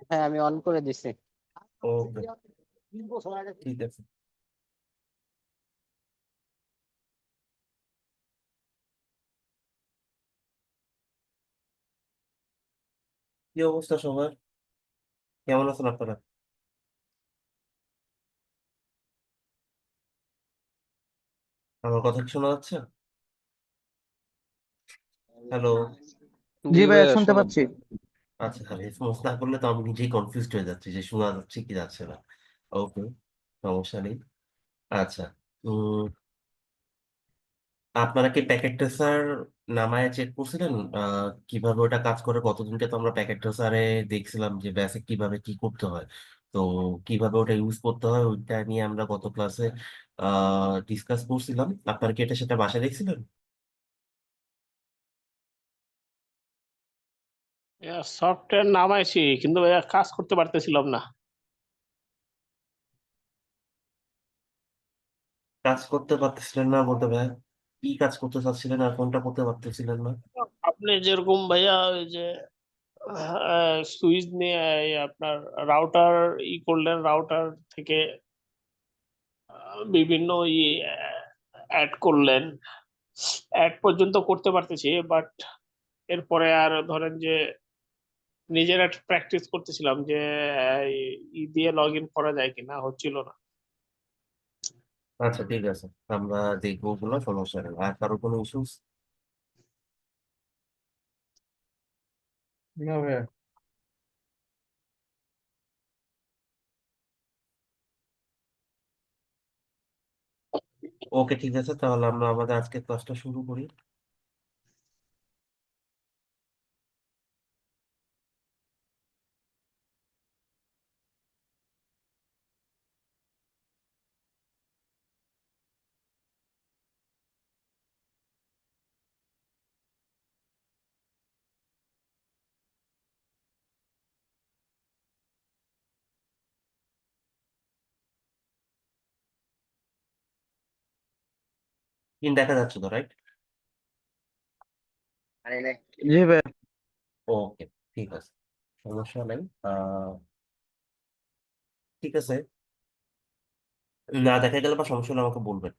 হ্যাঁ, আমি অন করে দিছি। ওকে, ঠিক আছে। কি অবস্থা সবার? কেমন আছেন আপনারা? আমার কথা কি শোনা যাচ্ছে? হ্যালো। জি জি ভাইয়া, ভাইয়া, শুনতে শোনা পাচ্ছি। আচ্ছা, হ্যাঁ, রেসপন্স না করলে তো আমি নিজেই কনফিউজড হয়ে যাচ্ছি যে শোনা যাচ্ছে কি যাচ্ছে না। ওকে, সমস্যা নেই। আচ্ছা, উম, আপনারা কি প্যাকেট ট্রেসার নামায় চেক করছিলেন? কিভাবে ওটা কাজ করে? কতদিনকে তো আমরা প্যাকেট ট্রেসারে দেখছিলাম যে বেসিক কিভাবে কি করতে হয়। তো কিভাবে ওটা ইউজ করতে হয় ওইটা নিয়ে আমরা গত ক্লাসে ডিসকাস করছিলাম। আপনারা কি এটা সেটা বাসায় দেখছিলেন? সফটওয়্যার নামাইছি কিন্তু ভাইয়া কাজ করতে পারতেছিলাম না। কাজ করতে পারতেছিলেন না বলতে ভাই কি কাজ করতে চাচ্ছিলেন আর কোনটা করতে পারতেছিলেন না? আপনি যেরকম ভাইয়া ওই যে সুইচ নিয়ে আপনার রাউটার করলেন, রাউটার থেকে বিভিন্ন অ্যাড করলেন, অ্যাড পর্যন্ত করতে পারতেছি, বাট এরপরে আর ধরেন যে নিজের একটা প্র্যাকটিস করতেছিলাম যে দিয়ে লগ ইন করা যায় কিনা, হচ্ছিল না। আচ্ছা, ঠিক আছে, আমরা দেখবো ওগুলো, সমস্যা নেই। আর কারো কোনো ইস্যুস? না ভাইয়া। ওকে, ঠিক আছে, তাহলে আমরা আমাদের আজকে ক্লাসটা শুরু করি। স্ক্রিন দেখা যাচ্ছে তো, রাইট? জি ভাইয়া। ওকে, ঠিক আছে, সমস্যা নেই। ঠিক আছে, না দেখা গেলে বা সমস্যা হলে আমাকে বলবেন।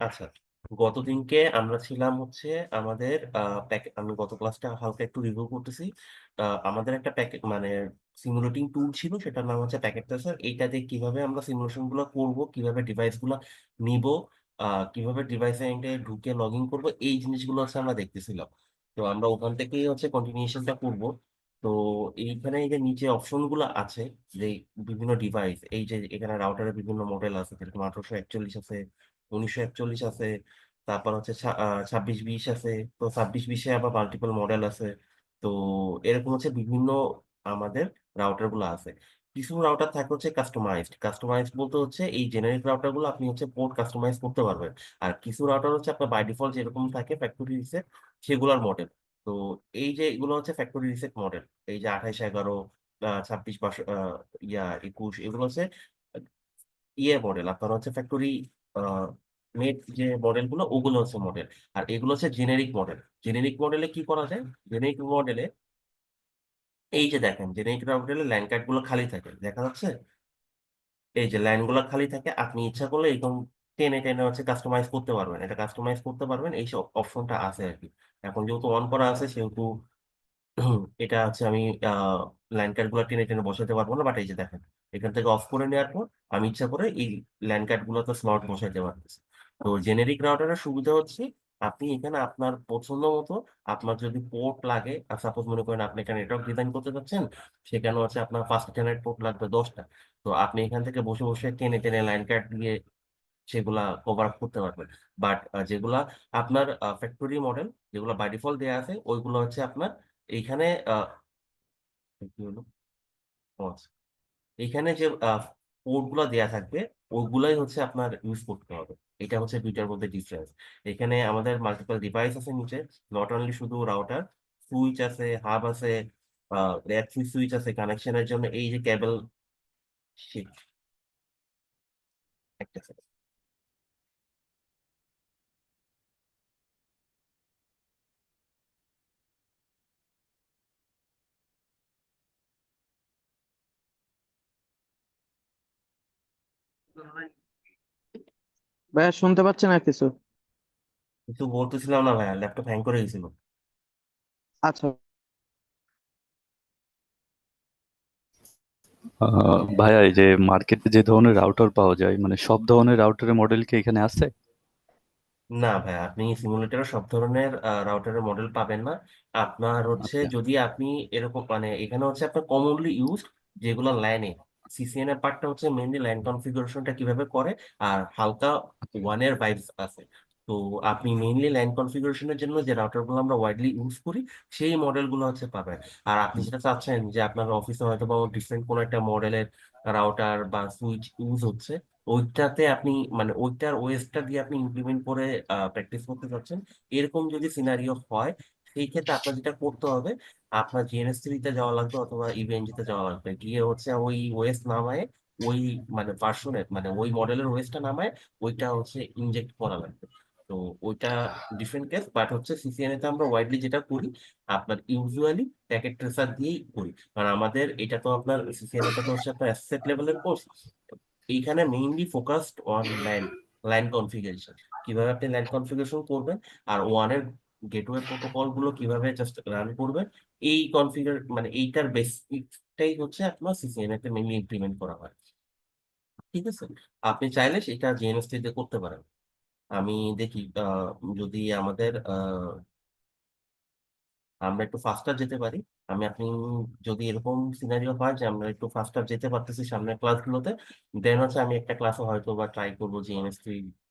আচ্ছা, গতদিনকে আমরা ছিলাম হচ্ছে আমাদের আমি গত ক্লাসটা হালকা একটু রিভিউ করতেছি। আমাদের একটা প্যাকেট মানে সিমুলেটিং টুল ছিল, সেটার নাম হচ্ছে প্যাকেট ট্রেসার। এইটা দিয়ে কিভাবে আমরা সিমুলেশন গুলো করবো, কিভাবে ডিভাইস গুলো নিব, কিভাবে ডিভাইসে ঢুকে লগ ইন করবো, এই জিনিসগুলো হচ্ছে আমরা দেখতেছিলাম। তো আমরা ওখান থেকেই হচ্ছে কন্টিনিউশনটা করব। তো এইখানে এই যে নিচে অপশন গুলো আছে, যে বিভিন্ন ডিভাইস, এই যে এখানে রাউটারের বিভিন্ন মডেল আছে, যেরকম 1841 আছে, 1941 আছে, তারপর হচ্ছে 2620 আছে। তো 2620-এ আবার মাল্টিপল মডেল আছে। তো এরকম হচ্ছে বিভিন্ন আমাদের রাউটার গুলো আছে। কিছু রাউটার থাকে হচ্ছে কাস্টমাইজড। কাস্টমাইজড বলতে হচ্ছে এই জেনারিক রাউটার গুলো আপনি হচ্ছে পোর্ট কাস্টমাইজ করতে পারবেন। আর কিছু রাউটার হচ্ছে আপনার বাই ডিফল্ট যেরকম থাকে ফ্যাক্টরি রিসেট, সেগুলোর মডেল। তো এই যে এগুলো হচ্ছে ফ্যাক্টরি রিসেট মডেল, এই যে 2811, 21, এগুলো হচ্ছে মডেল। আপনার হচ্ছে ফ্যাক্টরি মেড যে মডেল গুলো, ওগুলো হচ্ছে মডেল। আর এগুলো হচ্ছে জেনেরিক মডেল। জেনেরিক মডেলে কি করা যায়? জেনেরিক মডেলে এই যে দেখেন, জেনেরিক মডেলে ল্যান্ড কার্ড গুলো খালি থাকে, দেখা যাচ্ছে? এই যে লাইন গুলো খালি থাকে, আপনি ইচ্ছা করলে এরকম টেনে টেনে হচ্ছে কাস্টমাইজ করতে পারবেন। এটা কাস্টমাইজ করতে পারবেন, এই সব অপশনটা আছে আর কি। এখন যেহেতু অন করা আছে সেহেতু এটা হচ্ছে আমি লাইন কার্ড গুলো টেনে টেনে বসাতে পারবো না। বাট এই যে দেখেন, এখান থেকে অফ করে নেওয়ার পর আমি ইচ্ছা করে এই লাইন কার্ড গুলো তো স্লট বসাইতে পারতেছি। তো জেনেরিক রাউটারের সুবিধা হচ্ছে আপনি এখানে আপনার পছন্দ মতো, আপনার যদি পোর্ট লাগে, আর সাপোজ মনে করেন আপনি এখানে নেটওয়ার্ক ডিজাইন করতে চাচ্ছেন, সেখানে হচ্ছে আপনার ফার্স্ট ইথারনেট পোর্ট লাগবে 10টা। তো আপনি এখান থেকে বসে বসে টেনে টেনে লাইন কার্ড দিয়ে সেগুলা কভার আপ করতে পারবেন। বাট যেগুলা আপনার ফ্যাক্টরি মডেল, যেগুলো বাই ডিফল্ট দেওয়া আছে, ওইগুলো হচ্ছে আপনার এইখানে কি হলো? ও আচ্ছা। এখানে যে পোর্ট গুলো দেওয়া থাকবে, ওইগুলাই হচ্ছে আপনার ইউজ করতে হবে। এটা হচ্ছে দুইটার মধ্যে ডিফারেন্স। এখানে আমাদের মাল্টিপল ডিভাইস আছে নিচে, নট অনলি শুধু রাউটার, সুইচ আছে, হাব আছে, র্যাক সুইচ আছে কানেকশনের জন্য, এই যে কেবল। একটা second। ভাইয়া শুনতে পাচ্ছেন না কিছু? কিছু বলতেছিলাম না ভাইয়া, ল্যাপটপ হ্যাং করে গেছিল। আচ্ছা। ভাইয়া এই যে মার্কেটে যে ধরনের রাউটার পাওয়া যায় মানে সব ধরনের রাউটারের মডেল কি এখানে আছে? না ভাই, আপনি সিমুলেটরে সব ধরনের রাউটারের মডেল পাবেন না। আপনার হচ্ছে আচ্ছা যদি আপনি এরকম মানে এখানে হচ্ছে আপনার কমনলি ইউজড যেগুলো ল্যানে, সিসিএন এর পার্টটা হচ্ছে মেইনলি ল্যান কনফিগারেশনটা কিভাবে করে, আর হালকা ওয়ানের ভাইবস আছে। তো আপনি মেইনলি ল্যান কনফিগারেশনের জন্য যে রাউটারগুলো আমরা ওয়াইডলি ইউজ করি সেই মডেলগুলো হচ্ছে পাবেন। আর আপনি যেটা চাচ্ছেন যে আপনার অফিসে হয়তো বা ডিফারেন্ট কোনো একটা মডেলের রাউটার বা সুইচ ইউজ হচ্ছে, ওইটাতে আপনি মানে ওইটার ওএসটা দিয়ে আপনি ইমপ্লিমেন্ট করে প্র্যাকটিস করতে চাচ্ছেন, এরকম যদি সিনারিও হয়, সেই ক্ষেত্রে আপনার যেটা করতে হবে, আপনার জিএনএস3 তে যাওয়া লাগবে অথবা ইভিএনজি তে যাওয়া লাগবে, গিয়ে হচ্ছে ওই ওএস নামায় ওই মানে ভার্সনের মানে ওই মডেলের ওএসটা নামায় ওইটা হচ্ছে ইনজেক্ট করা লাগবে। তো ওইটা ডিফারেন্ট কেস, বাট হচ্ছে সিসিএনএ তে আমরা ওয়াইডলি যেটা করি আপনার ইউজুয়ালি প্যাকেট ট্রেসার দিয়েই করি। কারণ আমাদের এটা তো আপনার সিসিএনএ টা তো হচ্ছে আপনার অ্যাসেট লেভেলের কোর্স, এইখানে mainly focused on LAN configuration, কিভাবে আপনি ল্যান কনফিগারেশন করবেন আর ওয়ানের গেটওয়ে প্রোটোকল গুলো কিভাবে জাস্ট রান করবেন, এই কনফিগার মানে এইটার বেসিকটাই হচ্ছে আপনার সিসিএনএ তে মেইনলি ইমপ্লিমেন্ট করা হয়। ঠিক আছে, আপনি চাইলে সেটা জিএনএসটি তে করতে পারেন। আমি দেখি যদি আমাদের আমরা একটু ফাস্টার যেতে পারি। আপনি যদি এরকম সিনারিও হয় যে আমরা একটু ফাস্টার যেতে পারতেছি সামনের ক্লাসগুলোতে, দেন হচ্ছে আমি একটা ক্লাসে হয়তো বা ট্রাই করবো জিএনএস3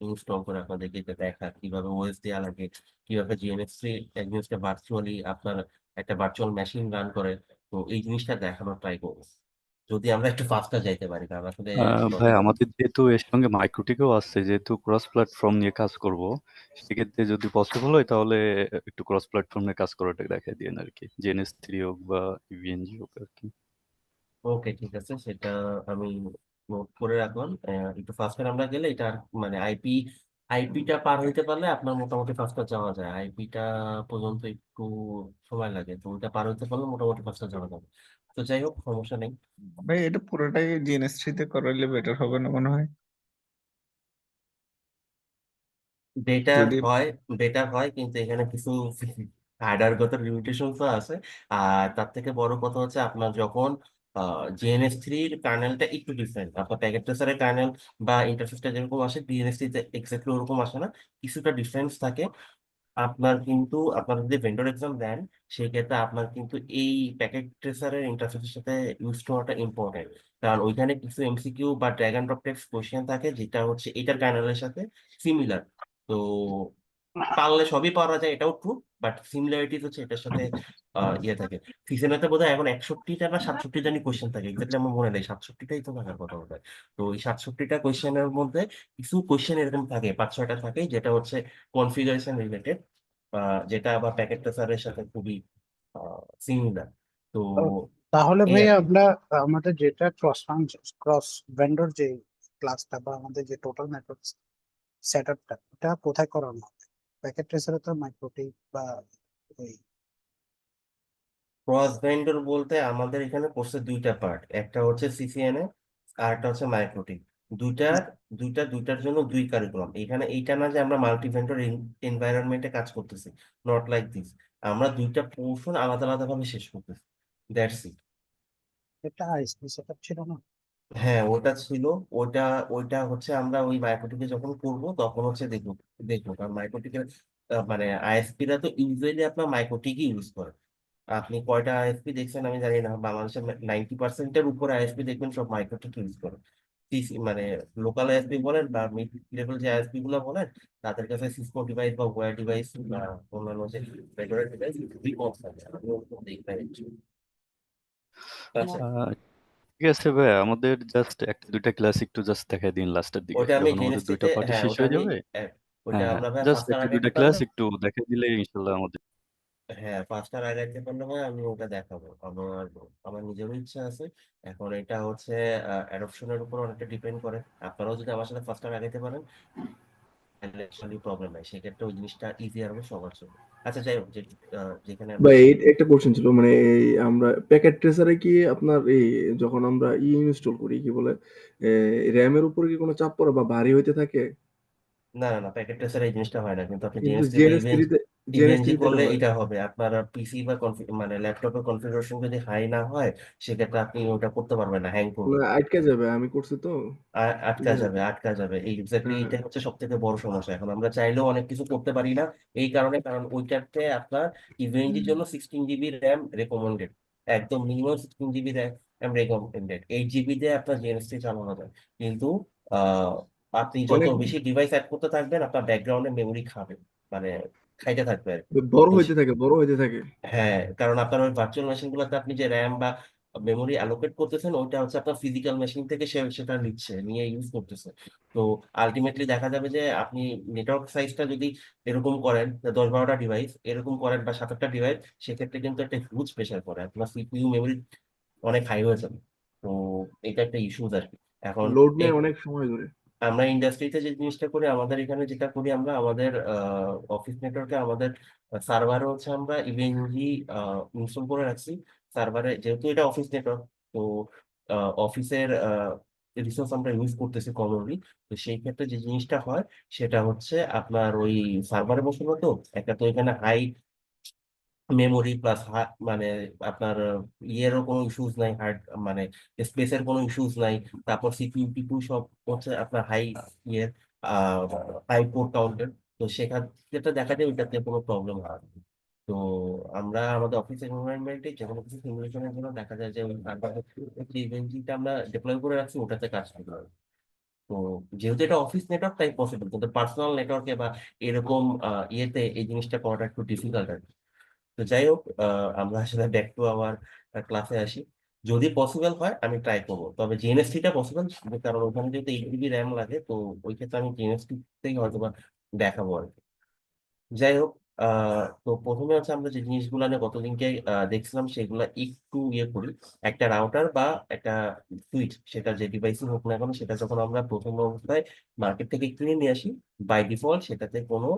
ইনস্টল করে আপনাদেরকে এটা দেখা কিভাবে ওএস দেওয়া লাগে, কিভাবে জিএনএস3 এক জিনিসটা ভার্চুয়ালি আপনার একটা ভার্চুয়াল মেশিন রান করে। তো এই জিনিসটা দেখানোর ট্রাই করবো যদি আমরা একটু ফাস্টার যাইতে পারি, কারণ আসলে ভাই আমাদের যেহেতু এর সঙ্গে মাইক্রোটিকও আসছে, যেহেতু ক্রস প্ল্যাটফর্ম নিয়ে কাজ করব, সেক্ষেত্রে যদি পসিবল হয় তাহলে একটু ক্রস প্ল্যাটফর্ম নিয়ে কাজ করাটা দেখাই দিন আর কি, জিএনএস3 হোক বা ইভিএনজি হোক আর কি। ওকে ঠিক আছে, সেটা আমি নোট করে রাখলাম। একটু ফাস্টার আমরা গেলে এটা মানে আইপিটা পার হইতে পারলে আপনার মোটামুটি ফাস্টার যাওয়া যায়, আইপিটা পর্যন্ত একটু সময় লাগে, তো ওইটা পার হইতে পারলে মোটামুটি ফাস্টার যাওয়া যাবে। তো যাই হোক, সমস্যা নেই। ভাই এটা পুরোটাই জিএনএস3 তে করাইলে বেটার হবে না মনে হয়? বেটার যদি হয়, বেটার হয়, কিন্তু এখানে কিছু হার্ডওয়্যারগত লিমিটেশন তো আছে। আর তার থেকে বড় কথা হচ্ছে আপনার যখন জিএনএস3 কার্নেলটা একটু ডিফারেন্ট, আপনার প্যাকেট ট্রেসারের কার্নেল বা ইন্টারফেসটা যেরকম আসে ডিএনএস3 তে এক্স্যাক্টলি ওরকম আসে না, কিছুটা ডিফারেন্স থাকে। আপনার কিন্তু আপনার যদি ভেন্ডর এক্সাম দেন, সেই ক্ষেত্রে আপনার কিন্তু এই প্যাকেট ট্রেসারের ইন্টারফেসের সাথে ইউজ করাটা ইম্পর্টেন্ট। কারণ ওইখানে কিছু এমসিকিউ বা drag and drop text question থাকে যেটা হচ্ছে এটার কার্নেলের সাথে সিমিলার। তো পারলে সবই পারা যায়, এটাও ট্রু, বাট সিমিলারিটিস হচ্ছে এটার সাথে ইয়ে থাকে। সিজনেতে বোধহয় এখন 61টা না 67টা জানি কোশ্চেন থাকে, এক্সাক্টলি আমার মনে নেই, 67টাই তো থাকার কথা বোধহয়। তো এই 67টা কোশ্চেনের মধ্যে কিছু কোশ্চেন এরকম থাকে, 5-6টা থাকে যেটা হচ্ছে কনফিগারেশন রিলেটেড, যেটা আবার প্যাকেট ট্রেসারের সাথে খুবই সিমিলার। তো ও, তাহলে এই ভাই আর কি। আমরা আমাদের যেটা ক্রস ভেন্ডর যে ক্লাসটা বা আমাদের যে টোটাল নেটওয়ার্ক সেটআপটা এটা কোথায় করানো হবে? প্যাকেট ট্রেসারে তো মাইক্রোটিক বা ওই ক্রস ভেন্ডর বলতে আমাদের এখানে কোর্সে দুইটা পার্ট, একটা হচ্ছে সিসিএনএ আর একটা হচ্ছে মাইক্রোটিক। দুইটার দুইটার জন্য দুই কারিকুলাম। এখানে এইটা না যে আমরা মাল্টি ভেন্ডর এনভায়রনমেন্টে কাজ করতেছি, নট লাইক দিস। আমরা দুইটা পোর্শন আলাদা আলাদা ভাবে শেষ করতেছি, দ্যাটস ইট। এটা আইএসপি সেটআপ ছিল না? হ্যাঁ ওটা ছিল। ওটা ওইটা হচ্ছে আমরা ওই মাইক্রোটিকে যখন করব তখন হচ্ছে দেখবো দেখবো কারণ মাইক্রোটিকের মানে আইএসপি রা তো ইউজুয়ালি আপনার মাইক্রোটিকই ইউজ করে। আপনি কয়টা আইএসপি দেখছেন আমি জানি না, বাংলাদেশের 90%-এর উপরে আইএসপি দেখবেন সব মাইক্রোটিক ইউজ করে। মানে লোকাল আইএসপি বলেন বা মিড লেভেল যে আইএসপি গুলো বলেন, তাদের কাছে সিসকো ডিভাইস বা ওয়্যার ডিভাইস বা অন্যান্য যে ভেন্ডরের ডিভাইস খুবই কম থাকে, আমি ওরকম দেখি নাই actually। আচ্ছা, আহ, ঠিক আছে ভাই, আমাদের জাস্ট একটা দুইটা ক্লাস একটু জাস্ট দেখাই দিন লাস্টের দিকে, ওটা আমি যখন আমাদের জিএনএসসি দুইটা তে, পার্টি হ্যাঁ শেষ ওটা হয়ে আমি যাবে। ওটা হ্যাঁ হ্যাঁ, আমরা ভাই জাস্ট ফার্স্টার একটা দুইটা আগাইতে ক্লাস পারলে, একটু দেখাই দিলে ইনশাল্লাহ আমাদের। হ্যাঁ ফার্স্টার আগাইতে পারলে ভাই আমি ওটা দেখাবো। আমার আমার নিজেরও ইচ্ছা আছে। এখন এটা হচ্ছে অ্যাডপশনের উপর অনেকটা ডিপেন্ড করে। আপনারাও যদি আমার সাথে ফার্স্টার আগাইতে পারেন তাহলে প্রবলেম নাই, সেক্ষেত্রে ওই জিনিসটা ইজিয়ার হবে সবার জন্য। আচ্ছা যাই হোক যেখানে বা আমরা এই একটা কোশ্চেন ছিল মানে এই আমরা প্যাকেট ট্রেসারে কি আপনার এই যখন আমরা ইনস্টল করি কি বলে র্যামের উপরে কি কোনো চাপ পড়ে বা ভারী হইতে থাকে? না না না প্যাকেট ট্রেসার এই জিনিসটা হয় না, কিন্তু আপনি কিন্তু জিএনএস3 বা জিএনএস থ্রিতে ইভিএনজি এটা করলে হয়। এটা হবে আপনার পিসি বা মানে ল্যাপটপের কনফিগারেশন যদি হাই না হয়, সেক্ষেত্রে আপনি ওটা করতে পারবেন না, হ্যাং করবে, মানে আটকে যাবে, আমি করছি তো আটকা বুঝলেন। যাবে, আটকা যাবে। এই এক্স্যাক্টলি হ্যাঁ, এটা হচ্ছে সব থেকে বড় সমস্যা। এখন আমরা চাইলেও অনেক কিছু করতে পারি না এই কারণে, কারণ ওইটাতে আপনার ইভিএনজির জন্য 16 GB র্যাম রেকমেন্ডেড, একদম minimum 16 GB RAM recommended. 8 GB দিয়ে আপনার জিএনএস3 চালানো যায়, কিন্তু আহ আপনি যত অনেক বেশি ডিভাইস অ্যাড করতে থাকবেন আপনার ব্যাকগ্রাউন্ডে মেমোরি খাবে, মানে খাইতে থাকবে আর কি। বড় তো হইতে থাকে, বড় হইতে থাকে। হ্যাঁ, কারণ আপনার ওই ভার্চুয়াল মেশিন গুলোতে আপনি যে র্যাম বা মেমোরি অ্যালোকেট করতেছেন, ওইটা হচ্ছে আপনার ফিজিক্যাল মেশিন থেকে সেটা নিয়ে ইউজ করতেছে। তো আলটিমেটলি দেখা যাবে যে আপনি নেটওয়ার্ক সাইজটা যদি এরকম করেন যে 10-12টা ডিভাইস এরকম করেন বা 7-8টা ডিভাইস, সেক্ষেত্রে কিন্তু একটা হিউজ প্রেশার পড়ে, আপনার সিপিইউ মেমোরি অনেক হাই হয়ে যাবে। তো এটা একটা ইস্যুজ আর কি। এখন লোড নেয় অনেক সময় ধরে। আমরা ইন্ডাস্ট্রিতে যে জিনিসটা করি, আমাদের এখানে যেটা করি, আমরা আমাদের অফিস নেটওয়ার্কে আমাদের সার্ভারে হচ্ছে আমরা ইভিএনজি ইনস্টল করে রাখছি সার্ভারে, যেহেতু এটা অফিস নেটওয়ার্ক। তো অফিসের রিসোর্স আমরা ইউজ করতেছি কমনলি। তো সেই ক্ষেত্রে যে জিনিসটা হয় সেটা হচ্ছে আপনার ওই সার্ভারে বসানো, তো একটা তো এখানে হাই মেমোরি প্লাস মানে আপনার ইয়েরও কোনো ইস্যুস নাই, হার্ড মানে স্পেসের কোনো ইস্যুস নাই। তারপর সিপিইউ টিপিউ সব হচ্ছে আপনার হাই ইয়ের হাই পোর্ট কাউন্টের। তো সেখান যেটা দেখা যায় ওইটাতে কোনো প্রবলেম হয় না। তো আমরা আমাদের অফিস এনভায়রনমেন্টে যে কোনো কিছু সিমুলেশনের জন্য দেখা যায় যে ওই ইভেন্টটা আমরা ডিপ্লয় করে রাখছি, ওটাতে কাজ করতে হবে। তো যেহেতু এটা অফিস নেটওয়ার্ক তাই পসিবল, কিন্তু পার্সোনাল নেটওয়ার্কে বা এরকম ইয়েতে এই জিনিসটা করাটা একটু ডিফিকাল্ট আর কি। তো যাই হোক, আমরা আসলে ব্যাক টু আওয়ার ক্লাসে আসি। যদি পসিবল হয় আমি ট্রাই করবো, তবে জিএনএসসিটা পসিবল, কারণ ওখানে যেহেতু 8 GB র্যাম লাগে, তো ওই ক্ষেত্রে আমি জিএনএসসি থেকেই হয়তো বা দেখাবো আর কি। যাই হোক, তো প্রথমে হচ্ছে আমরা যে জিনিসগুলো নিয়ে গতদিনকে দেখছিলাম সেগুলো একটু ইয়ে করি। একটা রাউটার বা একটা সুইচ, সেটা যে ডিভাইসই হোক না কেন, সেটা যখন আমরা প্রথম অবস্থায় মার্কেট থেকে কিনে নিয়ে আসি, বাই ডিফল্ট সেটাতে কোনো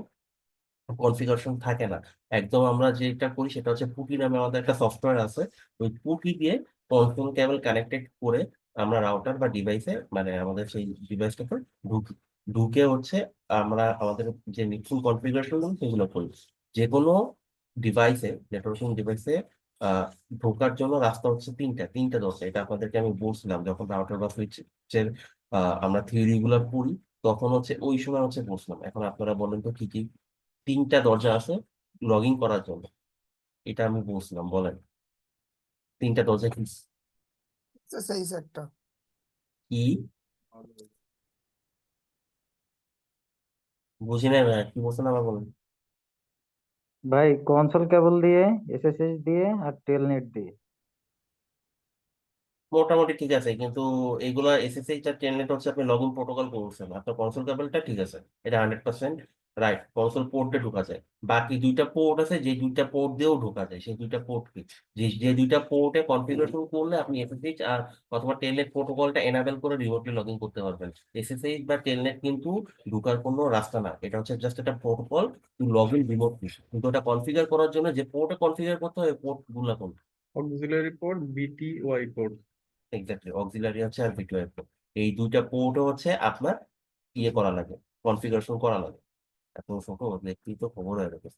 কনফিগারেশন থাকে না। একদম আমরা যেটা করি সেটা হচ্ছে পুটি নামে আমাদের একটা সফটওয়্যার আছে, ওই পুটি দিয়ে কন্ট্রোল কেবল কানেক্টেড করে আমরা রাউটার বা ডিভাইসে, মানে আমাদের সেই ডিভাইসটাকে ঢুকি। ঢুকে হচ্ছে আমরা আমাদের যে নতুন কনফিগারেশন সেগুলো করি। যে কোনো ডিভাইসে, নেটওয়ার্কিং ডিভাইসে ঢোকার জন্য রাস্তা হচ্ছে তিনটা দরজা। এটা আপনাদেরকে আমি বলছিলাম যখন রাউটার বা সুইচের আমরা থিওরি গুলো পড়ি, তখন হচ্ছে ওই সময় হচ্ছে বলছিলাম। এখন আপনারা বলেন তো কি কি তিনটা দরজা আছে লগ ইন করার জন্য, এটা আমি বলছিলাম, বলেন তিনটা দরজা কি এক্সারসাইজ একটা। কি? বুঝি নাই ভাই, কি বলছেন আবার বলেন। ভাই কনসোল কেবল দিয়ে, এসএসএস দিয়ে আর টেলনেট দিয়ে। মোটামুটি ঠিক আছে, কিন্তু এইগুলা এসএসএইচ আর টেলনেট হচ্ছে আপনি লগ ইন প্রোটোকল বলছেন, আপনার কনসোল কেবলটা ঠিক আছে, এটা 100% রাইট, কনসোল পোর্টে ঢোকা যায়। বাকি দুইটা পোর্ট আছে, যে দুইটা পোর্ট দিয়েও ঢোকা যায়, সেই দুইটা পোর্ট কি, যে দুইটা পোর্টে কনফিগারেশন করলে আপনি এসএসএইচ আর অথবা টেলনেট প্রোটোকলটা এনাবেল করে রিমোটলি লগ ইন করতে পারবেন। এসএসএইচ বা টেলনেট কিন্তু ঢোকার কোনো রাস্তা না, এটা হচ্ছে জাস্ট একটা protocol to log in remotely. কিন্তু ওটা কনফিগার করার জন্য যে পোর্টে কনফিগার করতে হয়, পোর্ট গুলা কোন? Auxiliary port, VTY port. Exactly, auxiliary হচ্ছে আর ভিডিও পোর্ট। এই দুইটা পোর্টও হচ্ছে আপনার ইয়ে করা লাগে, কনফিগারেশন করা লাগে। এত ছোট দেখতেই তো খবর হয়ে গেছে।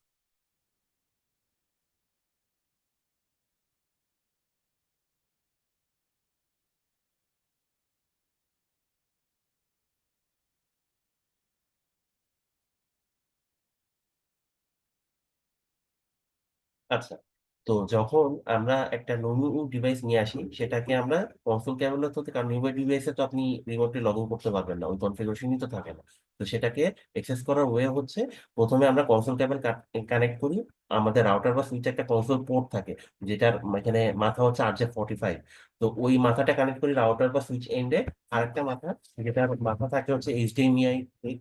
আচ্ছা, তো যখন আমরা একটা নিউ ডিভাইস নিয়ে আসি, সেটাকে আমরা কনসোল ক্যাবিনেট হতে, কারণ নিউ ডিভাইসে তো আপনি রিমোটলি লগ ইন করতে পারবেন না, ওই কনফিগারেশনই তো থাকে না। তো সেটাকে অ্যাক্সেস করার ওয়ে হচ্ছে প্রথমে আমরা কনসোল ক্যাবেল কানেক্ট করি। আমাদের রাউটার বা সুইচে একটা কনসোল পোর্ট থাকে, যেটার এখানে মাথা হচ্ছে RJ45। তো ওই মাথাটা কানেক্ট করি রাউটার বা সুইচ এন্ডে। আরেকটা মাথা, যেটার মাথা থাকে হচ্ছে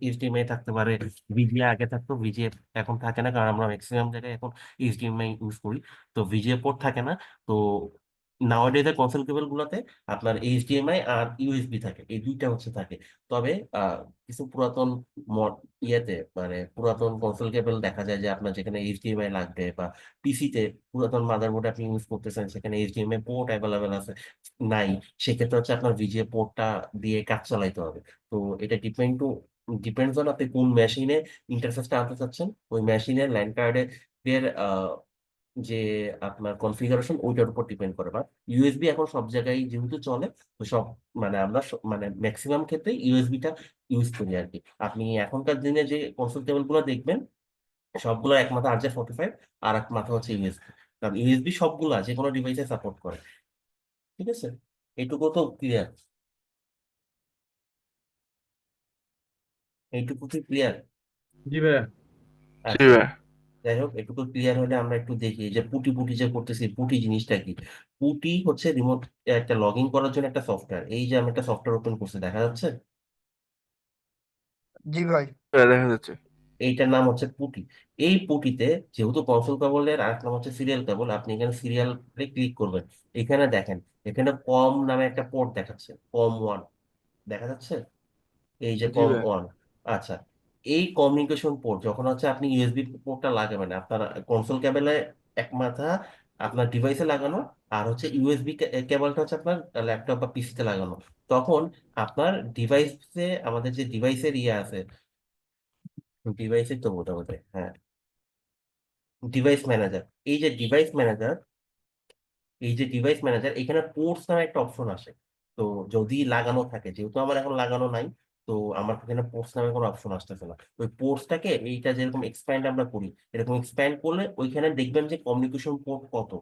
এইচডিএমআই থাকতে পারে, ভিজিএ আগে থাকতো, ভিজিএ এখন থাকে না, কারণ আমরা ম্যাক্সিমাম জায়গায় এখন এইচডিএমআই ইউজ করি। তো ভিজিএ পোর্ট থাকে না। তো নাওয়াডেজ এর কনসোল কেবল গুলোতে আপনার এইচডিএমআই আর ইউএসবি থাকে, এই দুইটা হচ্ছে থাকে। তবে কিছু পুরাতন ইয়েতে মানে পুরাতন কনসোল কেবল দেখা যায় যে আপনার যেখানে এইচডিএমআই লাগবে, বা পিসিতে পুরাতন মাদারবোর্ড আপনি ইউজ করতেছেন সেখানে এইচডিএমআই পোর্ট অ্যাভেলেবেল আছে নাই, সেক্ষেত্রে হচ্ছে আপনার ভিজিএ পোর্টটা দিয়ে কাজ চালাইতে হবে। তো এটা ডিপেন্ডস অন আপনি কোন মেশিনে ইন্টারফেসটা আনতে চাচ্ছেন, ওই মেশিনের ল্যান কার্ডের যে আপনার কনফিগারেশন ওইটার উপর ডিপেন্ড করে। বা ইউএসবি এখন সব জায়গায় যেহেতু চলে, তো সব মানে আমরা মানে ম্যাক্সিমাম ক্ষেত্রে ইউএসবিটা ইউজ করি আর কি। আপনি এখনকার দিনে যে কনসোল কেবল গুলো দেখবেন সবগুলো এক মাথা RJ45 আর এক মাথা হচ্ছে ইউএসবি, কারণ ইউএসবি সবগুলা যে কোনো ডিভাইসে সাপোর্ট করে। ঠিক আছে, এইটুকু তো ক্লিয়ার, এইটুকু কি ক্লিয়ার? জি ভাইয়া। আচ্ছা, যাই হোক, এটুকু ক্লিয়ার হলে আমরা একটু দেখি যে পুটি পুটি যে করতেছি, পুটি জিনিসটা কি। পুটি হচ্ছে রিমোট একটা লগ ইন করার জন্য একটা সফটওয়্যার। এই যে আমি একটা সফটওয়্যার ওপেন করছি, দেখা যাচ্ছে? জি ভাই। দেখা যাচ্ছে। এইটার নাম হচ্ছে পুটি। এই পুটিতে যেহেতু কনসোল কেবলের আরেক নাম হচ্ছে সিরিয়াল কেবল, আপনি এখানে সিরিয়ালে ক্লিক করবেন। এখানে দেখেন, এখানে কম নামে একটা পোর্ট দেখাচ্ছে, কম 1 দেখা যাচ্ছে, এই যে জি কম ভাইয়া। 1। আচ্ছা, এই কমিউনিকেশন পোর্ট যখন হচ্ছে আপনি ইউএসবি পোর্টটা লাগাবেন আপনার কনসোল কেবলে এক মাথা আপনার ডিভাইসে লাগানো, আর হচ্ছে ইউএসবি কেবলটা হচ্ছে আপনার ল্যাপটপ বা পিসিতে লাগানো, তখন আপনার ডিভাইসে আমাদের যে ডিভাইসের ইয়ে আছে, ডিভাইসের তো মোটামুটি হ্যাঁ, ডিভাইস ম্যানেজার। এই যে ডিভাইস ম্যানেজার, এখানে পোর্টস নামে একটা অপশন আসে। তো যদি লাগানো থাকে, যেহেতু আমার এখন লাগানো নাই, তো আমার এখানে পোর্টস নামে কোনো অপশন আসতেছে না। ওই পোর্টসটাকে এইটা যেরকম এক্সপ্যান্ড আমরা করি, এরকম এক্সপ্যান্ড করলে ওইখানে দেখবেন যে কমিউনিকেশন পোর্ট কত,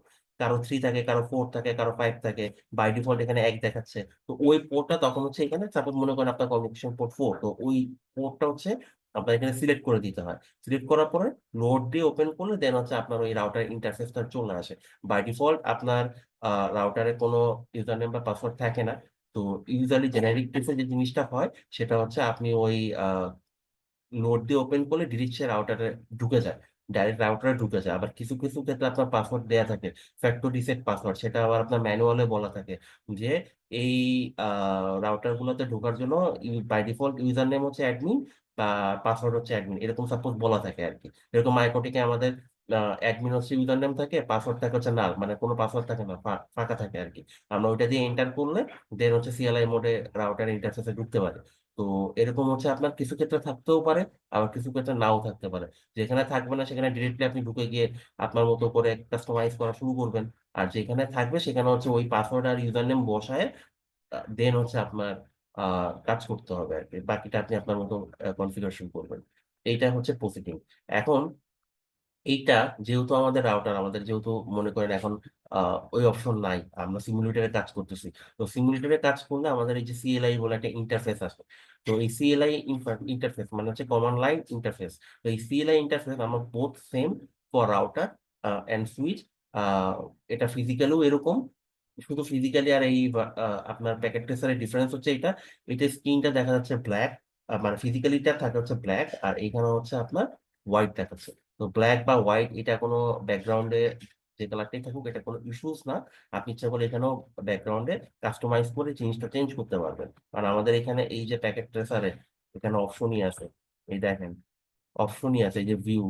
কারো 3 থাকে, কারো 4 থাকে, কারো 5 থাকে, বাই ডিফল্ট এখানে 1 দেখাচ্ছে। তো ওই পোর্টটা তখন হচ্ছে এখানে, সাপোজ মনে করেন আপনার কমিউনিকেশন পোর্ট 4, তো ওই পোর্টটা হচ্ছে আপনার এখানে সিলেক্ট করে দিতে হয়। সিলেক্ট করার পরে লোড দিয়ে ওপেন করলে দেন হচ্ছে আপনার ওই রাউটার ইন্টারফেসটা চলে আসে। বাই ডিফল্ট আপনার রাউটারে কোনো ইউজার নেম বা পাসওয়ার্ড থাকে না। তো ইউজারলি জেনারিক কেসে যে জিনিসটা হয় সেটা হচ্ছে আপনি ওই নোট দিয়ে ওপেন করলে ডিরেক্ট সে রাউটারে ঢুকে যায়, ডাইরেক্ট রাউটারে ঢুকে যায়। আবার কিছু কিছু ক্ষেত্রে আপনার পাসওয়ার্ড দেয়া থাকে, ফ্যাক্টরি রিসেট পাসওয়ার্ড, সেটা আবার আপনার ম্যানুয়ালে বলা থাকে যে এই রাউটার গুলোতে ঢোকার জন্য বাই ডিফল্ট ইউজার নেম হচ্ছে অ্যাডমিন বা পাসওয়ার্ড হচ্ছে অ্যাডমিন, এরকম সাপোজ বলা থাকে আর কি। এরকম মাইক্রোটিকে আমাদের অ্যাডমিন হচ্ছে ইউজার নেম থাকে, পাসওয়ার্ড থাকে হচ্ছে নাল, মানে কোনো পাসওয়ার্ড থাকে না, ফাঁকা থাকে আর কি। আমরা ওইটা দিয়ে এন্টার করলে দেন হচ্ছে সিএলআই মোডে রাউটার ইন্টারফেসে ঢুকতে পারে। তো এরকম হচ্ছে আপনার কিছু ক্ষেত্রে থাকতেও পারে, আবার কিছু ক্ষেত্রে নাও থাকতে পারে। যেখানে থাকবে না সেখানে ডিরেক্টলি আপনি ঢুকে গিয়ে আপনার মতো করে কাস্টমাইজ করা শুরু করবেন। আর যেখানে থাকবে সেখানে হচ্ছে ওই পাসওয়ার্ড আর ইউজার নেম বসায় দেন হচ্ছে আপনার কাজ করতে হবে আর কি। বাকিটা আপনি আপনার মতো কনফিগারেশন করবেন। এইটা হচ্ছে প্রসিডিং। এখন এইটা যেহেতু আমাদের রাউটার, আমাদের যেহেতু মনে করেন এখন ওই অপশন নাই, আমরা সিমুলেটরে কাজ করতেছি। তো সিমুলেটরে কাজ করলে আমাদের এই যে সিএলআই বলে একটা ইন্টারফেস আসে। তো এই সিএলআই ইন্টারফেস মানে হচ্ছে কমান্ড লাইন ইন্টারফেস। তো এই সিএলআই ইন্টারফেস আমরা both same for router and switch. এটা ফিজিক্যালিও এরকম, শুধু ফিজিক্যালি আর এই আপনার প্যাকেট ট্রেসারের ডিফারেন্স হচ্ছে এটা, এটা স্ক্রিনটা দেখা যাচ্ছে ব্ল্যাক, মানে ফিজিক্যালিটা থাকে হচ্ছে ব্ল্যাক, আর এইখানে হচ্ছে আপনার হোয়াইট দেখাচ্ছে। তো ব্ল্যাক বা হোয়াইট এটা কোনো ব্যাকগ্রাউন্ডে যে কালারটাই থাকুক এটা কোনো ইস্যুস না। আপনি ইচ্ছা করলে এখানেও ব্যাকগ্রাউন্ডে কাস্টমাইজ করে জিনিসটা চেঞ্জ করতে পারবেন। কারণ আমাদের এখানে এই যে প্যাকেট ট্রেসারে এখানে অপশনই আছে, এই দেখেন অপশনই আছে, এই যে ভিউ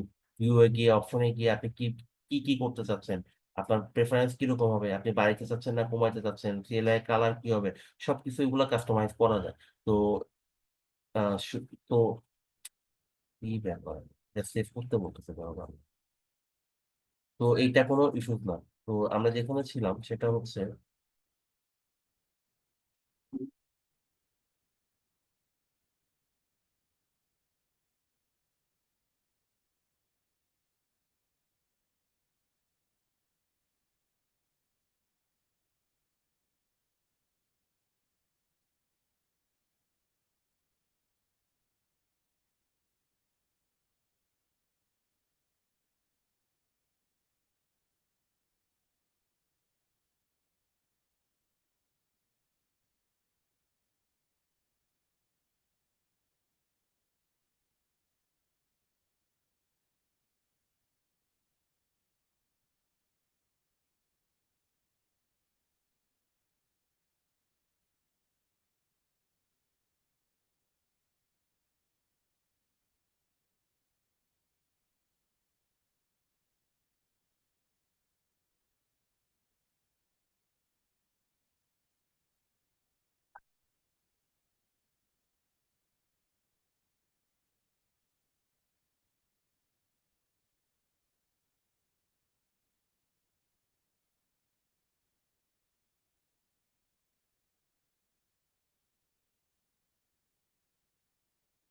এ গিয়ে অপশনে গিয়ে আপনি কি কি কি করতে চাচ্ছেন, আপনার প্রেফারেন্স কিরকম হবে, আপনি বাড়িতে চাচ্ছেন না কমাইতে চাচ্ছেন, সিএলআই কালার কি হবে, সবকিছু এগুলো কাস্টমাইজ করা যায়। তো তো কি ব্যাপার, সেভ করতে বলতেছে বারবার। তো এইটা কোনো ইস্যু না। তো আমরা যেখানে ছিলাম সেটা হচ্ছে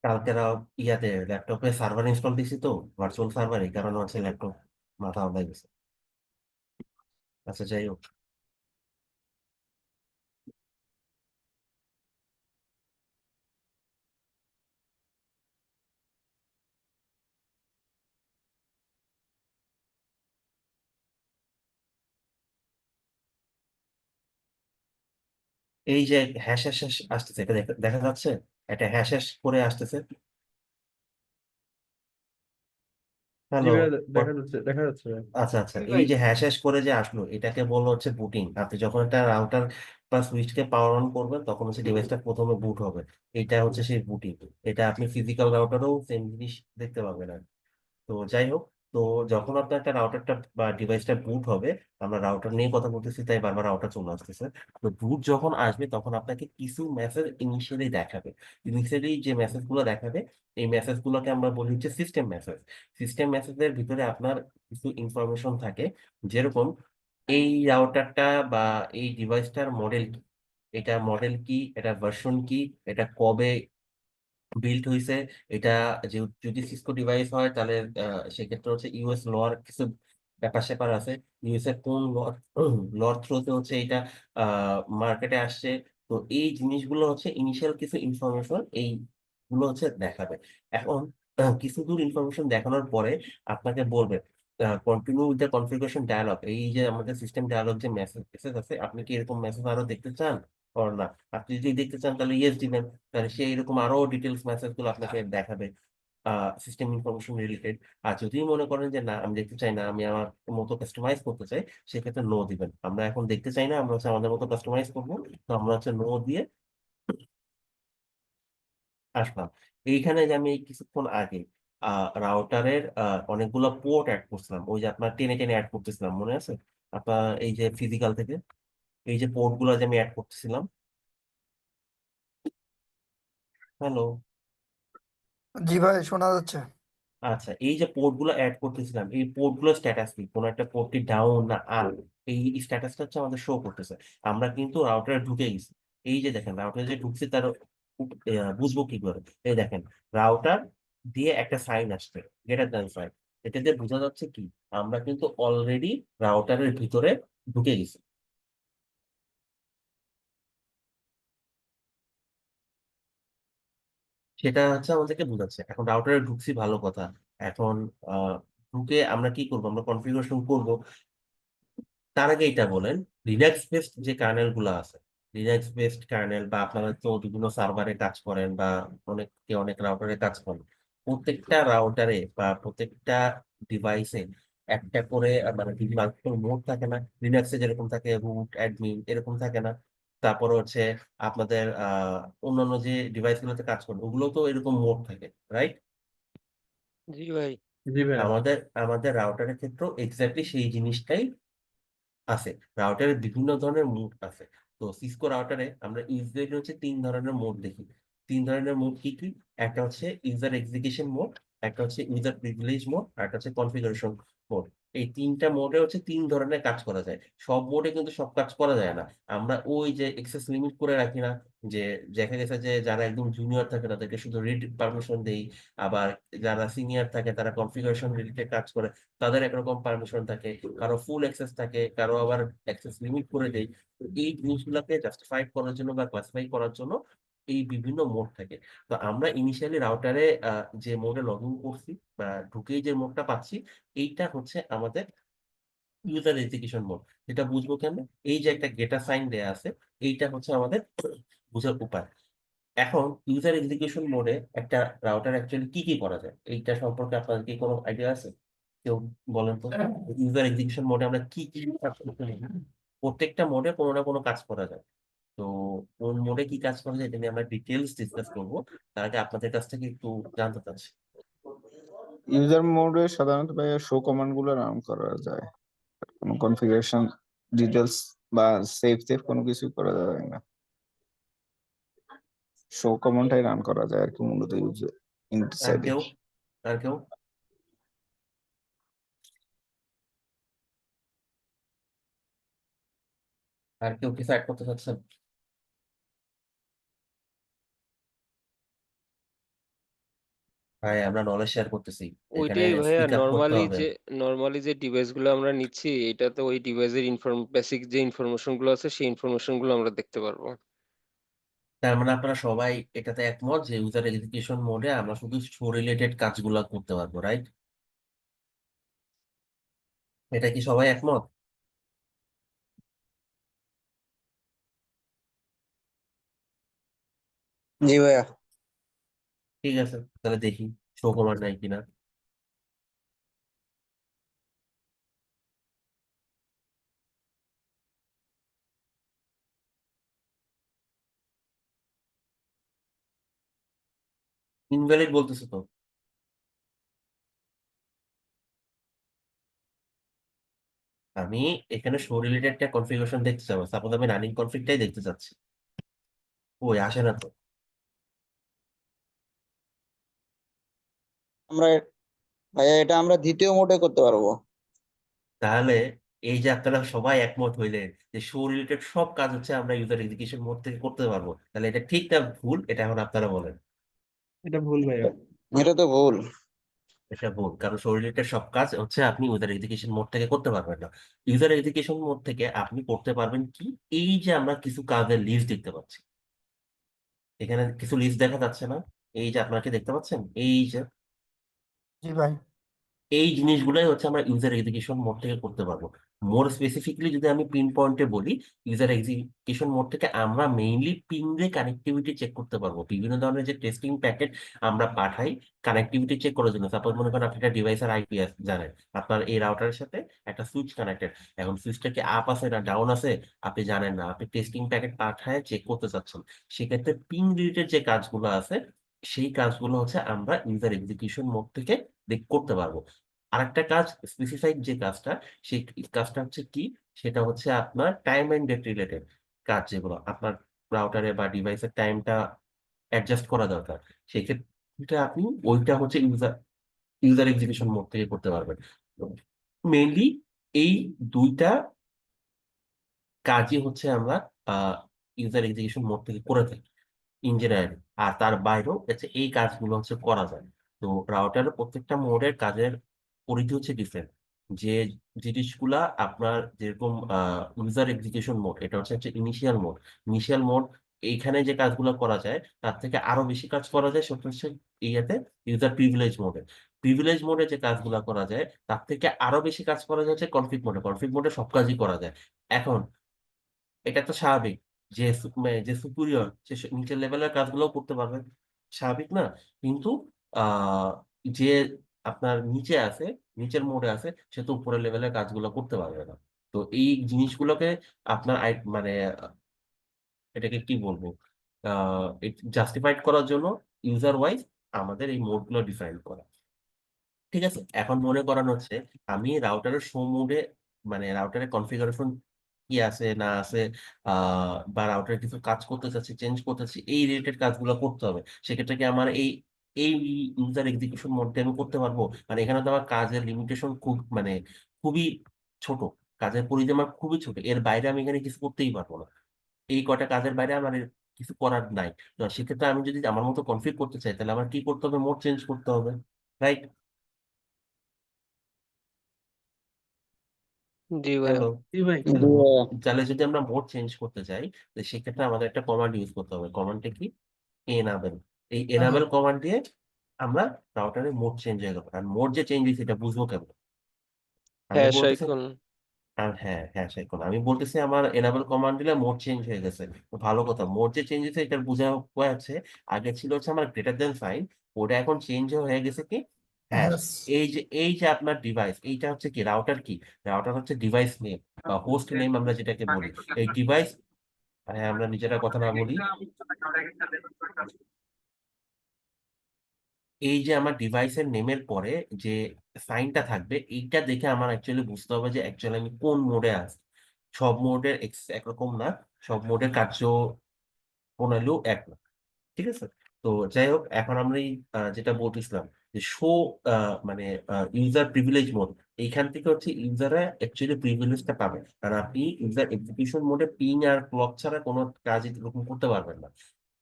কালকে ইয়াতে ল্যাপটপে সার্ভার ইনস্টল দিছি তো, ভার্চুয়াল সার্ভার, এই কারণে হচ্ছে ল্যাপটপ মাথা হয়ে গেছে। আচ্ছা যাই হোক, এই যে হ্যাশ হ্যাশ হ্যাশ আসতেছে, এটা দেখা যাচ্ছে, এটা হ্যাশ হ্যাশ করে আসতেছে। জি হ্যালো। ভাইয়া, দেখা যাচ্ছে ভাইয়া। আচ্ছা আচ্ছা, এই যে হ্যাশ হ্যাশ করে যে আসলো, এটাকে বলা হচ্ছে বুটিং। আপনি যখন একটা রাউটার বা সুইচকে পাওয়ার অন করবেন, তখন হচ্ছে ডিভাইসটা প্রথমে বুট হবে। এটা হচ্ছে সেই বুটিং। এটা আপনি ফিজিক্যাল রাউটারেও সেম জিনিস দেখতে পাবেন আর কি। তো যাই হোক, তো যখন আপনার একটা রাউটারটা বা ডিভাইসটা বুট হবে, আমরা রাউটার নিয়ে কথা বলতেছি তাই বারবার রাউটার চলে আসতেছে। তো বুট যখন আসবে তখন আপনাকে কিছু মেসেজ ইনিশিয়ালি দেখাবে। ইনিশিয়ালি যে মেসেজ গুলো দেখাবে, এই মেসেজ গুলোকে আমরা বলি হচ্ছে সিস্টেম মেসেজ। সিস্টেম মেসেজের ভিতরে আপনার কিছু ইনফরমেশন থাকে, যেরকম এই রাউটারটা বা এই ডিভাইসটার মডেল কি, এটা মডেল কি, এটা ভার্সন কি, এটা কবে বিল্ড হয়েছে, এটা যদি সিসকো ডিভাইস হয় তাহলে সেক্ষেত্রে হচ্ছে ইউএস লর কিছু ব্যাপার স্যাপার আছে। ইউএস এর কোন লর থ্রুতে হচ্ছে এটা মার্কেটে আসছে। তো এই জিনিসগুলো হচ্ছে ইনিশিয়াল কিছু ইনফরমেশন, এইগুলো হচ্ছে দেখাবে। এখন কিছু দূর ইনফরমেশন দেখানোর পরে আপনাকে বলবে continue with the configuration dialog. এই যে আমাদের সিস্টেম ডায়ালগ যে মেসেজ আছে, আপনি কি এরকম মেসেজ আরো দেখতে চান ওর না? আপনি যদি দেখতে চান তাহলে ইয়েস দিবেন, তাহলে সে এরকম আরো ডিটেলস মেসেজ গুলো আপনাকে দেখাবে সিস্টেম ইনফরমেশন রিলেটেড। আর যদি মনে করেন যে না, আমি দেখতে চাই না, আমি আমার মতো কাস্টমাইজ করতে চাই, সেক্ষেত্রে নো দিবেন। আমরা এখন দেখতে চাই না, আমরা হচ্ছে আমাদের মতো কাস্টমাইজ করবো, তো আমরা হচ্ছে নো দিয়ে আসলাম। এইখানে যে আমি এই কিছুক্ষণ আগে রাউটারের অনেকগুলো পোর্ট অ্যাড করছিলাম, ওই যে আপনার টেনে টেনে অ্যাড করতেছিলাম, মনে আছে আপনার? এই যে ফিজিক্যাল থেকে এই যে পোর্ট গুলো যে আমি অ্যাড করতেছিলাম। হ্যালো। জি ভাই, শোনা যাচ্ছে। আচ্ছা, এই যে পোর্ট গুলো অ্যাড করতেছিলাম, এই পোর্ট গুলো স্ট্যাটাস কি, কোন একটা পোর্ট কি ডাউন না আপ, এই স্ট্যাটাসটা হচ্ছে আমাদের শো করতেছে। আমরা কিন্তু রাউটারে ঢুকে গেছি। এই যে দেখেন, রাউটারে যে ঢুকছে তার বুঝবো কি করে? এই দেখেন, রাউটার দিয়ে একটা সাইন আসছে, গ্রেটার দ্যান সাইন। এটা দিয়ে বোঝা যাচ্ছে কি, আমরা কিন্তু অলরেডি রাউটারের ভিতরে ঢুকে গেছি। সেটা হচ্ছে আমাদেরকে বোঝাচ্ছে। এখন রাউটারে ঢুকছি, ভালো কথা। এখন ঢুকে আমরা কি করবো? আমরা কনফিগারেশন করব। তার আগে এটা বলেন, লিনাক্স বেসড যে কার্নেল গুলো আছে, লিনাক্স বেসড কার্নেল, বা আপনারা তো বিভিন্ন সার্ভারে কাজ করেন বা অনেকে অনেক রাউটারে কাজ করেন, প্রত্যেকটা রাউটারে বা প্রত্যেকটা ডিভাইসে একটা করে মানে মাল্টিপল মোড থাকে না? লিনাক্সে যেরকম থাকে রুট, অ্যাডমিন, এরকম থাকে না? তারপরে হচ্ছে আপনাদের অন্যান্য যে ডিভাইস গুলোতে কাজ করেন, ওগুলো তো এরকম মোড থাকে, রাইট? জি ভাই। জি ভাইয়া। আমাদের আমাদের রাউটারের ক্ষেত্রেও এক্স্যাক্টলি সেই জিনিসটাই আছে। রাউটারের বিভিন্ন ধরনের মোড আছে। তো সিসকো রাউটারে আমরা ইউজুয়ালি হচ্ছে তিন ধরনের মোড দেখি। তিন ধরনের মোড কি কি? একটা হচ্ছে ইউজার এক্সিকিউশন মোড, একটা হচ্ছে ইউজার প্রিভিলেজ মোড, আর একটা হচ্ছে কনফিগারেশন মোড। এই তিনটা মোডে হচ্ছে তিন ধরনের কাজ করা যায়। সব মোডে কিন্তু সব কাজ করা যায় না। আমরা ওই যে এক্সেস লিমিট করে রাখি না, যে দেখা গেছে যে যারা একদম জুনিয়র থাকে তাদেরকে শুধু রিড পারমিশন দেই, আবার যারা সিনিয়র থাকে তারা কনফিগারেশন রিলেটেড কাজ করে, তাদের একরকম পারমিশন থাকে, কারো ফুল অ্যাক্সেস থাকে, কারো আবার অ্যাক্সেস লিমিট করে দেয়। তো এই জিনিসগুলোকে জাস্টিফাই করার জন্য বা ক্লাসিফাই করার জন্য এই বিভিন্ন মোড থাকে। তো আমরা ইনিশিয়ালি রাউটারে যে মোডে লগ ইন করছি বা ঢুকেই যে মোডটা পাচ্ছি, এইটা হচ্ছে আমাদের ইউজার এক্সিকিউশন মোড। যেটা বুঝবো কেন, এই যে একটা গেটা সাইন দেয়া আছে, এইটা হচ্ছে আমাদের বোঝার উপায়। এখন ইউজার এক্সিকিউশন মোডে একটা রাউটার অ্যাকচুয়ালি কি কি করা যায়, এইটা সম্পর্কে আপনাদের কি কোনো আইডিয়া আছে? কেউ বলেন তো। ইউজার এক্সিকিউশন মোডে আমরা কি কি কাজ করতে পারি? প্রত্যেকটা মোডে কোনো না কোনো কাজ করা যায়। তো কোন মোডে কি কাজ করা যায় এটা নিয়ে আমরা ডিটেলস ডিসকাস করবো। তার আগে আপনাদের কাছ থেকে একটু জানতে চাচ্ছি। ইউজার মোডে সাধারণত ভাই শো কমান্ড গুলো রান করা যায়, কোনো কনফিগারেশন ডিটেলস বা সেভ কোনো কিছু করা যায় না। শো কমান্ডটাই রান করা যায় আর কি, মূলত ইউজার আর ইনসাইডে। কেউ? আর কেউ? আর কেউ কিছু অ্যাড করতে চাচ্ছেন? ভাই আমরা নলেজ শেয়ার করতেছি, এখানে ওইটাই ভাইয়া, স্পিক আপ করতে হবে। নর্মালি যে ডিভাইস গুলো আমরা নিচ্ছি, এটা তো ওই ডিভাইসের বেসিক যে ইনফরমেশন গুলো আছে সেই ইনফরমেশন গুলো আমরা দেখতে পারবো। তার মানে আপনারা সবাই এটাতে একমত যে ইউজার এক্সিকিউশন মোডে আমরা শুধু শো রিলেটেড কাজগুলো করতে পারবো, রাইট? এটা কি সবাই একমত? জি ভাইয়া। ঠিক আছে, তাহলে দেখি শো কমান্ড নাই কিনা। ইনভ্যালিড বলতেছে তো। আমি এখানে শো রিলেটেড একটা কনফিগারেশন দেখতে চাবো, সাপোজ আমি রানিং কনফিগটাই দেখতে চাচ্ছি। ওই আসে না তো। আমরা ভাইয়া এটা আমরা দ্বিতীয় মোডে করতে পারবো। তাহলে এই যে আপনারা সবাই একমত হইলেন যে শো রিলেটেড সব কাজ হচ্ছে আমরা ইউজার এক্সিকিউশন মোড থেকে করতে পারবো, তাহলে এটা ঠিক না ভুল, এটা এখন আপনারা বলেন। এটা ভুল ভাইয়া। এটা তো ভুল। এটা ভুল, কারণ শো রিলেটেড সব কাজ হচ্ছে আপনি ইউজার এক্সিকিউশন মোড থেকে করতে পারবেন না। ইউজার এক্সিকিউশন মোড থেকে আপনি করতে পারবেন কি, এই যে আমরা কিছু কাজের লিস্ট দেখতে পাচ্ছি, এখানে কিছু লিস্ট দেখা যাচ্ছে না? এই যে আপনারা কি দেখতে পাচ্ছেন, এই যে জি ভাই। এই জিনিসগুলোই হচ্ছে আমরা ইউজার এক্সিকিউশন মোড থেকে করতে পারবো। মোর স্পেসিফিকলি যদি আমি পিন পয়েন্টে বলি, ইউজার এক্সিকিউশন মোড থেকে আমরা মেইনলি পিংয়ে কানেক্টিভিটি চেক করতে পারবো। বিভিন্ন ধরনের যে টেস্টিং প্যাকেট আমরা পাঠাই কানেক্টিভিটি চেক করার জন্য। সাপোজ মনে করেন আপনি একটা ডিভাইসের আইপি জানেন, আপনার এই রাউটারের সাথে একটা সুইচ কানেক্টেড, এখন সুইচটা কি আপ আছে না ডাউন আছে আপনি জানেন না, আপনি টেস্টিং প্যাকেট পাঠায় চেক করতে চাচ্ছেন। সেক্ষেত্রে পিং রিলেটেড যে কাজগুলো আছে সেই কাজগুলো হচ্ছে আমরা ইউজার এক্সিকিউশন মোড থেকে করতে পারবো। আরেকটা কাজ স্পেসিফাইড যে কাজটা, সেই কাজটা হচ্ছে কি, সেটা হচ্ছে আপনার টাইম এন্ড ডেট রিলেটেড কাজ, যেগুলো আপনার রাউটারে বা ডিভাইসের টাইমটা অ্যাডজাস্ট করা দরকার। সেক্ষেত্রে আপনি ওইটা হচ্ছে ইউজার এক্সিকিউশন মোড থেকে করতে পারবেন। মেইনলি এই দুইটা কাজই হচ্ছে আমরা ইউজার এক্সিকিউশন মোড থেকে করে থাকি ইঞ্জিনিয়ারিং। আর তার বাইরেও হচ্ছে এই কাজগুলো হচ্ছে করা যায়। তো রাউটারের প্রত্যেকটা মোডের কাজের পরিধি হচ্ছে ডিফারেন্ট। যে জিনিসগুলা আপনার যেরকম ইউজার এক্সিকিউশন মোড, এটা হচ্ছে ইনিশিয়াল মোড। ইনিশিয়াল মোড এইখানে যে কাজগুলো করা যায় তার থেকে আরো বেশি কাজ করা যায় সেটা হচ্ছে ইয়াতে ইউজার প্রিভিলেজ মোডে। প্রিভিলেজ মোডে যে কাজগুলো করা যায় তার থেকে আরো বেশি কাজ করা যায় হচ্ছে কনফিগ মোডে। কনফিগ মোডে সব কাজই করা যায়। এখন এটা তো স্বাভাবিক যে যে সুপিরিয়র সে নিচের লেভেলের কাজগুলো করতে পারবে, স্বাভাবিক না? কিন্তু আহ যে আপনার নিচে আছে, নিচের মোডে আছে, সে তো উপরের লেভেলের কাজগুলো করতে পারবে না। তো এই জিনিসগুলোকে আপনার মানে এটাকে কি বলবো, জাস্টিফাইড করার জন্য ইউজার ওয়াইজ আমাদের এই মোডগুলো ডিফাইন করা। ঠিক আছে, এখন মনে করানো হচ্ছে আমি রাউটারের শো মোডে, মানে রাউটারের কনফিগারেশন কি আছে না আছে, বা রাউটারে কিছু কাজ করতে চাচ্ছি, চেঞ্জ করতে চাচ্ছি, এই রিলেটেড কাজগুলো করতে হবে। সেক্ষেত্রে কি আমার এই এই ইউজার এক্সিকিউশন মোডে আমি করতে পারবো? মানে এখানে তো আমার কাজের লিমিটেশন খুব মানে খুবই ছোট, কাজের পরিধি আমার খুবই ছোট, এর বাইরে আমি এখানে কিছু করতেই পারবো না। এই কয়টা কাজের বাইরে আমার এর কিছু করার নাই। তো সেক্ষেত্রে আমি যদি আমার মতো কনফিগ করতে চাই তাহলে আমার কি করতে হবে, মোড চেঞ্জ করতে হবে, রাইট? জি ভাইয়া। হ্যালো। জি ভাই। জি ভাইয়া। তাহলে যদি আমরা মোড চেঞ্জ করতে চাই, তো সেক্ষেত্রে আমাদের একটা কমান্ড ইউজ করতে হবে। কমান্ডটা কি? এনাবেল। এই হ্যাঁ হ্যাঁ। এনাবেল কমান্ড দিয়ে আমরা রাউটারের মোড চেঞ্জ হয়ে গেল। আর মোড যে চেঞ্জ হয়েছে এটা বুঝবো কেমন? আমি হ্যাশ বলতেছি, আইকন। আর হ্যাঁ হ্যাঁ সেরকম আমি বলতেছি আমার এনাবেল কমান্ড দিলে মোড চেঞ্জ হয়ে গেছে। তো ভালো কথা, মোড যে চেঞ্জ হয়েছে এটা বোঝা যাচ্ছে। আগে ছিল হচ্ছে আমার গ্রেটার দেন সাইন, ওটা এখন চেঞ্জ হয়ে গেছে কি, হ্যাশ। হ্যাঁ। এই যে আপনার ডিভাইস, এইটা হচ্ছে কি রাউটার, কি রাউটার হচ্ছে ডিভাইস নেম বা হোস্ট নেম আমরা যেটাকে বলি। এই ডিভাইস, হ্যাঁ আমরা নিজেরা কথা না বলি, এই যে আমার ডিভাইসের নেমের পরে যে সাইনটা থাকবে এইটা দেখে আমার অ্যাকচুয়ালি বুঝতে হবে যে অ্যাকচুয়ালি আমি কোন মোডে আছি। সব মোডের একরকম না, সব মোডের কার্য প্রণালীও এক না। ঠিক আছে, তো যাই হোক এখন আমরা এই যেটা বলতেছিলাম যে শো মানে ইউজার প্রিভিলেজ মোড, এইখান থেকে হচ্ছে ইউজাররা অ্যাকচুয়ালি প্রিভিলেজটা পাবে। কারণ আপনি ইউজার এক্সিকিউশন মোডে পিং আর ক্লক ছাড়া কোনো কাজ এরকম করতে পারবেন না।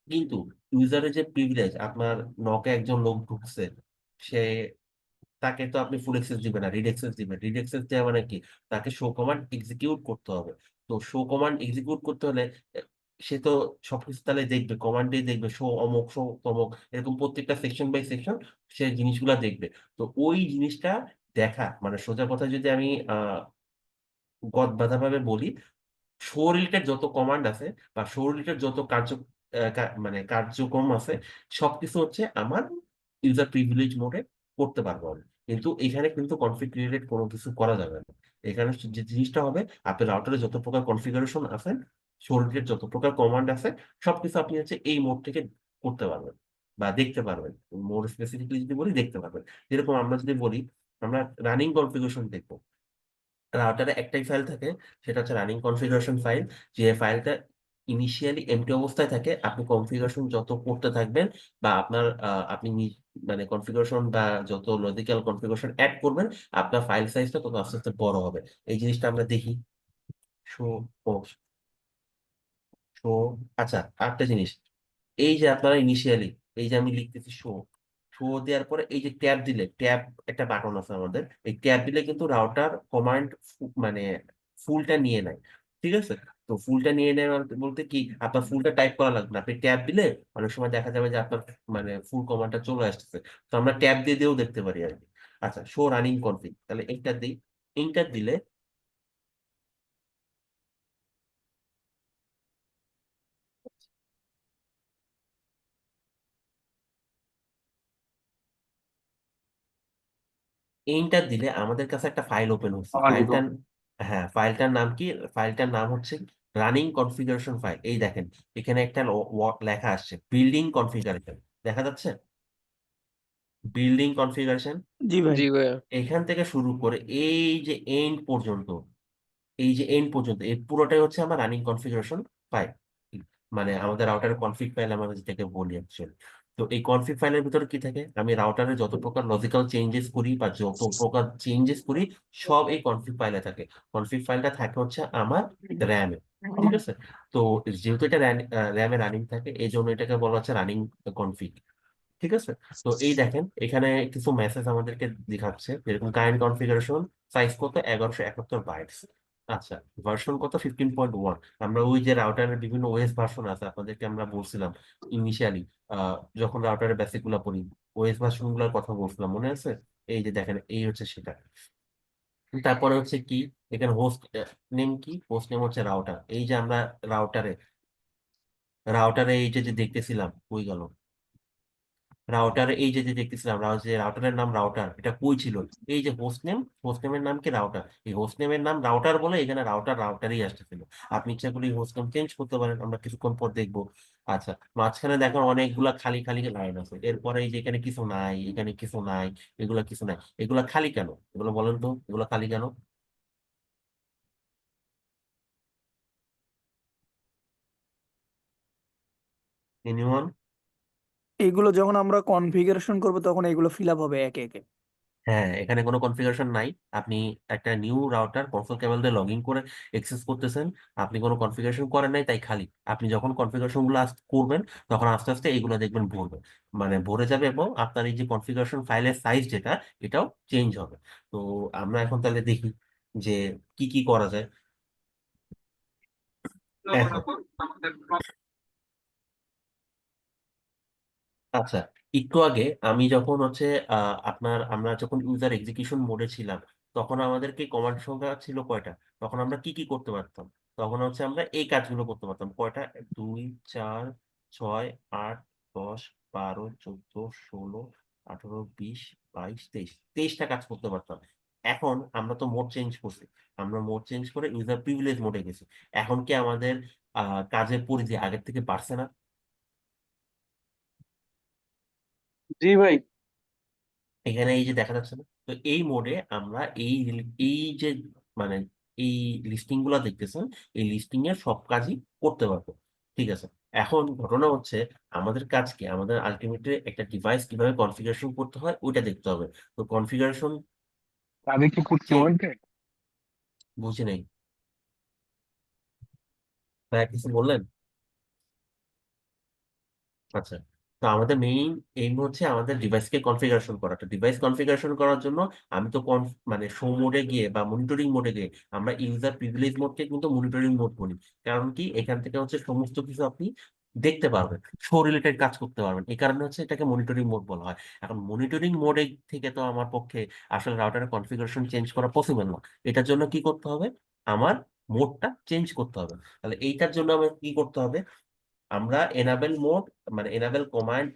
কিন্তু ইউজারের যে প্রিভিলেজ, আপনার নকে একজন লোক ঢুকছে, সে তাকে তো আপনি ফুল অ্যাক্সেস দিবেন না, রিড অ্যাক্সেস দিবেন। রিড অ্যাক্সেস দেওয়া মানে কি, তাকে শো কমান্ড এক্সিকিউট করতে হবে। তো শো কমান্ড এক্সিকিউট করতে হলে সে তো সবকিছু তাহলে দেখবে, কমান্ডেই দেখবে শো অমুক শো তমুক, এরকম প্রত্যেকটা সেকশন বাই সেকশন সে জিনিসগুলা দেখবে। তো ওই জিনিসটা দেখা মানে সোজা কথা যদি আমি গদ বাঁধা ভাবে বলি, শো রিলেটেড যত কমান্ড আছে বা শো রিলেটেড যত মানে কার্যক্রম আছে, সবকিছু হচ্ছে আমার ইউজার প্রিভিলেজ মোডে করতে পারবো আমি। কিন্তু এখানে কিন্তু কনফিগ রিলেটেড কোনো কিছু করা যাবে না। এখানে যে জিনিসটা হবে, আপনার রাউটারে যত প্রকার কনফিগারেশন আছে, শো রিলেটেড যত প্রকার কমান্ড আছে, সবকিছু আপনি হচ্ছে এই মোড থেকে করতে পারবেন বা দেখতে পারবেন। মোড স্পেসিফিকলি যদি বলি দেখতে পারবেন। যেরকম আমরা যদি বলি, আমরা রানিং কনফিগারেশন দেখবো। রাউটারে একটাই ফাইল থাকে, সেটা হচ্ছে রানিং কনফিগারেশন ফাইল। যে ফাইলটা ইনিশিয়ালি এমটি অবস্থায় থাকে, আপনি কনফিগারেশন যত করতে থাকবেন বা আপনার আপনি মানে কনফিগারেশন বা যত লজিক্যাল কনফিগারেশন অ্যাড করবেন, আপনার ফাইল সাইজটা তত আস্তে আস্তে বড় হবে। এই জিনিসটা আমরা দেখি। শো শো আচ্ছা, আরেকটা জিনিস, এই যে আপনারা ইনিশিয়ালি, এই যে আমি লিখতেছি শো, শো দেওয়ার পরে এই যে ট্যাব দিলে, ট্যাব একটা বাটন আছে আমাদের, এই ট্যাব দিলে কিন্তু রাউটার কমান্ড মানে ফুলটা নিয়ে নেয়। ঠিক আছে? তো ফুলটা নিয়ে নেয় বলতে কি, আপনার ফুলটা টাইপ করা লাগবে না, আপনি ট্যাব দিলে অনেক সময় দেখা যাবে যে আপনার মানে ফুল কমান্ডটা চলে আসতেছে। তো আমরা ট্যাব দিয়ে দিয়েও দেখতে পারি আর কি। আচ্ছা, শো রানিং কনফিগ, তাহলে এন্টার দিই। এন্টার দিলে আমাদের কাছে একটা ফাইল ওপেন হচ্ছে। ফাইলটার, হ্যাঁ, ফাইলটার নাম কি? ফাইলটার নাম হচ্ছে রানিং কনফিগারেশন ফাইল। এই দেখেন, এখানে একটা লেখা আসছে বিল্ডিং কনফিগারেশন, দেখা যাচ্ছে বিল্ডিং কনফিগারেশন। জি ভাই। জি ভাইয়া। এখান থেকে শুরু করে এই যে এন্ড পর্যন্ত, এই যে এন্ড পর্যন্ত এই পুরোটাই হচ্ছে আমার রানিং কনফিগারেশন ফাইল। মানে আমাদের রাউটারের কনফিগ ফাইল আমরা যেটাকে বলি অ্যাকচুয়ালি। তো এই কনফিগ ফাইলের ভিতরে কি থাকে, আমি রাউটারে যত প্রকার লজিক্যাল চেঞ্জেস করি বা যত প্রকার চেঞ্জেস করি, সব এই কনফিগ ফাইলে থাকে। কনফিগ ফাইলটা থাকে হচ্ছে আমার র্যামে। ঠিক আছে? তো যেহেতু এটা র্যামে রানিং থাকে, এই জন্য এটাকে বলা হচ্ছে রানিং কনফিগ। ঠিক আছে? তো এই দেখেন, এখানে কিছু মেসেজ আমাদেরকে দেখাচ্ছে, যেরকম কারেন্ট কনফিগারেশন, সাইজ কত 1171 বাইটস। আচ্ছা, ভার্সন কত 15.1। আমরা ওই যে রাউটারের বিভিন্ন ওএস ভার্সন আছে, আপনাদেরকে আমরা বলছিলাম ইনিশিয়ালি যখন রাউটারের বেসিক গুলা পড়ি, ওএস ভার্সন গুলোর কথা বলছিলাম, মনে আছে? এই যে দেখেন, এই হচ্ছে সেটা। তারপরে হচ্ছে কি, এখানে হোস্ট নেম কি, হোস্ট নেম হচ্ছে রাউটার। এই যে আমরা রাউটারে রাউটারে এই যে যে দেখতেছিলাম, কই গেল রাউটার, এই যে যে দেখতেছিলাম যে রাউটারের নাম রাউটার, এটা কই ছিল? এই যে হোস্ট নেম, হোস্ট নেমের নাম কি রাউটার, এই হোস্ট নেমের নাম রাউটার বলে এখানে রাউটার রাউটারই আসতেছিল। আপনি ইচ্ছা করলে হোস্ট নেম চেঞ্জ করতে পারেন, আমরা কিছুক্ষণ পর দেখবো। আচ্ছা, মাঝখানে দেখেন অনেকগুলা খালি খালি লাইন আছে, এরপরে এই যে এখানে কিছু নাই, এখানে কিছু নাই, এগুলা কিছু নাই, এগুলা খালি কেন? এগুলো বলেন তো, এগুলো খালি কেন? এনিওয়ান? এগুলো যখন আমরা কনফিগারেশন করব তখন এগুলো ফিল আপ হবে একে একে। হ্যাঁ, এখানে কোনো কনফিগারেশন নাই। আপনি একটা নিউ রাউটার কনসোল কেবল দিয়ে লগ ইন করে এক্সেস করতেছেন, আপনি কোনো কনফিগারেশন করেন নাই, তাই খালি। আপনি যখন কনফিগারেশন গুলো করবেন, তখন আস্তে আস্তে এইগুলো দেখবেন ভরবে, মানে ভরে যাবে, এবং আপনার এই যে কনফিগারেশন ফাইলের সাইজ যেটা, এটাও চেঞ্জ হবে। তো আমরা এখন তাহলে দেখি যে কি কি করা যায় এখন। আচ্ছা, একটু আগে আমি যখন হচ্ছে আমরা যখন ইউজার এক্সিকিউশন মোডে ছিলাম, তখন আমাদেরকে কমান্ড সংখ্যা ছিল কয়টা? তখন আমরা কি কি করতে পারতাম? তখন হচ্ছে আমরা এই কাজগুলো করতে পারতাম কয়টা, 2 4 6 8 10 12 14 16 18 20 22 23, 23টা কাজ করতে পারতাম। এখন আমরা তো মোড চেঞ্জ করছি, আমরা মোড চেঞ্জ করে ইউজার প্রিভিলেজ মোডে গেছি। এখন কি আমাদের কাজের পরিধি আগের থেকে বাড়ছে না? জি ভাই। এখানে এই যে দেখা যাচ্ছে না, তো এই মোডে আমরা এই যে মানে এই লিস্টিং গুলা দেখতেছেন, এই লিস্টিং এর সব কাজই করতে পারবো। ঠিক আছে? এখন ঘটনা হচ্ছে, আমাদের কাজ কি, আমাদের আলটিমেটলি একটা ডিভাইস কিভাবে কনফিগারেশন করতে হয় ওইটা দেখতে হবে। তো কনফিগারেশন তাদের কি করতে কে, বলতে? বুঝি নাই ভাইয়া, কিছু বললেন? আচ্ছা, তো আমাদের মেইন এইম হচ্ছে আমাদের ডিভাইসকে কনফিগারেশন করা। তো ডিভাইস কনফিগারেশন করার জন্য আমি তো মানে শো মোডে গিয়ে বা মনিটরিং মোডে গিয়ে আমরা ইউজার প্রিভিলেজ মোডকে কিন্তু মনিটরিং মোড বলি। কারণ কি, এখান থেকে হচ্ছে সমস্ত কিছু আপনি দেখতে পারবেন, শো রিলেটেড কাজ করতে পারবেন, এই কারণে হচ্ছে এটাকে মনিটরিং মোড বলা হয়। এখন মনিটরিং মোডে থেকে তো আমার পক্ষে আসলে রাউটারের কনফিগারেশন চেঞ্জ করা পসিবল না। এটার জন্য কি করতে হবে, আমার মোডটা চেঞ্জ করতে হবে। তাহলে এইটার জন্য আমার কি করতে হবে, আমরা এনাবেল মোড মানে এনাবেল কমান্ড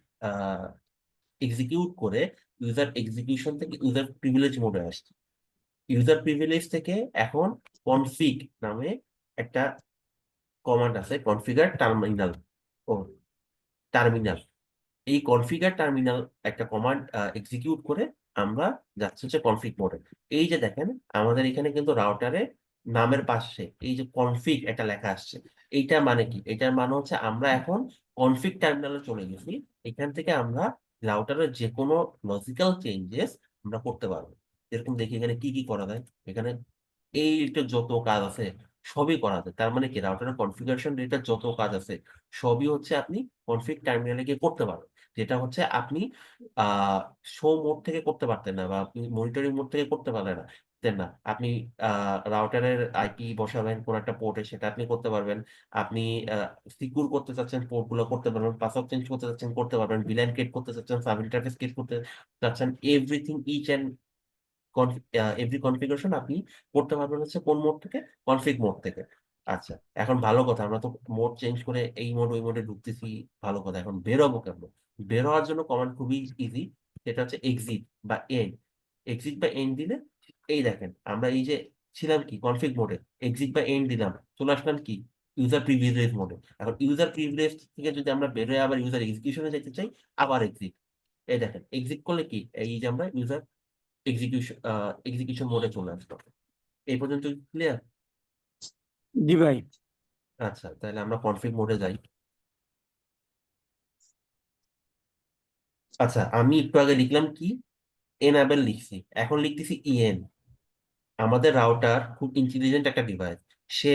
এক্সিকিউট করে ইউজার এক্সিকিউশন থেকে ইউজার প্রিভিলেজ মোডে আসছি। ইউজার প্রিভিলেজ থেকে এখন কনফিগ নামে একটা কমান্ড আছে, কনফিগার টার্মিনাল। ও টার্মিনাল, এই কনফিগার টার্মিনাল একটা কমান্ড এক্সিকিউট করে আমরা যাচ্ছি হচ্ছে কনফিগ মোডে। এই যে দেখেন আমাদের এখানে কিন্তু রাউটারে নামের পাশে এই যে কনফিগ একটা লেখা আসছে, এইটা মানে কি, এটার মানে হচ্ছে আমরা এখন কনফিগ টার্মিনালে চলে গেছি। এখান থেকে আমরা রাউটারের যে কোনো লজিক্যাল চেঞ্জেস আমরা করতে পারবো। এরকম দেখি এখানে কি কি করা যায়। এখানে এইটা যত কাজ আছে সবই করা যায়। তার মানে কি, রাউটারের কনফিগারেশন রিলেটেড যত কাজ আছে সবই হচ্ছে আপনি কনফিগ টার্মিনালে গিয়ে করতে পারবেন। যেটা হচ্ছে আপনি আহ শো মোড থেকে করতে পারতেন না, বা আপনি মনিটরিং মোড থেকে করতে পারলেন না না। আপনি রাউটারের আইপি বসাবেন কোন একটা পোর্টে, সেটা আপনি করতে পারবেন। আপনি সিকিউর করতে চাচ্ছেন পোর্ট গুলো করতে পারবেন, পাসওয়ার্ড চেঞ্জ করতে চাচ্ছেন করতে পারবেন, ভিল্যান ক্রিয়েট করতে চাচ্ছেন, সাব ইন্টারফেস ক্রিয়েট করতে চাচ্ছেন, everything each and every configuration আপনি করতে পারবেন হচ্ছে কোন মোড থেকে, কনফিগ মোড থেকে। আচ্ছা, এখন ভালো কথা, আমরা তো মোড চেঞ্জ করে এই মোড ওই মোডে ঢুকতেছি, ভালো কথা। এখন বেরোবো কেমন? বের হওয়ার জন্য কমান্ড খুবই ইজি, সেটা হচ্ছে এক্সিট বা এন্ড। এক্সিট বা এন্ড দিলে এই দেখেন আমরা এই যে ছিলাম কি কনফিগ মোডে, এক্সিট বা এন্ড দিলাম, চলে আসলাম কি ইউজার প্রিভিলেজ মোডে। এখন ইউজার প্রিভিলেজ থেকে যদি আমরা বেরোয় আবার ইউজার এক্সিকিউশনে যেতে চাই, আবার এক্সিট। এই দেখেন এক্সিট করলে কি, এই যে আমরা ইউজার এক্সিকিউশন মোডে চলে আসলো। এই পর্যন্ত ক্লিয়ার? জি ভাই। আচ্ছা, তাহলে আমরা কনফিগ মোডে যাই। আচ্ছা, আমি একটু আগে লিখলাম কি, এনাবেল লিখছি, এখন লিখতেছি ইএন। আমাদের রাউটার খুব ইন্টেলিজেন্ট একটা ডিভাইস। সে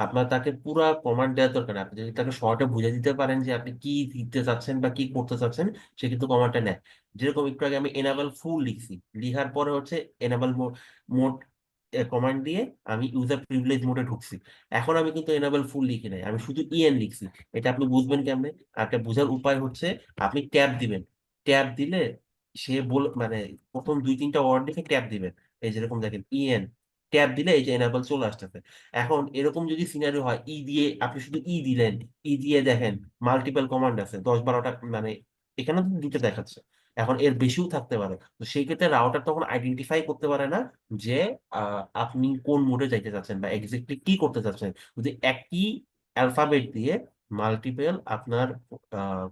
আপনার তাকে পুরা কমান্ড দেওয়ার দরকার নেই। আপনি যদি তাকে শর্টে বুঝে দিতে পারেন যে আপনি কি দিতে চাচ্ছেন বা কি করতে চাচ্ছেন, সে কিন্তু কমান্ডটা নেয়। যেরকম একটু আগে আমি এনাবেল ফুল লিখছি, লিখার পরে হচ্ছে এনাবেল মোড কমান্ড দিয়ে আমি ইউজার প্রিভিলেজ মোডে ঢুকছি। এখন আমি কিন্তু এনাবেল ফুল লিখি নাই, আমি শুধু ইএন লিখছি। এটা আপনি বুঝবেন কেমনে? একটা বোঝার উপায় হচ্ছে আপনি ট্যাব দিবেন। ট্যাব দিলে সে মানে প্রথম দুই তিনটা ওয়ার্ড লিখে ট্যাব দিবেন। এই যেরকম দেখেন ইএন, ট্যাব দিলে এই যে এনাবল চলে আসতেছে। এখন এরকম যদি সিনারিও হয়, ই দিয়ে আপনি শুধু ই দিলেন, ই দিয়ে দেখেন মাল্টিপল কমান্ড আছে 10-12টা, মানে এখানে তো দুটো দেখাচ্ছে। এখন এর বেশিও থাকতে পারে। তো সেই ক্ষেত্রে রাউটার তখন আইডেন্টিফাই করতে পারে না যে আপনি কোন মোডে যাইতে চাচ্ছেন বা এক্স্যাক্টলি কি করতে চাচ্ছেন। যদি একই অ্যালফাবেট দিয়ে মাল্টিপল আপনার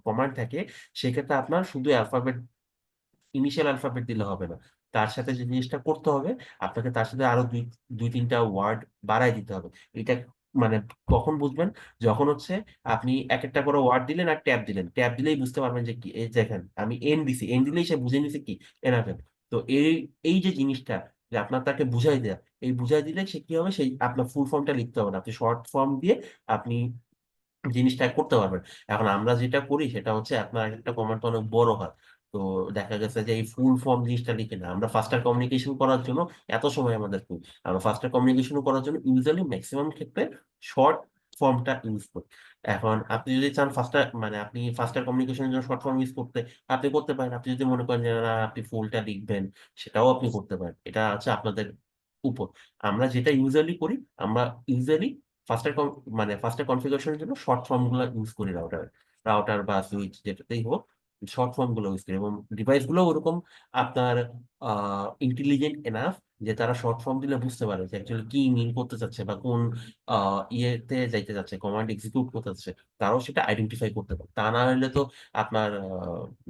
কমান্ড থাকে, সেক্ষেত্রে আপনার শুধু অ্যালফাবেট, ইনিশিয়াল অ্যালফাবেট দিলে হবে না। তার সাথে যে জিনিসটা করতে হবে, আপনাকে তার সাথে আরো দুই দুই তিনটা ওয়ার্ড বাড়াই দিতে হবে। এটা মানে কখন বুঝবেন, যখন হচ্ছে আপনি এক একটা করে ওয়ার্ড দিলেন আর ট্যাব দিলেন, ট্যাব দিলেই বুঝতে পারবেন যে কি। এই দেখেন আমি এন দিছি, এন দিলেই সে বুঝে নিছে কি, এনাফেল। তো এই এই যে জিনিসটা, যে আপনার তাকে বুঝাই দেয়া, এই বুঝাই দিলে সে কি হবে, সেই আপনার ফুল ফর্মটা লিখতে হবে না, আপনি শর্ট ফর্ম দিয়ে আপনি জিনিসটা করতে পারবেন। এখন আমরা যেটা করি সেটা হচ্ছে আপনার একটা কমান্ড অনেক বড় হয়, তো দেখা গেছে যে এই ফুল ফর্ম জিনিসটা লিখে না। আমরা ফাস্টার কমিউনিকেশন করার জন্য এত সময় আমাদের করি, আমরা ফাস্টার কমিউনিকেশন করার জন্য ইউজুয়ালি ম্যাক্সিমাম ক্ষেত্রে শর্ট ফর্মটা ইউজ করি। এখন আপনি যদি চান ফাস্টার, মানে আপনি ফাস্টার কমিউনিকেশনের জন্য শর্ট ফর্ম ইউজ করতে, আপনি করতে পারেন। আপনি যদি মনে করেন যে না আপনি ফুলটা লিখবেন, সেটাও আপনি করতে পারেন। এটা হচ্ছে আপনাদের উপর। আমরা যেটা ইউজুয়ালি করি, আমরা ইউজুয়ালি ফাস্টার মানে ফাস্টার কনফিগারেশনের জন্য শর্ট ফর্ম গুলো ইউজ করি। রাউটার বা সুইচ যেটাতেই হোক, শর্ট ফর্ম গুলো ইউজ করি। এবং ডিভাইস গুলো ওরকম আপনার ইন্টেলিজেন্ট এনাফ যে তারা শর্ট ফর্ম দিলে বুঝতে পারে যে অ্যাকচুয়ালি কি মিন করতে চাচ্ছে বা কোন ইয়েতে যাইতে যাচ্ছে, কমান্ড এক্সিকিউট করতে যাচ্ছে, তারাও সেটা আইডেন্টিফাই করতে পারে। তা না হলে তো আপনার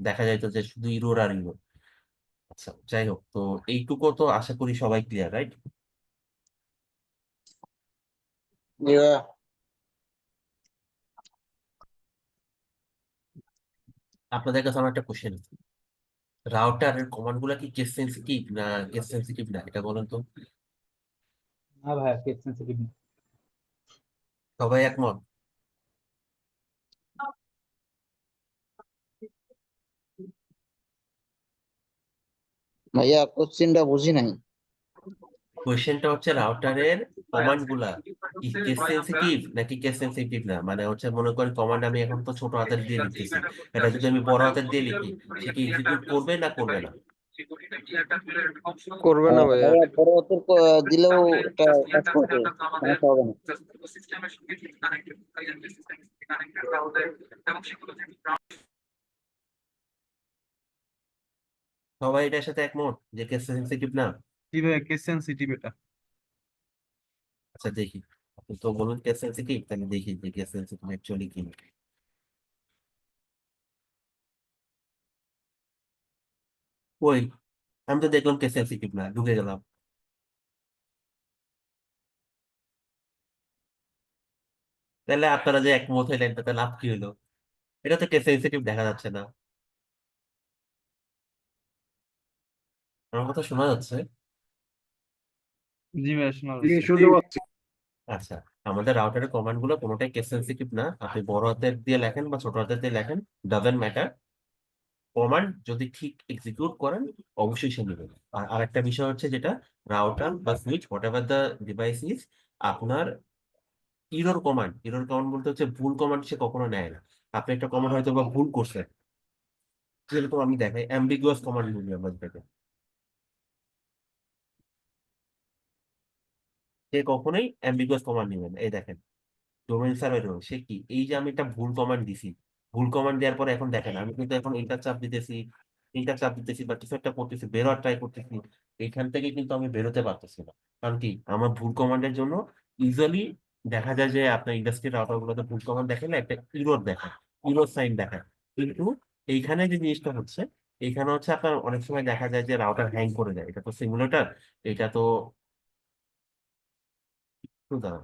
দেখা যাইতো যে শুধু ইরোর আর ইরোর। আচ্ছা, যাই হোক, তো এইটুকু তো আশা করি সবাই ক্লিয়ার, রাইট? জি ভাইয়া। আপনাদের কাছে আমার একটা কোশ্চেন আছে, রাউটারের কমান্ড গুলা কি কেস সেন্সিটিভ না কেস সেন্সিটিভ না, এটা বলেন তো। না ভাইয়া, কেস সেন্সিটিভ। সবাই একমত? ভাইয়া কোশ্চেনটা বুঝি নাই। কোয়েশ্চেনটা হচ্ছে রাউটারের কমান্ড গুলা কি কেস সেন্সিটিভ নাকি কেস সেন্সিটিভ না, মানে হচ্ছে মনে করেন কমান্ড আমি এখন তো ছোট হাতের দিয়ে লিখতেছি, এটা যদি আমি বড় হাতের দিয়ে লিখি সে কি এক্সিকিউট করবে না করবে না? করবে না ভাইয়া। ভাইয়া পরবর্তী দিলেও এটা কাজ করবে, সমস্যা হবে না। সবাই এটার সাথে একমত যে কেস সেন্সিটিভ না? জি ভাইয়া, কেস সেন্সিটিভ এটা। আচ্ছা দেখি, আপনি তো বলুন কেস সেন্সিটিভ, তাহলে দেখি যে কেস সেন্সিটিভ অ্যাকচুয়ালি কি। ওই আমি তো দেখলাম কেস সেন্সিটিভ না, ঢুকে গেলাম। তাহলে আপনারা যে একমত হইলেন তাতে লাভ কি হলো? এটা তো কেস সেন্সিটিভ দেখা যাচ্ছে না। আমার কথা শোনা যাচ্ছে? জি ভাইয়া, শোনা জি, যাচ্ছে। শুনতে পাচ্ছি। আচ্ছা, আমাদের রাউটারের কমান্ড গুলো কোনোটাই কেস সেন্সিটিভ না, আপনি বড় হাতের দিয়ে লেখেন বা ছোট হাতের দিয়ে লেখেন, ডাজেন্ট ম্যাটার। কমান্ড যদি ঠিক এক্সিকিউট করেন অবশ্যই সে নেবে। আর আরেকটা বিষয় হচ্ছে যেটা, রাউটার বা switch what ever the device is, আপনার ইরর কমান্ড বলতে হচ্ছে ভুল কমান্ড সে কখনো নেয় না। আপনি একটা কমান্ড হয়তো বা ভুল করছেন, যেরকম আমি দেখাই অ্যাম্বিগুয়াস কমান্ড বলি আমরা যেটাকে, সে কখনোই অ্যাম্বিগুয়াস কমান্ড নেবে না। এই দেখেন ডোমেইন সার্ভার এরর, সে কি এই যে আমি একটা ভুল কমান্ড দিছি, ভুল কমান্ড দেওয়ার পরে এখন দেখেন আমি কিন্তু এখন এন্টার চাপ দিতেছি বা কিছু একটা করতেছি, বেরোয়ার ট্রাই করতেছি, এইখান থেকে কিন্তু আমি বেরোতে পারতেছি না। কারণ কি আমার ভুল কমান্ডের জন্য ইউজুয়ালি দেখা যায় যে আপনার ইন্ডাস্ট্রি রাউটার গুলোতে ভুল কমান্ড দেখালে একটা ইরর দেখায়, ইরর সাইন দেখায়। কিন্তু এইখানে যে জিনিসটা হচ্ছে, এইখানে হচ্ছে আপনার অনেক সময় দেখা যায় যে রাউটার হ্যাং করে যায়। এটা তো সিমুলেটর, এটা তো একটু দাঁড়ান।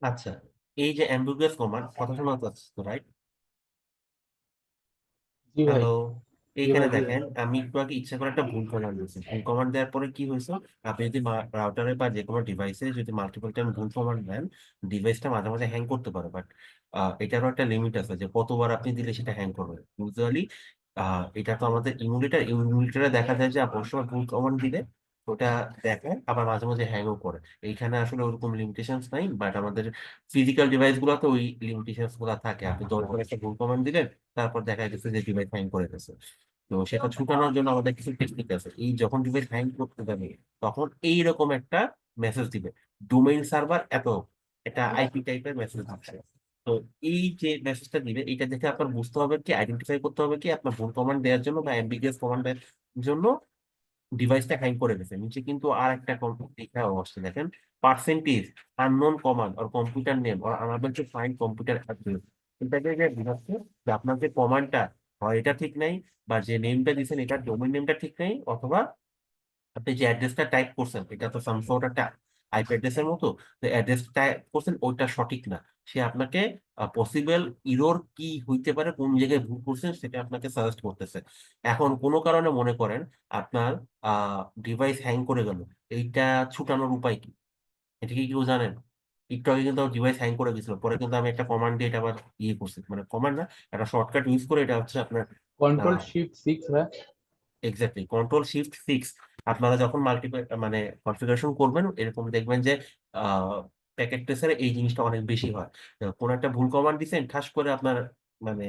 আচ্ছা, এই যে অ্যাম্বিগুয়াস কমান্ড কথা শোনা যাচ্ছে তো, রাইট? জি ভাই। হ্যালো, জি এইখানে ভাই, জি ভাই। দেখেন আমি একটু আগে ইচ্ছা করে একটা ভুল কমান্ড দিয়েছি। ভুল কমান্ড দেওয়ার পরে কি হয়েছে, আপনি যদি রাউটারে বা যে কোনো ডিভাইসে যদি মাল্টিপল টাইম ভুল কমান্ড দেন, ডিভাইসটা মাঝে মাঝে হ্যাং করতে পারে, বাট এটারও একটা লিমিট আছে যে কতবার আপনি দিলে সেটা হ্যাং করবে। ইউজুয়ালি এটা তো আমাদের ইমুলেটারে দেখা যায় যে আপনার সময় ভুল কমান্ড দিলে ওটা দেখায়, আবার মাঝে মাঝে হ্যাংও করে। এইখানে আসলে ওরকম লিমিটেশনস নাই, বাট আমাদের ফিজিক্যাল ডিভাইস গুলোতে ওই লিমিটেশনস গুলো থাকে। আপনি 10 বার একটা ভুল কমান্ড দিলেন, তারপর দেখা গেছে যে ডিভাইস হ্যাং করে গেছে। তো সেটা ছুটানোর জন্য আমাদের কিছু টেকনিক আছে। এই যখন ডিভাইস হ্যাং করতে যাবে তখন এইরকম একটা মেসেজ দিবে, ডোমেইন সার্ভার এত, এটা আইপি টাইপের মেসেজ দিচ্ছে। তো এই যে মেসেজটা দিবে এটা দেখে আপনার বুঝতে হবে কি, আইডেন্টিফাই করতে হবে কি আপনার ভুল কমান্ড দেওয়ার জন্য বা অ্যাম্বিগুয়াস কমান্ডের জন্য ডিভাইসটা হ্যাং করে গেছে। নিচে কিন্তু আর একটা লেখা অবস্থা দেখেন, percentage unknown command or computer name or unable to find computer address. এটাকে যে বোঝাচ্ছে যে আপনার যে কমান্ডটা হয় এটা ঠিক নাই, বা যে নেমটা দিচ্ছেন এটা ডোমেইন নেমটা ঠিক নাই, অথবা আপনি যে অ্যাড্রেসটা টাইপ করছেন এটা তো সামসর্ট একটা আইপি অ্যাড্রেসের মতো, তো অ্যাড্রেসটা টাইপ করছেন ওইটা সঠিক না। সে আপনাকে পসিবল ইরর কি হইতে পারে, কোন জায়গায় ভুল করছেন সেটা আপনাকে সাজেস্ট করতেছে। এখন কোনো কারণে মনে করেন আপনার ডিভাইস হ্যাং করে গেল, এইটা ছুটানোর উপায় কি? এটা কি কেউ জানেন? একটু আগে কিন্তু ডিভাইস হ্যাং করে গেছিল, পরে কিন্তু আমি একটা কমান্ড দিয়ে এটা আবার ইয়ে করছি, মানে কমান্ড না, একটা শর্টকাট ইউজ করে, এটা হচ্ছে আপনার কন্ট্রোল শিফট 6 ভাই। Exactly control shift 6। আপনারা যখন মানে কনফিগারেশন করবেন এরকম দেখবেন যে প্যাকেট ট্রেসারে এই জিনিসটা অনেক বেশি হয়। কোন একটা ভুল কমান্ড দিচ্ছেন, ঠাস করে আপনার মানে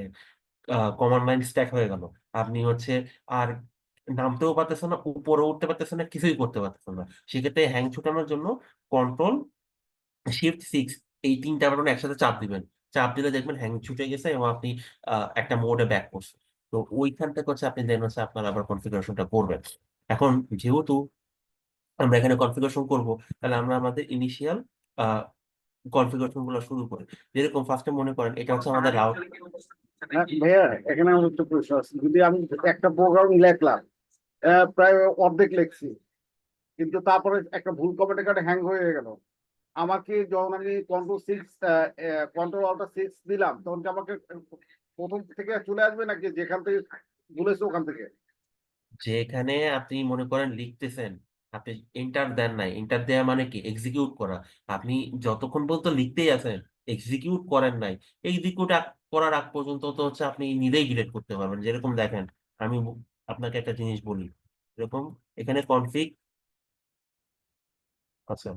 কমান্ড লাইন স্ট্যাক হয়ে গেল, আপনি হচ্ছে আর নামতেও পারতেছেন না, উপরে উঠতে পারতেছেন না, কিছুই করতে পারতেছেন না। সেক্ষেত্রে হ্যাং ছুটানোর জন্য কন্ট্রোল শিফট 6 এই 3টা বাটন একসাথে চাপ দিবেন। চাপ দিলে দেখবেন হ্যাং ছুটে গেছে এবং আপনি একটা মোডে ব্যাক করছেন। তো ওইখান থেকে হচ্ছে আপনি দেন হচ্ছে আপনার আবার কনফিগারেশনটা করবেন। এখন যেহেতু আমরা এখানে কনফিগারেশন করব, তাহলে আমরা আমাদের ইনিশিয়াল কনফিগারেশন গুলো শুরু করি। যেরকম ফার্স্টে মনে করেন এটা হচ্ছে আমাদের রাউট। ভাইয়া এখানে আমার একটা প্রশ্ন আছে, যদি আমি একটা প্রোগ্রাম লিখলাম, প্রায় অর্ধেক লিখছি, কিন্তু তারপরে একটা ভুল কমেন্টের কারণে হ্যাং হয়ে গেল, আমাকে যখন আমি কন্ট্রোল-alt-6 দিলাম, তখন কি আমাকে প্রথম থেকে চলে আসবে নাকি যেখান থেকে ভুলেছে ওখান থেকে? যেখানে আপনি মনে করেন লিখতেছেন, আপনি এন্টার দেন নাই, এন্টার দেওয়া মানে কি এক্সিকিউট করা। আপনি যতক্ষণ পর্যন্ত লিখতেই আছেন, এক্সিকিউট করেন নাই, এক্সিকিউট করার আগ পর্যন্ত তো হচ্ছে আপনি নিজেই ডিলিট করতে পারবেন। যেরকম দেখেন, আমি আপনাকে একটা জিনিস বলি, এরকম এখানে কনফিগ, আচ্ছা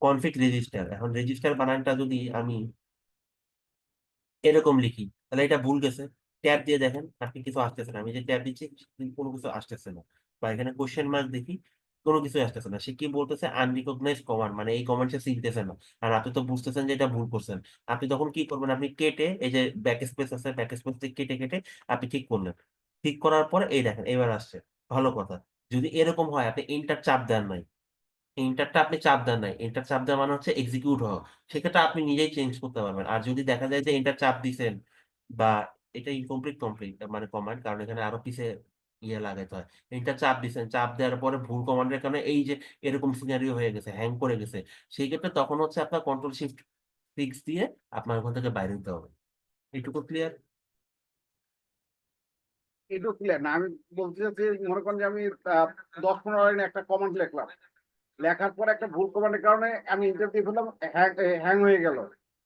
কনফিগ রেজিস্টার, এখন রেজিস্টার বানানটা যদি আমি এরকম লিখি, তাহলে এটা ভুল গেছে। ট্যাব দিয়ে দেখেন আপনি কিছু আসতেছে না, আমি যে ট্যাব দিচ্ছি কোনো কিছু আসতেছে না। বা এখানে কোশ্চেন মার্ক দেখি, কোনো কিছু আসতেছে না। সে কি বলতেছে, আনরিকগনাইজ কমান্ড, মানে এই কমান্ড সে চিনতেছে না। আর আপনি তো বুঝতেছেন যে এটা ভুল করছেন। আপনি তখন কি করবেন, আপনি কেটে এই যে ব্যাক স্পেস আছে, ব্যাক স্পেস দিয়ে কেটে কেটে আপনি ঠিক করলেন। ঠিক করার পরে এই দেখেন এবার আসছে। ভালো কথা। যদি এরকম হয় আপনি এন্টার চাপ দেন নাই, এন্টারটা আপনি চাপ দেন নাই, এন্টার চাপ দেওয়া মানে হচ্ছে এক্সিকিউট হওয়া, সেক্ষেত্রে আপনি নিজেই চেঞ্জ করতে পারবেন। আর যদি দেখা যায় যে এন্টার চাপ দিছেন বা এটা ইনকমপ্লিট কমপ্লিট মানে কমান্ড, কারণ এখানে আরো পিছে ইয়ে লাগাতে হয়। এন্টার চাপ দিছেন, চাপ দেওয়ার পরে ভুল কমান্ডের কারণে এই যে এরকম সিনারিও হয়ে গেছে, হ্যাং করে গেছে, সেই ক্ষেত্রে তখন হচ্ছে আপনার কন্ট্রোল-শিফট-6 দিয়ে আপনার ওখান থেকে বাইরে হতে হবে। এইটুকু ক্লিয়ার? এটুকু ক্লিয়ার না, আমি বলতে চাচ্ছি, মনে করেন যে আমি 10-15 লাইনে একটা কমেন্ট লিখলাম, লেখার পর একটা ভুল কমান্ডের কারণে আমি ইন্টার দিয়ে ফেললাম, হ্যাং হয়ে গেল।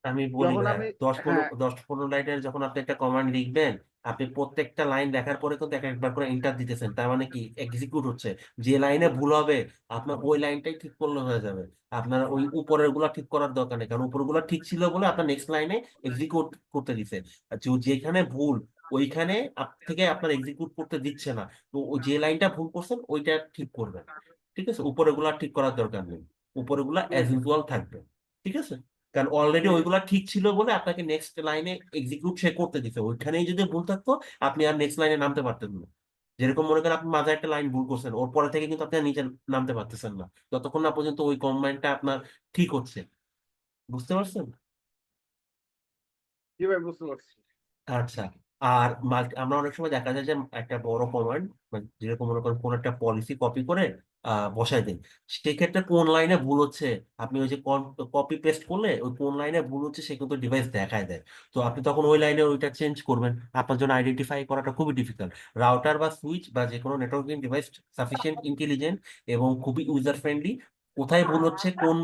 আমি বলি যখন ভাইয়া, আমি 10-15 হ্যাঁ 10-15 লাইনের যখন আপনি একটা কমান্ড লিখবেন, আপনি প্রত্যেকটা লাইন লেখার পরে কিন্তু এক একবার করে এন্টার দিতেছেন, তার মানে কি এক্সিকিউট হচ্ছে। যে লাইনে ভুল হবে আপনার ওই লাইনটাই ঠিক করলে হয়ে যাবে। আপনার ওই উপরের গুলা ঠিক করার দরকার নেই, কারণ উপরের গুলা ঠিক ছিল বলে আপনার নেক্সট লাইনে এক্সিকিউট করতে দিছে। আর যেখানে ভুল ওইখানে থেকে আপনার এক্সিকিউট করতে দিচ্ছে না। তো ওই যে লাইনটা ভুল করছেন ওইটা ঠিক করবেন। ঠিক আছে, উপরের গুলা ঠিক করার দরকার নেই, উপরের গুলা অ্যাজ ইউজুয়াল থাকবে। ঠিক আছে, কারণ অলরেডি ওইগুলা ঠিক ছিল বলে আপনাকে নেক্সট লাইনে এক্সিকিউট সে করতে দিছে। ওইখানেই যদি ভুল থাকতো আপনি আর নেক্সট লাইনে নামতে পারতেন না। যেরকম মনে করেন আপনি মাঝে একটা লাইন ভুল করছেন, ওর পরে থেকে কিন্তু আপনি আর নিচে নামতে পারতেছেন না যতক্ষণ না পর্যন্ত ওই কমান্ডটা আপনার ঠিক হচ্ছে। বুঝতে পারছেন? জি ভাই, বুঝতে পারছি। আচ্ছা। আর আমরা অনেক সময় দেখা যায় যে একটা বড় কমান্ড, যেরকম মনে করেন কোন একটা পলিসি কপি করে বসাই দেন, সেক্ষেত্রে কোন লাইনে ভুল হচ্ছে আপনি ওই যে কপি পেস্ট করলে ওই কোন লাইনে ভুল হচ্ছে সে কিন্তু ডিভাইস দেখায় দেয়। তো আপনি তখন ওই লাইনে ওইটা চেঞ্জ করবেন, আপনার জন্য আইডেন্টিফাই করাটা খুবই ডিফিকাল্ট। রাউটার বা সুইচ বা যে কোনো নেটওয়ার্কিং ডিভাইস সাফিসিয়েন্ট ইন্টেলিজেন্ট এবং খুবই ইউজার ফ্রেন্ডলি, কোথায় ভুল হচ্ছে কোন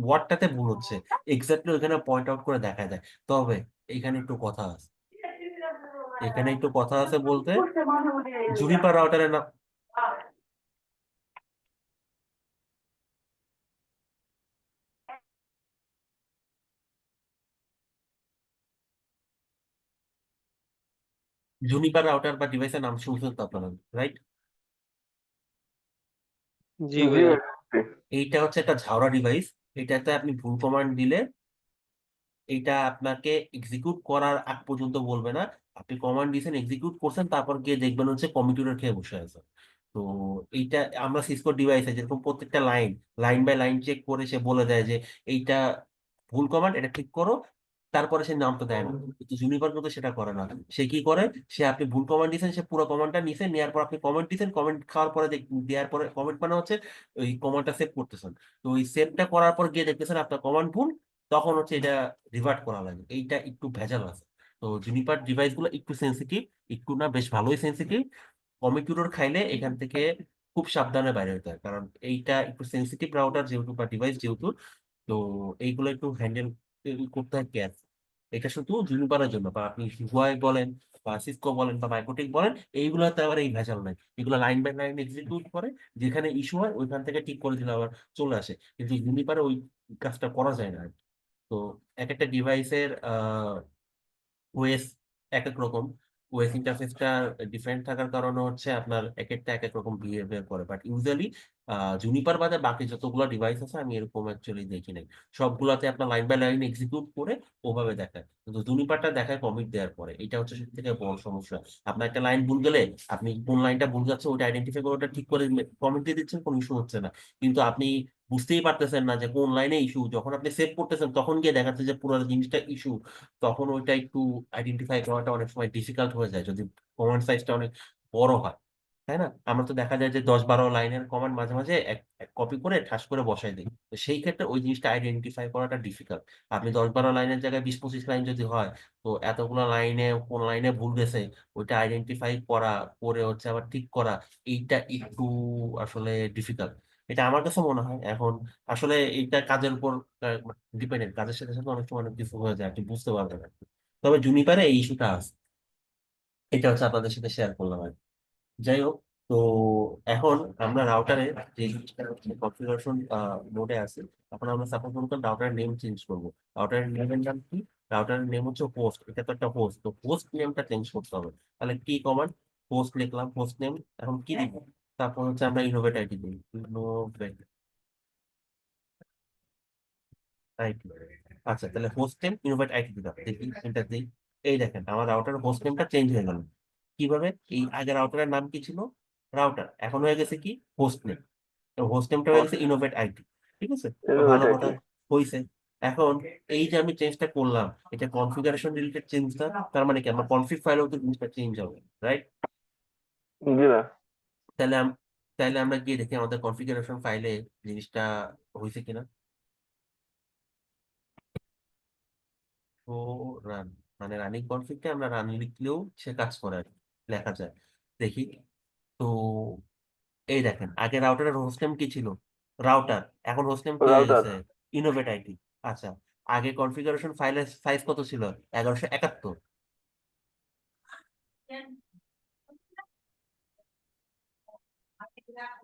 ওয়ার্ডটাতে ভুল হচ্ছে এক্স্যাক্টলি ওইখানে পয়েন্ট আউট করে দেখা যায়। তবে এখানে একটু কথা আছে, এখানে একটু কথা আছে বলতে, জুনিপার রাউটারের নাম, জুনিপার রাউটার বা ডিভাইসের নাম শুনছেন তো আপনারা, রাইট? জি ভাইয়া। এইটা হচ্ছে একটা ঝাউরা ডিভাইস। এটাতে আপনি ভুল কমান্ড দিলে এইটা আপনাকে এক্সিকিউট করার আগ পর্যন্ত বলবে না। আপনি কমান্ড দিয়েছেন, এক্সিকিউট করছেন, তারপর গিয়ে দেখবেন হচ্ছে কম্পিউটার খেয়ে বসে আছে। তো এইটা আমরা সিসকো ডিভাইসে যেরকম প্রত্যেকটা line line by line check করে সে বলে দেয় যে এইটা ভুল কমান্ড, এটা ঠিক করো, তারপরে সে নামটা দেয় না। কিন্তু জুনিপার কিন্তু সেটা করে না। সে কি করে, সে আপনি ভুল কমান্ড দিয়েছেন, সে পুরো কমান্ডটা নিছেন, নেওয়ার পর আপনি কমেন্ট দিয়েছেন, কমেন্ট খাওয়ার পরে দেওয়ার পরে কমেন্ট মানে হচ্ছে ওই কমান্ডটা সেভ করতেছেন। তো ওই সেভটা করার পর গিয়ে দেখতেছেন আপনার কমান্ড ভুল, তখন হচ্ছে এটা রিভার্ট করা লাগে। এইটা একটু ভেজাল আছে। তো জুনিপার ডিভাইস গুলো একটু সেন্সিটিভ, একটু না বেশ ভালোই সেন্সিটিভ। কমিটিউটর খাইলে এখান থেকে খুব সাবধানে বাইরে হতে হয়, কারণ এইটা একটু সেন্সিটিভ রাউটার যেহেতু বা ডিভাইস যেহেতু, তো এইগুলো একটু হ্যান্ডেল করতে হয় কেয়ার। এটা শুধু জুনিপারের জন্য, বা আপনি হুয়াই বলেন বা সিসকো বলেন বা মাইক্রোটেক বলেন, এইগুলোতে আবার এই ভেজাল নাই। এগুলো লাইন বাই লাইন এক্সিকিউট করে, যেখানে ইস্যু হয় ওইখান থেকে ঠিক করে দিলে আবার চলে আসে। কিন্তু জুনিপারে ওই কাজটা করা যায় না আর কি। তো এক একটা ডিভাইসের ওএস এক এক রকম। ওএস ইন্টারফেসটা ডিফারেন্ট থাকার কারণে হচ্ছে আপনার এক একটা এক এক রকম বিহেভিয়ার করে, বাট ইউজুয়ালি জুনিপার বাদে বাকি যতগুলো ডিভাইস আছে আমি এরকম অ্যাকচুয়ালি দেখি নাই। সবগুলাতে আপনার লাইন বাই লাইন এক্সিকিউট করে ওভাবে দেখায়, কিন্তু জুনিপারটা দেখায় কমিট দেওয়ার পরে। এটা হচ্ছে সব থেকে বড় সমস্যা। আপনার একটা লাইন ভুল গেলে আপনি কোন লাইনটা ভুল যাচ্ছে ওটা আইডেন্টিফাই করে ওটা ঠিক করে কমিট দিয়ে দিচ্ছেন, কোনো ইস্যু হচ্ছে না। কিন্তু আপনি বুঝতেই পারতেছেন না যে কোন লাইনে ইস্যু, যখন আপনি সেভ করতেছেন তখন গিয়ে দেখাচ্ছে যে পুরো জিনিসটা ইস্যু। তখন ওইটা একটু আইডেন্টিফাই করাটা অনেক সময় ডিফিকাল্ট হয়ে যায় যদি কমান্ড সাইজটা অনেক বড় হয়, তাই না? আমরা তো দেখা যায় যে 10-12 লাইনের কমান্ড মাঝে মাঝে কপি করে ঠাস করে বসাই দিই, তো সেই ক্ষেত্রে ওই জিনিসটা আইডেন্টিফাই করাটা ডিফিকাল্ট। আপনি 10-12 লাইনের জায়গায় 20-25 লাইন যদি হয়, তো এতগুলো লাইনে কোন লাইনে ভুল গেছে ওইটা আইডেন্টিফাই করা, করে হচ্ছে আবার ঠিক করা, এইটা একটু আসলে ডিফিকাল্ট। এটা আমার কাছে মনে হয়। এখন আসলে এইটা কাজের উপর ডিপেন্ডেন্ট, কাজের সাথে সাথে অনেক সময় অনেক কিছু হয়ে যায়, আপনি বুঝতে পারবেন না। তবে জুনিপারে এই ইস্যুটা আছে, এটা হচ্ছে আপনাদের সাথে শেয়ার করলাম আর কি। যাই হোক, তো এখন আমরা রাউটারে যে কনফিগারেশন মোডে আছে, এখন আমরা সাপোজ মনে করেন রাউটারের নেম চেঞ্জ করবো। রাউটারের নেমের নাম কি? রাউটারের নেম হচ্ছে হোস্ট, এটা তো একটা হোস্ট, তো হোস্ট নেমটা চেঞ্জ করতে হবে। তাহলে কি কমান্ড? হোস্ট লিখলাম, হোস্ট নেম। এখন কি দিব? তারপর হচ্ছে আমরা ইনোভেট আইডি দিই, ইনোভেট আইডি। আচ্ছা, তাহলে হোস্ট নেম ইনোভেট আইডি দিলাম, দেখি এন্টার দিই। এই দেখেন আমার রাউটার হোস্ট নেমটা চেঞ্জ হয়ে গেল। কিভাবে? এই আগে রাউটারের নাম কি ছিল? রাউটার, এখন হয়ে গেছে কি? Host name. হোস্ট নেমটা হয়ে গেছে ইনোভেট আইডি। ঠিক আছে, তো ভালো কথা হয়েছে। এখন এই যে আমি চেঞ্জটা করলাম, এটা কনফিগারেশন রিলেটেড চেঞ্জটা, তার মানে কি আমার কনফিগ ফাইলেও তো জিনিসটা চেঞ্জ হবে, রাইট? তাহলে তাহলে আমরা গিয়ে দেখি আমাদের কনফিগারেশন ফাইলে জিনিসটা হয়েছে কিনা। তো রান, মানে রানিং কনফিগটা আমরা রান লিখলেও সে কাজ করে আর কি, লেখা যায়। দেখি তো, এই দেখেন আগে রাউটারের হোস্টনেম কি ছিল? রাউটার, এখন হোস্টনেম কি হয়ে গেছে? Innovate ID. আচ্ছা, আগে কনফিগারেশন ফাইলের সাইজ কত ছিল? 1171।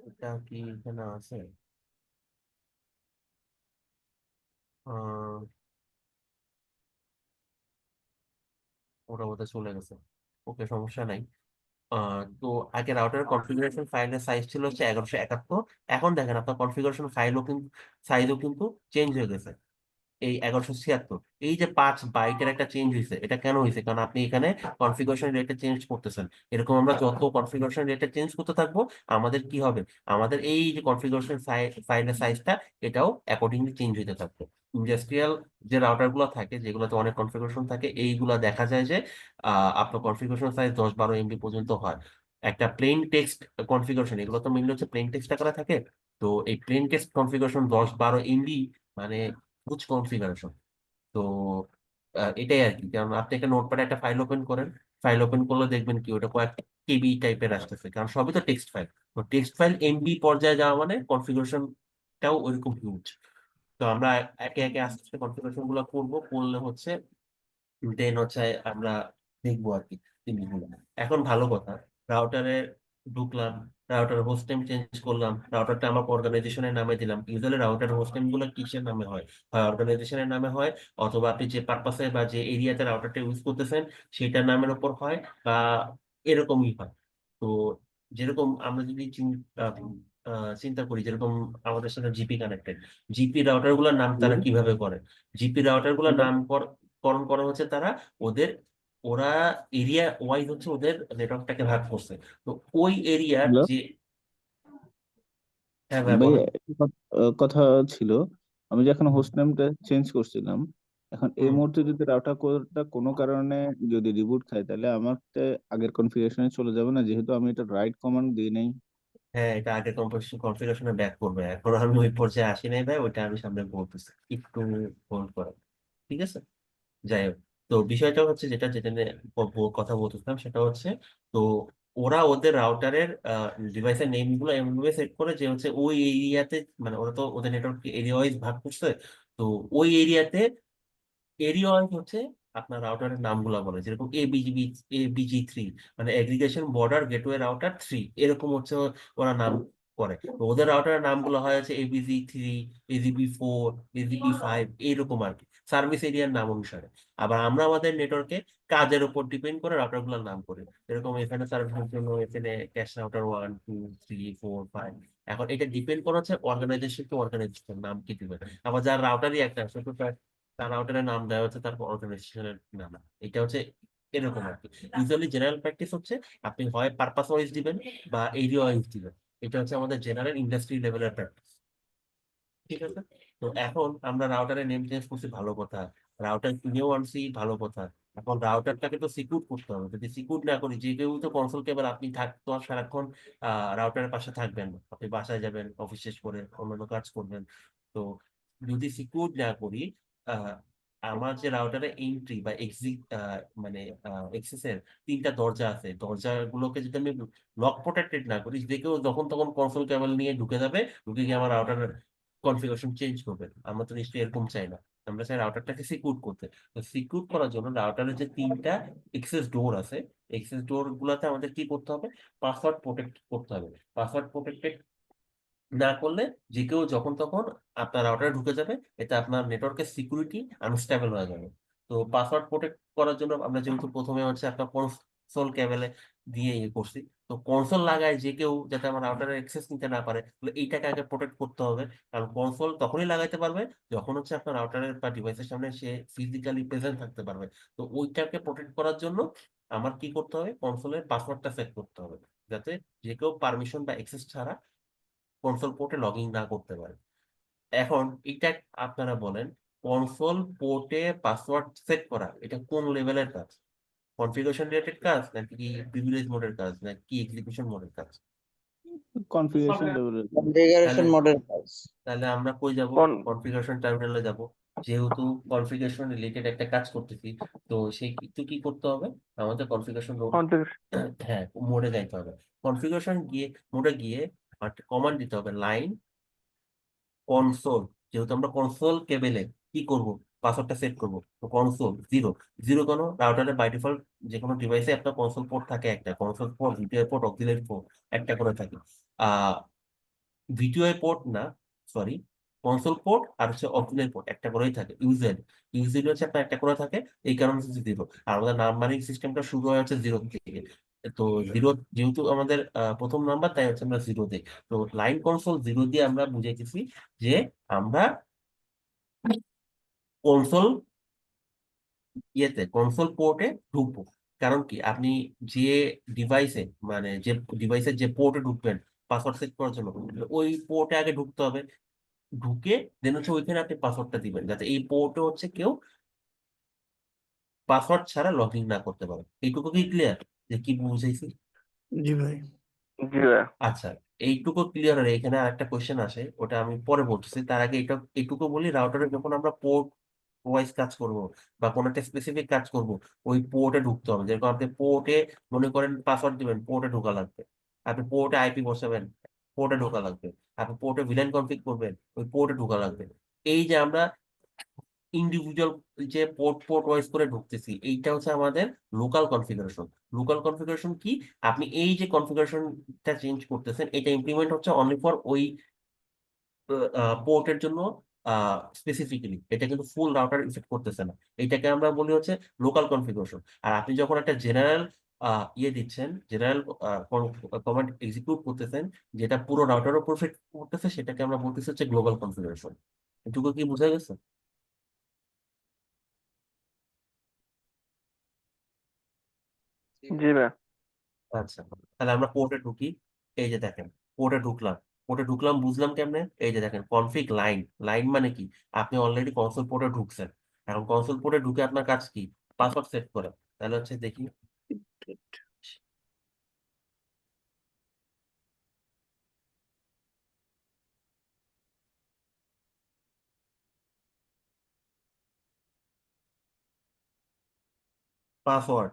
এটা কি এখানে আছে? আহ, ওটা বোধহয় চলে গেছে। ওকে, সমস্যা নাই। তো আগে রাউটার কনফিগারেশন ফাইলের সাইজ ছিল হচ্ছে 1171। এখন দেখেন আপনার কনফিগারেশন ফাইলও কিন্তু সাইজও কিন্তু চেঞ্জ হয়ে গেছে, এই 1176। এই যে 5 বাইটের একটা চেঞ্জ হয়েছে, এটা কেন হয়েছে? কারণ আপনি এখানে কনফিগারেশন রেটে চেঞ্জ করতেছেন। এরকম আমরা যত কনফিগারেশন রেটে চেঞ্জ করতে থাকবো, আমাদের কি হবে? আমাদের এই যে কনফিগারেশন ফাইলের সাইজটা, এটাও অ্যাকর্ডিংলি চেঞ্জ হতে থাকবে। ইন্ডাস্ট্রিয়াল যে রাউটার গুলো থাকে, যেগুলোতে অনেক কনফিগারেশন থাকে, এইগুলা দেখা যায় যে আপনার কনফিগারেশন সাইজ 10-12 MB পর্যন্ত হয়। একটা প্লেন টেক্সট কনফিগারেশন, এগুলো তো মেনলি হচ্ছে প্লেন টেক্সট আকারে থাকে। তো এই প্লেন টেক্সট কনফিগারেশন 10-12 MB মানে হুজ কনফিগারেশন। তো এটাই আর কি। কারণ আপনি একটা নোটপ্যাডে একটা ফাইল ওপেন করেন, ফাইল ওপেন করলে দেখবেন কি ওটা কয়েক কেবি টাইপের আসতেছে, কারণ সবই তো টেক্সট ফাইল। তো টেক্সট ফাইল এমবি পর্যায়ে যাওয়া মানে কনফিগারেশনটাও ওইরকম হিউজ। তো আমরা একে একে আস্তে আস্তে কনফিগারেশন গুলো করবো, করলে হচ্ছে দেন হচ্ছে আমরা দেখবো আর কি জিনিসগুলো। এখন ভালো কথা, রাউটারে ঢুকলাম, রাউটার হোস্ট নেম চেঞ্জ করলাম, রাউটারটা আমার অর্গানাইজেশনের নামে দিলাম। ইউজুয়ালি রাউটার হোস্ট নেম গুলো কিসের নামে হয়? হয় অর্গানাইজেশনের নামে হয়, অথবা আপনি যে পারপাসে বা যে এরিয়াতে রাউটারটা ইউজ করতেছেন সেটার নামের উপর হয়, বা এরকমই হয়। তো যেরকম আমরা যদি চিন্তা করি, যেরকম আমাদের সাথে জিপি কানেক্টেড, জিপি রাউটার গুলোর নাম তারা কিভাবে করে? জিপি রাউটার গুলোর নামকরণ করা হচ্ছে তারা ওদের, ওরা এরিয়া ওয়াইজ হচ্ছে ওদের নেটওয়ার্কটাকে ভাগ করছে। তো ওই এরিয়ার হ্যালো যে, হ্যাঁ ভাই ভাই, বলেন। একটা কথা ছিল। আমি যখন হোস্ট নেমটা চেঞ্জ করছিলাম, এখন এই হুম। মুহূর্তে যদি রাউটার কোডটা কোনো কারণে যদি রিবুট খায়, তাহলে আমার তো আগের কনফিগারেশনে চলে যাবে না, যেহেতু আমি এটা রাইট কমান্ড দিই নাই। হ্যাঁ, এটা আগে কনফিগারেশনে ব্যাক করবে, এখন আমি ওই পর্যায়ে আসি নাই ভাই, ওইটা আমি সামনে বলতেছি, একটু হোল্ড করেন। ঠিক আছে, যাই হোক। তো বিষয়টা হচ্ছে যেটা যেটা নিয়ে কথা বলতেছিলাম সেটা হচ্ছে, তো ওরা ওদের রাউটারের ডিভাইসের নেম গুলো এমনভাবে সেট করে যে হচ্ছে ওই এরিয়াতে, মানে ওরা তো ওদের নেটওয়ার্ক এরিয়া ওয়াইজ ভাগ করছে। তো ওই এরিয়াতে এরিয়া ওয়াইজ হচ্ছে আপনার রাউটারের নামগুলো বলে, যেরকম এবিজি 3, মানে এগ্রিগেশন বর্ডার গেটওয়ে রাউটার 3, এরকম হচ্ছে ওরা নাম করে। তো ওদের রাউটারের নামগুলো হয় হচ্ছে ABZ3, AZB4, AZB5 এইরকম আর কি, সার্ভিস এরিয়ার নাম অনুসারে। আবার আমরা আমাদের নেটওয়ার্কে কাজের উপর ডিপেন্ড করে রাউটারগুলোর নাম করি। এরকম এখানে সার্ভিসের জন্য এখানে ক্যাশ রাউটার 1, 2, 3, 4, 5। এখন এটা ডিপেন্ড করা হচ্ছে অর্গানাইজেশন টু অর্গানাইজেশন নাম কি দিবে। আবার যার রাউটারই একটা আছে তো তার রাউটারের নাম দেওয়া হচ্ছে তার অর্গানাইজেশনের নাম। এটা হচ্ছে এরকম আর কি। ইউজুয়ালি জেনারেল প্র্যাকটিস হচ্ছে আপনি হয় পারপাস ওয়াইজ দিবেন বা এরিয়া ওয়াইজ দিবেন। এটা হচ্ছে আমাদের জেনারেল ইন্ডাস্ট্রি লেভেলের প্র্যাকটিস। ঠিক আছে। তো এখন আমরা রাউটারের নেম চেঞ্জ করছি, ভালো কথা। রাউটার কিনেও আনছি, ভালো কথা। এখন রাউটারটাকে তো সিকিউর করতে হবে। যদি সিকিউর না করি, যে কেউ তো কনসোল কেবল আপনি থাকতো আর সারাক্ষণ রাউটারের পাশে থাকবেন না। আপনি বাসায় যাবেন, অফিস শেষ করে অন্যান্য কাজ করবেন। তো যদি সিকিউর না করি, আহ, আমার যে রাউটারে এন্ট্রি বা এক্সিট মানে এক্সেসের 3টা দরজা আছে, দরজাগুলোকে যদি আমি লক প্রোটেক্টেড না করি, যে কেউ যখন তখন কনসোল কেবল নিয়ে ঢুকে যাবে, ঢুকে গিয়ে আমার রাউটারের কনফিগারেশন চেঞ্জ করবে। আমরা তো নিশ্চয়ই এরকম চাই না। আমরা চাই রাউটারটাকে সিকিউর করতে। তো সিকিউর করার জন্য রাউটারের যে 3টা এক্সেস ডোর আছে, এক্সেস ডোর গুলাতে আমাদের কি করতে হবে? পাসওয়ার্ড প্রোটেক্ট করতে হবে। পাসওয়ার্ড প্রোটেক্টেড না করলে যে কেউ যখন তখন আপনার রাউটারে ঢুকে যাবে, এতে আপনার নেটওয়ার্কের সিকিউরিটি আনস্টেবল হয়ে যাবে। তো পাসওয়ার্ড প্রোটেক্ট করার জন্য আমরা যেহেতু প্রথমে হচ্ছে আপনার কনসোল কেবলে দিয়ে ইয়ে করছি, তো কনসোল লাগায় যে কেউ যাতে আমার রাউটারে অ্যাক্সেস নিতে না পারে, তাহলে এইটাকে আগে প্রোটেক্ট করতে হবে। কারণ কনসোল তখনই লাগাইতে পারবে যখন হচ্ছে আপনার রাউটারের বা ডিভাইসের সামনে সে ফিজিক্যালি প্রেজেন্ট থাকতে পারবে। তো ওইটাকে প্রোটেক্ট করার জন্য আমার কি করতে হবে? কনসোলের পাসওয়ার্ডটা সেট করতে হবে, যাতে যে কেউ পারমিশন বা অ্যাক্সেস ছাড়া কনসোল পোর্টে লগ ইন না করতে পারে। এখন এটা আপনারা বলেন, কনসোল পোর্টে পাসওয়ার্ড সেট করা এটা কোন লেভেলের কাজ? কনফিগারেশন রিলেটেড কাজ, নাকি প্রিভিলেজ মোডের কাজ, নাকি এক্সিকিউশন মোডের কাজ? কনফিগারেশন লেভেলের। কনফিগারেশন তাহলে মোডের কাজ। তাহলে আমরা কই যাব? কনফিগারেশন টার্মিনালে যাব। যেহেতু কনফিগারেশন রিলেটেড একটা কাজ করতেছি, তো সেই একটু কি করতে হবে? আমাদের কনফিগারেশন হ্যাঁ মোডে যাইতে হবে। কনফিগারেশন গিয়ে মোডে গিয়ে কমান্ড দিতে হবে লাইন কনসোল। যেহেতু আমরা কনসোল কেবেলে কি করব? পাসওয়ার্ডটা সেট করব। তো কনসোল 0 0 কেন? রাউটারে বাই ডিফল্ট যে কোনো ডিভাইসে একটা কনসোল পোর্ট থাকে, একটা console port, video port, auxiliary port একটা করে থাকে। আহ ভিডিও পোর্ট না, সরি, কনসোল পোর্ট আর হচ্ছে অক্সিলারি পোর্ট একটা করেই থাকে। ইউজেড হচ্ছে আপনার একটা করে থাকে, এই কারণে হচ্ছে 0। আর আমাদের নাম্বারিং সিস্টেমটা শুরু হয় হচ্ছে 0 থেকে। তো 0 যেহেতু আমাদের প্রথম নাম্বার, তাই হচ্ছে আমরা 0 দিই। তো লাইন কনসোল 0 দিয়ে আমরা বুঝাইতেছি যে আমরা কনসোল কনসোল পোর্টে ঢুকবো। কারণ কি, আপনি যে ডিভাইসে মানে যে ডিভাইসের যে পোর্টে ঢুকবেন পাসওয়ার্ড সেট করার জন্য, ওই পোর্টে আগে ঢুকতে হবে। ঢুকে দেন হচ্ছে ওইখানে আপনি পাসওয়ার্ডটা দিবেন, যাতে এই পোর্টে হচ্ছে কেউ পাসওয়ার্ড ছাড়া লগ ইন না করতে পারে। এইটুকু কি ক্লিয়ার যে কি বুঝাইছি? জি ভাই। আচ্ছা, এইটুকু ক্লিয়ার হলে এখানে আরেকটা কোয়েশ্চেন আসে, ওটা আমি পরে বলতেছি। তার আগে এইটুকু বলি, রাউটারে যখন আমরা পোর্ট ওয়াইজ কাজ করব বা কোনো একটা স্পেসিফিক কাজ করব, ওই পোর্টে ঢুকতে হবে। যেরকম আপনি পোর্টে মনে করেন পাসওয়ার্ড দিবেন, পোর্টে ঢোকা লাগবে। আপনি পোর্টে আইপি বসাবেন, পোর্টে ঢোকা লাগবে। আপনি পোর্টে ভিলেন কনফিগ করবেন, ওই পোর্টে ঢোকা লাগবে। এই যে আমরা ইন্ডিভিজুয়াল যে পোর্ট পোর্ট ওয়াইজ করে ঢুকতেছি, এইটা হচ্ছে আমাদের লোকাল কনফিগারেশন। লোকাল কনফিগারেশন কি? আপনি এই যে কনফিগারেশনটা চেঞ্জ করতেছেন, এটা ইমপ্লিমেন্ট হচ্ছে অনলি ফর ওই পোর্টের জন্য স্পেসিফিক্যালি। এটা কিন্তু ফুল রাউটার ইফেক্ট করতেছে না। এটাকে আমরা বলি হচ্ছে লোকাল কনফিগারেশন। আর আপনি যখন একটা জেনারেল ইয়ে দিচ্ছেন, জেনারেল কমান্ড এক্সিকিউট করতেছেন, যেটা পুরো রাউটারের উপর ইফেক্ট করতেছে, সেটাকে আমরা বলতেছি হচ্ছে গ্লোবাল কনফিগারেশন। এটুকু কি বোঝা গেছে? আচ্ছা, তাহলে আমরা পোর্টে ঢুকি। এই যে দেখেন, পোর্টে ঢুকলাম। পোর্টে ঢুকলাম বুঝলাম কেমনে? এই যে দেখেন কনফিগ লাইন। লাইন মানে কি? আপনি অলরেডি কনসোল পোর্টে ঢুকছেন। এখন কনসোল পোর্টে ঢুকে আপনার কাজ কি? পাসওয়ার্ড সেট করা। তাহলে হচ্ছে দেখি, পাসওয়ার্ড,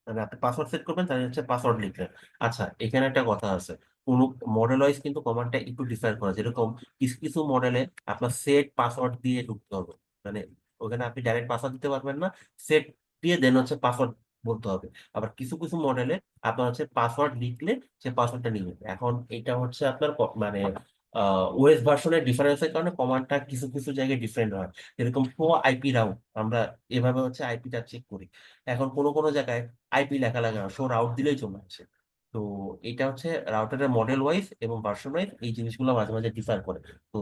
মানে আপনি পাসওয়ার্ড সেট করবেন, তাহলে হচ্ছে পাসওয়ার্ড লিখলেন। আচ্ছা, এখানে একটা কথা আছে। কোন মডেল ওয়াইজ কিন্তু কমান্ডটা একটু ডিফার করা। যেরকম কিছু কিছু মডেলে আপনার সেট পাসওয়ার্ড দিয়ে ঢুকতে হবে, মানে ওখানে আপনি ডাইরেক্ট পাসওয়ার্ড দিতে পারবেন না, সেট দিয়ে দেন হচ্ছে পাসওয়ার্ড বলতে হবে। আবার কিছু কিছু মডেলে আপনার হচ্ছে পাসওয়ার্ড লিখলে সে পাসওয়ার্ডটা নিয়ে নেবে। এখন এটা হচ্ছে আপনার মানে ওএস ভার্সনের ডিফারেন্সের কারণে কমান্ডটা কিছু কিছু জায়গায় ডিফারেন্ট হয়। যেরকম শো আইপি রাউট, আমরা এভাবে হচ্ছে আইপিটা চেক করি। এখন কোনো কোনো জায়গায় আইপি লেখা লাগে না, শো রাউট দিলেই চলে আসে। তো এটা হচ্ছে রাউটারের মডেল ওয়াইজ এবং ভার্সন ওয়াইজ এই জিনিসগুলো মাঝে মাঝে ডিফার করে। তো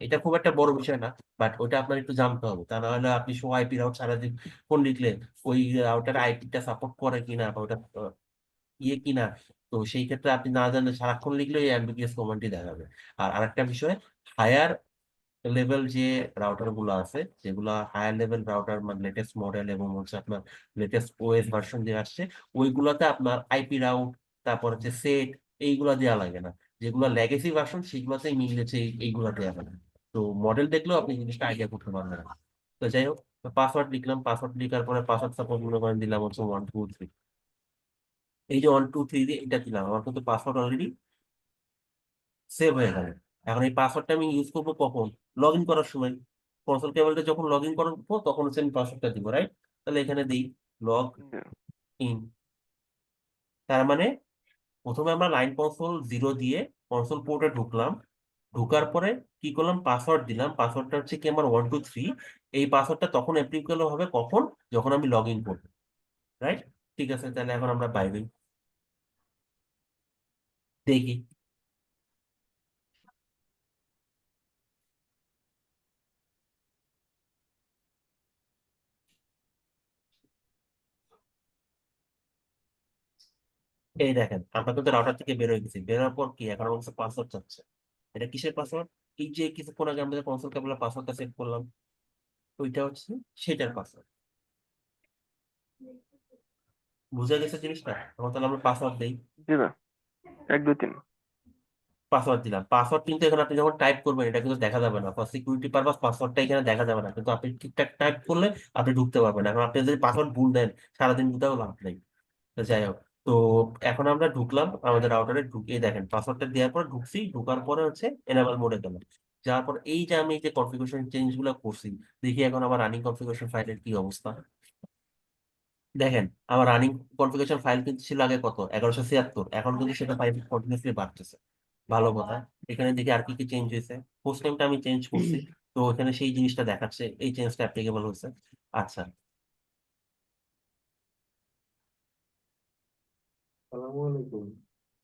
এটা খুব একটা বড় বিষয় না, বাট ওটা আপনার একটু জানতে হবে। তা না হলে আপনি শো আইপি রাউট সারাদিন ফোন লিখলে ওই রাউটার আইপিটা সাপোর্ট করে কিনা বা ওটা ইয়ে কিনা, তো সেই ক্ষেত্রে আপনি না জানলে সারাক্ষণ লিখলে এই অ্যাম্বিগুয়াস কমান্ডই দেখাবে। আর আরেকটা বিষয়, হায়ার লেভেল যে রাউটার গুলো আছে, যেগুলো হায়ার লেভেল রাউটার মানে লেটেস্ট মডেল এবং হচ্ছে আপনার লেটেস্ট ওএস ভার্সন যে আসছে, ওইগুলোতে আপনার আইপি রাউট, তারপর হচ্ছে সেট, এইগুলা দেওয়া লাগে না। যেগুলো লেগেসি ভার্সন সেগুলোতেই মিলেছে এইগুলা দেওয়া লাগে না। তো মডেল দেখলেও আপনি জিনিসটা আইডিয়া করতে পারবেন না। তো যাই হোক, পাসওয়ার্ড লিখলাম, পাসওয়ার্ড লিখার পরে পাসওয়ার্ড সাপোজ মনে করেন দিলাম হচ্ছে 1 2 3। এই যে 1 2 3 দিয়ে এটা দিলাম, আমার কিন্তু পাসওয়ার্ড অলরেডি সেভ হয়ে গেল। এখন এই পাসওয়ার্ডটা আমি ইউজ করবো কখন? লগ ইন করার সময়। কনসোল কেবলটা যখন লগ ইন করবো তখন হচ্ছে আমি পাসওয়ার্ডটা দিব, রাইট? তাহলে এখানে দিই লগ ইন। তার মানে প্রথমে আমরা লাইন কনসোল 0 দিয়ে কনসোল পোর্টে ঢুকলাম, ঢুকার পরে কি করলাম, পাসওয়ার্ড দিলাম। পাসওয়ার্ডটা হচ্ছে কি আমার 1 2 3। এই পাসওয়ার্ডটা তখন অ্যাপ্লিকেবল হবে কখন? যখন আমি লগ ইন করবো, রাইট? ঠিক আছে, তাহলে এখন আমরা বাইরে দেখি। এই দেখেন, আমরা কিন্তু রাউটার থেকে বের হয়ে গেছি। বেরোর পর কি এখন আমার পাসওয়ার্ড চাচ্ছে। এটা কিসের পাসওয়ার্ড? এই যে কিছুক্ষণ আগে আমরা কনসোল কেবলের পাসওয়ার্ডটা সেট করলাম, ওইটা হচ্ছে সেটার পাসওয়ার্ড। বুঝা গেছে জিনিসটা? এখন তাহলে আমরা পাসওয়ার্ড দিই। জি না, 1 2 3। পাসওয়ার্ড দিলাম। পাসওয়ার্ড কিন্তু এখানে আপনি যখন টাইপ করবেন এটা কিন্তু দেখা যাবে না, ফর সিকিউরিটি পারপাস পাসওয়ার্ডটা এখানে দেখা যাবে না, কিন্তু আপনি ঠিকঠাক টাইপ করলে আপনি ঢুকতে পারবেন। এখন আপনি যদি পাসওয়ার্ড ভুল দেন, সারাদিন ঢুকতেও লাভ নেই। তো যাই হোক, তো এখন আমরা ঢুকলাম আমাদের রাউটারে, ঢুকিয়ে দেখেন পাসওয়ার্ডটা দেওয়ার পর ঢুকছি, ঢুকার পরে হচ্ছে এনাবেল মোডে গেলাম। যাওয়ার পর এই যে আমি যে কনফিগারেশন চেঞ্জ গুলো করছি, দেখি এখন আমার রানিং কনফিগারেশন ফাইলের কি অবস্থা। দেখেন, আমার রানিং কনফিগারেশন ফাইল কিন্তু ছিল আগে কত, 1176, এখন কিন্তু সেটা ফাইল কন্টিনিউসলি বাড়তেছে। ভালো কথা। এখানে দেখি আর কি কি চেঞ্জ হয়েছে। হোস্ট নেমটা আমি চেঞ্জ করছি, তো এখানে সেই জিনিসটা দেখাচ্ছে, এই চেঞ্জটা অ্যাপ্লিকেবল হয়েছে। আচ্ছা,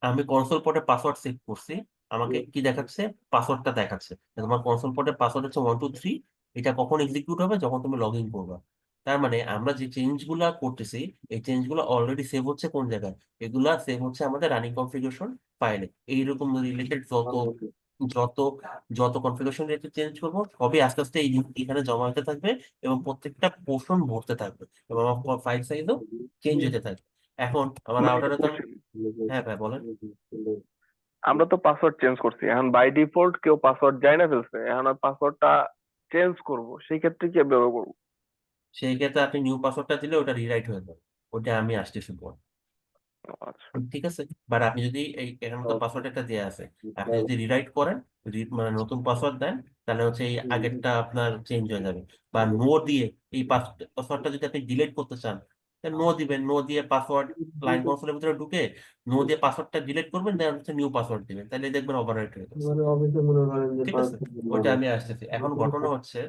আমি কনসোল পোর্টে পাসওয়ার্ড সেট করছি, আমাকে কি দেখাচ্ছে? পাসওয়ার্ডটা দেখাচ্ছে। তোমার কনসোল পোর্টের পাসওয়ার্ড হচ্ছে 1 2 3। এটা কখন এক্সিকিউট হবে? যখন তুমি লগ ইন করবে। তার মানে আমরা যে চেঞ্জ গুলা করতেছি, এই চেঞ্জ গুলো অলরেডি সেভ হচ্ছে কোন জায়গায়? এগুলা সেভ হচ্ছে আমাদের রানিং কনফিগারেশন ফাইলে। এইরকম রিলেটেড যত যত যত কনফিগারেশন রিলেটেড চেঞ্জ করবো সবই আস্তে আস্তে এই এখানে জমা হতে থাকবে এবং প্রত্যেকটা পোর্শন ভরতে থাকবে এবং আমার ফাইল সাইজও চেঞ্জ হতে থাকবে। এখন আমার ভাই, রাউটারে তো question। হ্যাঁ ভাই বলেন। আমরা তো পাসওয়ার্ড চেঞ্জ করছি, এখন বাই ডিফল্ট কেউ পাসওয়ার্ড জানে ফেলছে, এখন পাসওয়ার্ডটা চেঞ্জ করব, সেই ক্ষেত্রে কি ব্যবহার করবো? সেই ক্ষেত্রে আপনি নিউ পাসওয়ার্ডটা দিলে ওটা রিরাইট হয়ে যাবে। ওটা আমি আসতেছি পর। আচ্ছা। ঠিক আছে, বাট আপনি যদি এখানে তো পাসওয়ার্ড একটা দেওয়া আছে, আপনি যদি রিরাইট করেন, মানে নতুন পাসওয়ার্ড দেন, তাহলে হচ্ছে এই আগেরটা আপনার চেঞ্জ হয়ে যাবে। বা নো দিয়ে এই পাসওয়ার্ডটা যদি আপনি ডিলিট করতে চান, নো দিবেন। নো দিয়ে পাসওয়ার্ড লাইন কনসোলের ভিতরে ঢুকে নো দিয়ে পাসওয়ার্ডটা ডিলিট করবেন, দেন হচ্ছে নিউ পাসওয়ার্ড দিবেন, তাহলে দেখবেন ওভাররাইট হয়ে গেছে। ঠিক আছে, ওইটা আমি আসতেছি। এখন ঘটনা হচ্ছে,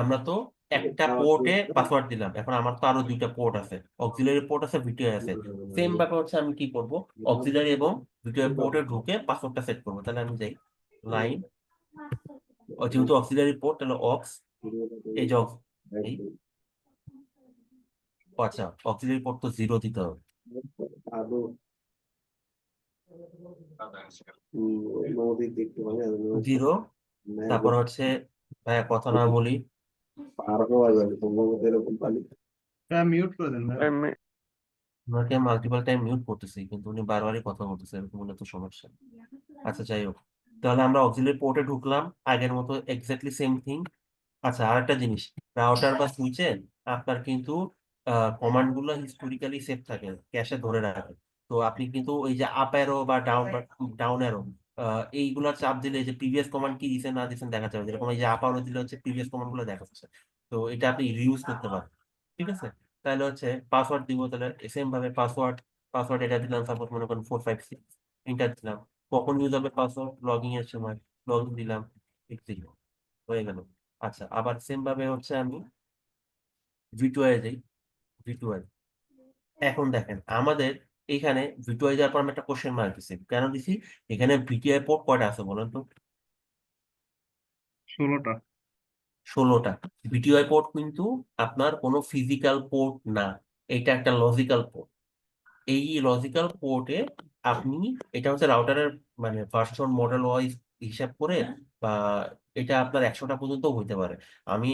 আমরা তো একটা পোর্টে পাসওয়ার্ড দিলাম, এখন আমার তো আরো 2টা পোর্ট আছে, অক্সিলারি পোর্ট আছে, ভিটিও আছে। সেম ব্যাপার হচ্ছে, আমি কি করব, অক্সিলারি এবং ভিটিও পোর্টে ঢুকে পাসওয়ার্ডটা সেট করবো। তাহলে আমি যাই লাইন, যেহেতু অক্সিলারি পোর্ট তাহলে অক্স, এই যে এই আচ্ছা, অক্সিলারি পোর্ট তো 0 দিতে হবে। 0, তারপর হচ্ছে ভাইয়া কথা না বলি, মিউট করে দেন ভাই। ওনাকে মাল্টিপল টাইম মিউট করতেছি কিন্তু উনি বারবারই কথা বলতেছে, এরকম হলে তো সমস্যা। আচ্ছা যাই হোক, তাহলে আমরা অক্সিলারি পোর্টে ঢুকলাম, আগের মতো এক্স্যাক্টলি সেম থিং। আচ্ছা, আরেকটা জিনিস, রাউটার বা সুইচে আপনার কিন্তু কমান্ড গুলো হিস্টোরিক্যালি সেভ থাকে, ক্যাশে ধরে রাখে। তো আপনি কিন্তু ওই যে আপ অ্যারো বা ডাউন অ্যারো এইগুলা চাপ দিলে যে প্রিভিয়াস কমান্ড কি দিছেন না দিছেন দেখা যাবে। যেরকম এই যে আপ অ্যারো দিলে হচ্ছে প্রিভিয়াস কমান্ড গুলো দেখাচ্ছে। তো এটা আপনি রিউজ করতে পারেন। ঠিক আছে, তাহলে হচ্ছে পাসওয়ার্ড দিব, তাহলে সেম ভাবে পাসওয়ার্ড এটা দিলাম, সাপোজ মনে করেন 456 এন্টার দিলাম। কখন ইউজ হবে পাসওয়ার্ড? লগইন এর সময় লগইন দিলাম, এক্সিকিউট হয়ে গেল। আচ্ছা, আবার সেম ভাবে হচ্ছে আমি ভিটুয়াই যাই, ভিটুয়াই। এখন দেখেন আমাদের এখানে ভিটুয়াই যাওয়ার পর আমি একটা কোশ্চেন মার্ক দিছি, কেন দিছি? এখানে ভিটিআই পোর্ট কয়টা আছে বলেন তো? 16টা। 16টা। ভিটিআই পোর্ট কিন্তু আপনার কোনো ফিজিক্যাল পোর্ট না, এটা একটা লজিক্যাল পোর্ট। এই লজিক্যাল পোর্টে আপনি, এটা হচ্ছে রাউটারের মানে ভার্সন মডেল ওয়াইজ হিসাব করে, বা এটা আপনার 100টা পর্যন্ত হইতে পারে। আমি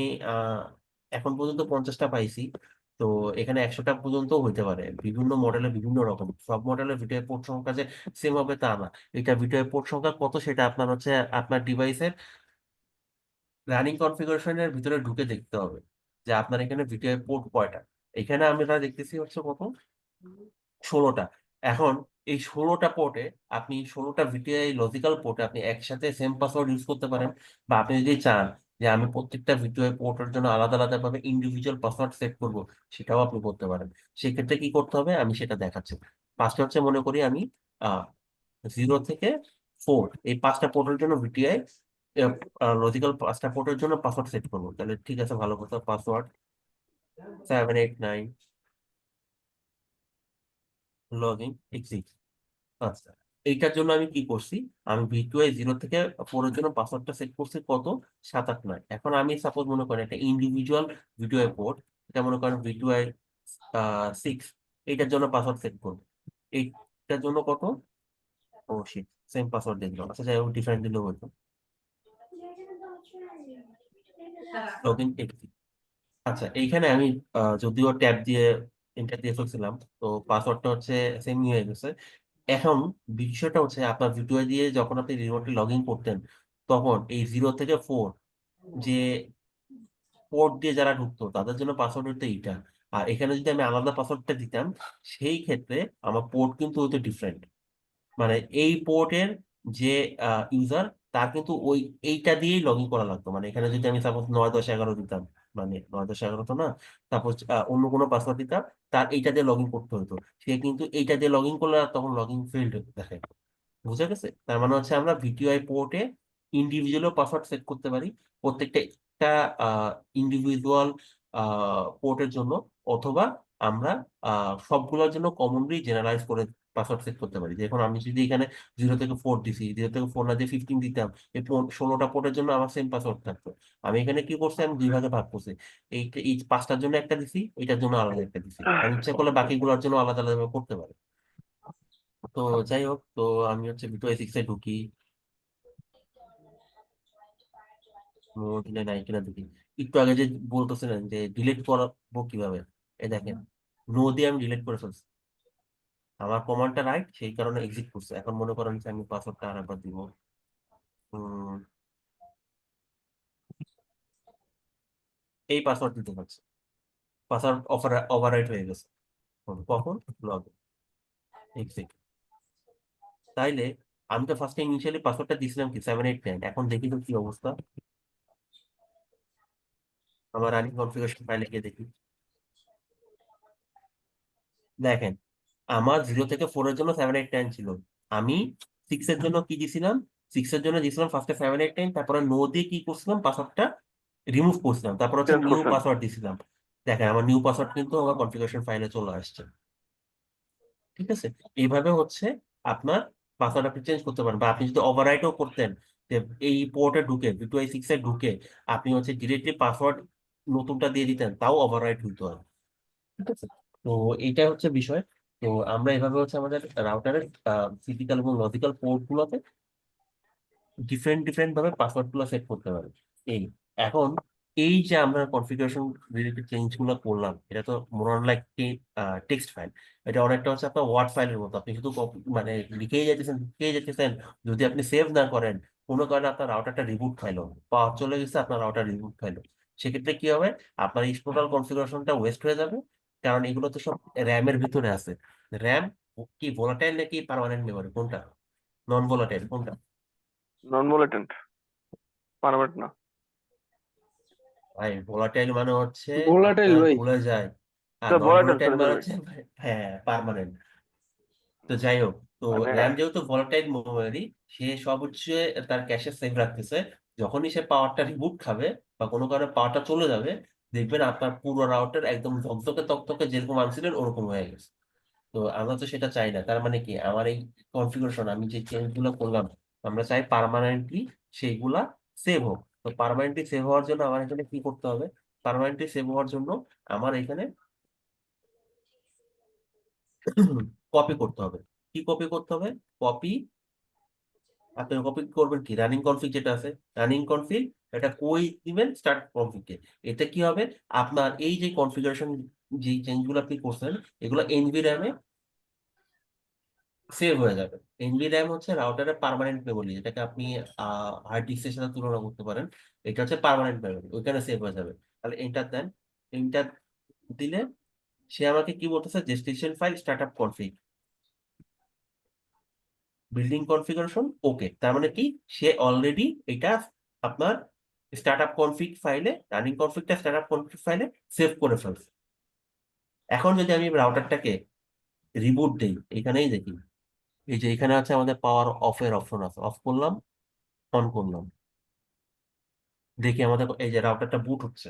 এখন পর্যন্ত 50টা পাইছি, তো এখানে 100টা পর্যন্ত হইতে পারে। বিভিন্ন মডেলে বিভিন্ন রকম, সব মডেলের ভিডিও পোর্ট সংখ্যা যে সেম হবে তা না। এটা ভিডিও পোর্ট সংখ্যা কত সেটা আপনার হচ্ছে আপনার ডিভাইসের রানিং কনফিগারেশনের ভিতরে ঢুকে দেখতে হবে যে আপনার এখানে ভিডিও পোর্ট কয়টা। এখানে আমরা দেখতেছি হচ্ছে কত, 16টা। এখন এই 16টা পোর্টে আপনি 16টা ভিটিআই লজিক্যাল পোর্টে আপনি একসাথে সেম পাসওয়ার্ড ইউজ করতে পারেন, বা আপনি যদি চান যে আমি প্রত্যেকটা ভিটিআই পোর্টের জন্য আলাদা আলাদা ভাবে ইন্ডিভিজুয়াল পাসওয়ার্ড সেট করব, সেটাও আপনি করতে পারেন। সেক্ষেত্রে কি করতে হবে আমি সেটা দেখাচ্ছি। ফার্স্টে হচ্ছে মনে করি আমি 0 থেকে 4 এই 5টা পোর্টের জন্য ভিটিআই লজিক্যাল 5টা পোর্টের জন্য পাসওয়ার্ড সেট করবো। তাহলে ঠিক আছে, ভালো কথা। Password 789 login exit. আচ্ছা, এইটার জন্য আমি কি করছি, আমি ভিটুআই 0 থেকে 4 এর জন্য পাসওয়ার্ডটা সেট করছি কত, 789। এখন আমি সাপোজ মনে করেন একটা ইন্ডিভিজুয়াল ভিটুআই পোর্ট, এটা মনে করেন ভিটুআই 6, এইটার জন্য পাসওয়ার্ড সেট করবো। এইটার জন্য কত, ও শিট, সেম পাসওয়ার্ড দিয়ে দিলাম। আচ্ছা, যাই হোক, ডিফারেন্ট দিলেও হতো। Login exit. আচ্ছা, এইখানে আমি যদিও ট্যাব দিয়ে এন্টার দিয়ে ফেলছিলাম, তো পাসওয়ার্ডটা হচ্ছে সেমই হয়ে গেছে। এখন বিষয়টা হচ্ছে আপনার ভিডিও দিয়ে যখন আপনি রিমোটলি লগ ইন করতেন, তখন এই 0 থেকে 4 যে পোর্ট দিয়ে যারা ঢুকতো তাদের জন্য পাসওয়ার্ড হতো এইটা। আর এখানে যদি আমি আলাদা পাসওয়ার্ডটা দিতাম, সেই ক্ষেত্রে আমার পোর্ট কিন্তু হতো ডিফারেন্ট। মানে এই পোর্টের যে ইউজার, তার কিন্তু এইটা দিয়েই লগ ইন করা লাগতো। মানে এখানে যদি আমি সাপোজ 9 10 11 দিতাম, মানে 9 10 11 তো না, তারপর অন্য কোনো পাসওয়ার্ড দিতাম, তার এইটা দিয়ে লগ ইন করতে হতো। সে কিন্তু এইটা দিয়ে লগ ইন করলে আর তখন লগ ইন ফেল্ড দেখে। বুঝা গেছে? তার মানে হচ্ছে আমরা ভিটিআই পোর্টে ইন্ডিভিজুয়াল পাসওয়ার্ড সেট করতে পারি প্রত্যেকটা একটা ইন্ডিভিজুয়াল পোর্টের জন্য, অথবা আমরা সবগুলোর জন্য কমনলি জেনারেলাইজ করে পাসওয়ার্ড সেট করতে পারি। যেমন আমি যদি এখানে 0 থেকে 4 দিছি, 0 থেকে 4 না দিয়ে 15 দিতাম, এই 16টা পোর্টের জন্য আমার সেম পাসওয়ার্ড থাকতো। আমি এখানে কি করছি, আমি 2 ভাগে ভাগ করছি। এই 5টার জন্য একটা দিছি, এটার জন্য আলাদা একটা দিছি। আমি ইচ্ছা করলে বাকিগুলোর জন্য আলাদা আলাদা করতে পারি। তো যাই হোক, তো আমি হচ্ছে ভিডিও 6 এ ঢুকি, মোবাইলে নাই কিনা দেখি। একটু আগে যে বলতেছিলেন যে ডিলিট করবো কিভাবে, এই দেখেন, নো দিয়ে আমি ডিলিট করে ফেলছি। আমার কমান্ডটা রাইট, সেই কারণে এক্সিট করছে। এখন মনে করেন যে আমি পাসওয়ার্ডটা আরেকবার দিব। এই পাসওয়ার্ড দিতে পারছি, পাসওয়ার্ড ওভাররাইট হয়ে গেছে। কখন, লগ এক্সিট। তাইলে আমি তো ফার্স্টে ইনিশিয়ালি পাসওয়ার্ডটা দিয়েছিলাম কি 789। এখন দেখি তো কি অবস্থা, আমার রানিং কনফিগারেশন ফাইলে গিয়ে দেখি। দেখেন, আমার 0 থেকে 4 এর জন্য 789 ছিল। আমি 6 এর জন্য কি দিছিলাম, 6 এর জন্য দিছিলাম ফার্স্টে 789, তারপরে নো দিয়ে কি করছিলাম, পাসওয়ার্ডটা রিমুভ করছিলাম, তারপর হচ্ছে চেঞ্জ নিউ করছেন। পাসওয়ার্ড দিছিলাম। দেখেন, আমার নিউ পাসওয়ার্ড কিন্তু আমার কনফিগারেশন ফাইলে চলে আসছে। ঠিক আছে, এইভাবে হচ্ছে আপনার পাসওয়ার্ড আপনি চেঞ্জ করতে পারেন। বা আপনি যদি ওভাররাইটও করতেন, যে এই পোর্টে ঢুকে ভিটুআই 6 এ ঢুকে আপনি হচ্ছে ডিরেক্টলি পাসওয়ার্ড নতুনটা দিয়ে দিতেন, তাও ওভাররাইট হইতো আর। ঠিক আছে, তো এইটা হচ্ছে বিষয়। তো আমরা এভাবে হচ্ছে আমাদের রাউটারের ফিজিক্যাল এবং লজিক্যাল পোর্ট গুলোতে ডিফারেন্ট ডিফারেন্ট ভাবে পাসওয়ার্ড গুলো সেট করতে পারি। এই এখন এই যে আমরা কনফিগারেশন রিলেটেড চেঞ্জ গুলো করলাম, এটা তো মোর লাইক টেক্সট ফাইল। এটা অনেকটা হচ্ছে আপনার ওয়ার্ড ফাইলের মতো, আপনি শুধু মানে লিখেই যাচ্ছেন। যদি আপনি সেভ না করেন, কোনো কারণে আপনার রাউটারটা রিবুট খাইলো, পাওয়ার চলে গেছে, আপনার রাউটার রিবুট খাইলো, সেক্ষেত্রে কি হবে, আপনার এই টোটাল কনফিগারেশনটা ওয়েস্ট হয়ে যাবে। কারণ এগুলো তো সব র্যামের ভিতরে আছে। র্যাম কি ভোলাটাইল নাকি পার্মানেন্ট মেমোরি, কোনটা? নন ভোলাটাইল কোনটা? নন ভোলেটেন্ট, পারমানেন্ট না। ভাই ভোলাটাইল মানে হচ্ছে ভোলাটাইল আপনার ভাই। ভুলে যায়, আর তো নন ভলাটাইল, ভোলাটাইল সরি মানে সরি, হচ্ছে হ্যাঁ পার্মানেন্ট। তো যাই হোক, তো মানে র্যাম যেহেতু ভোলাটাইল মেমোরি, সে সর্বোচ্চ তার ক্যাশে সেভ রাখতেছে। যখনই সে পাওয়ারটা রিবুট খাবে বা কোনো কারণে পাওয়ারটা চলে যাবে, দেখবেন আপনার পুরো রাউটার একদম ঝকঝকে তকতকে যেরকম আনছিলেন ওরকম হয়ে গেছে। তো আমরা তো সেটা চাই না। তার মানে কি, আমার এই কনফিগারেশন আমি যে চেঞ্জ গুলো করলাম, আমরা চাই পার্মানেন্টলি সেইগুলা সেভ হোক। তো পার্মানেন্টলি সেভ হওয়ার জন্য আমার এখানে কি করতে হবে? পার্মানেন্টলি সেভ হওয়ার জন্য আমার এখানে কপি করতে হবে। কি কপি করতে হবে? কপি, আপনি কপি করবেন কি, রানিং কনফিগ যেটা আছে, রানিং কনফিগ, এটা কই দিবেন? স্টার্ট কনফিগে। এতে কি হবে, আপনার এই যে কনফিগারেশন, যে চেঞ্জ গুলো আপনি করছেন, এগুলো এনভি র্যামে সেভ হয়ে যাবে। এনভি র্যাম হচ্ছে রাউটারের পার্মানেন্ট মেমোরি, যেটাকে আপনি হার্ড ডিস্কের সাথে তুলনা করতে পারেন। এটা হচ্ছে পার্মানেন্ট মেমোরি, ওইখানে সেভ হয়ে যাবে। তাহলে এন্টার দেন। এন্টার দিলে সে আমাকে কি বলতেছে, destination file start up config, building configuration okay. তার মানে কি, সে অলরেডি এটা আপনার স্টার্ট আপ কনফিগ ফাইলে, রানিং কনফিগটা স্টার্ট আপ কনফিগ ফাইলে সেভ করে ফেলছে। এখন যদি আমি রাউটারটাকে রিবুট দেই, এখানেই দেখি, এই যে এখানে আছে আমাদের পাওয়ার অফ এর অপশন আছে, অফ করলাম, অন করলাম, দেখি আমাদের এই যে রাউটারটা বুট হচ্ছে,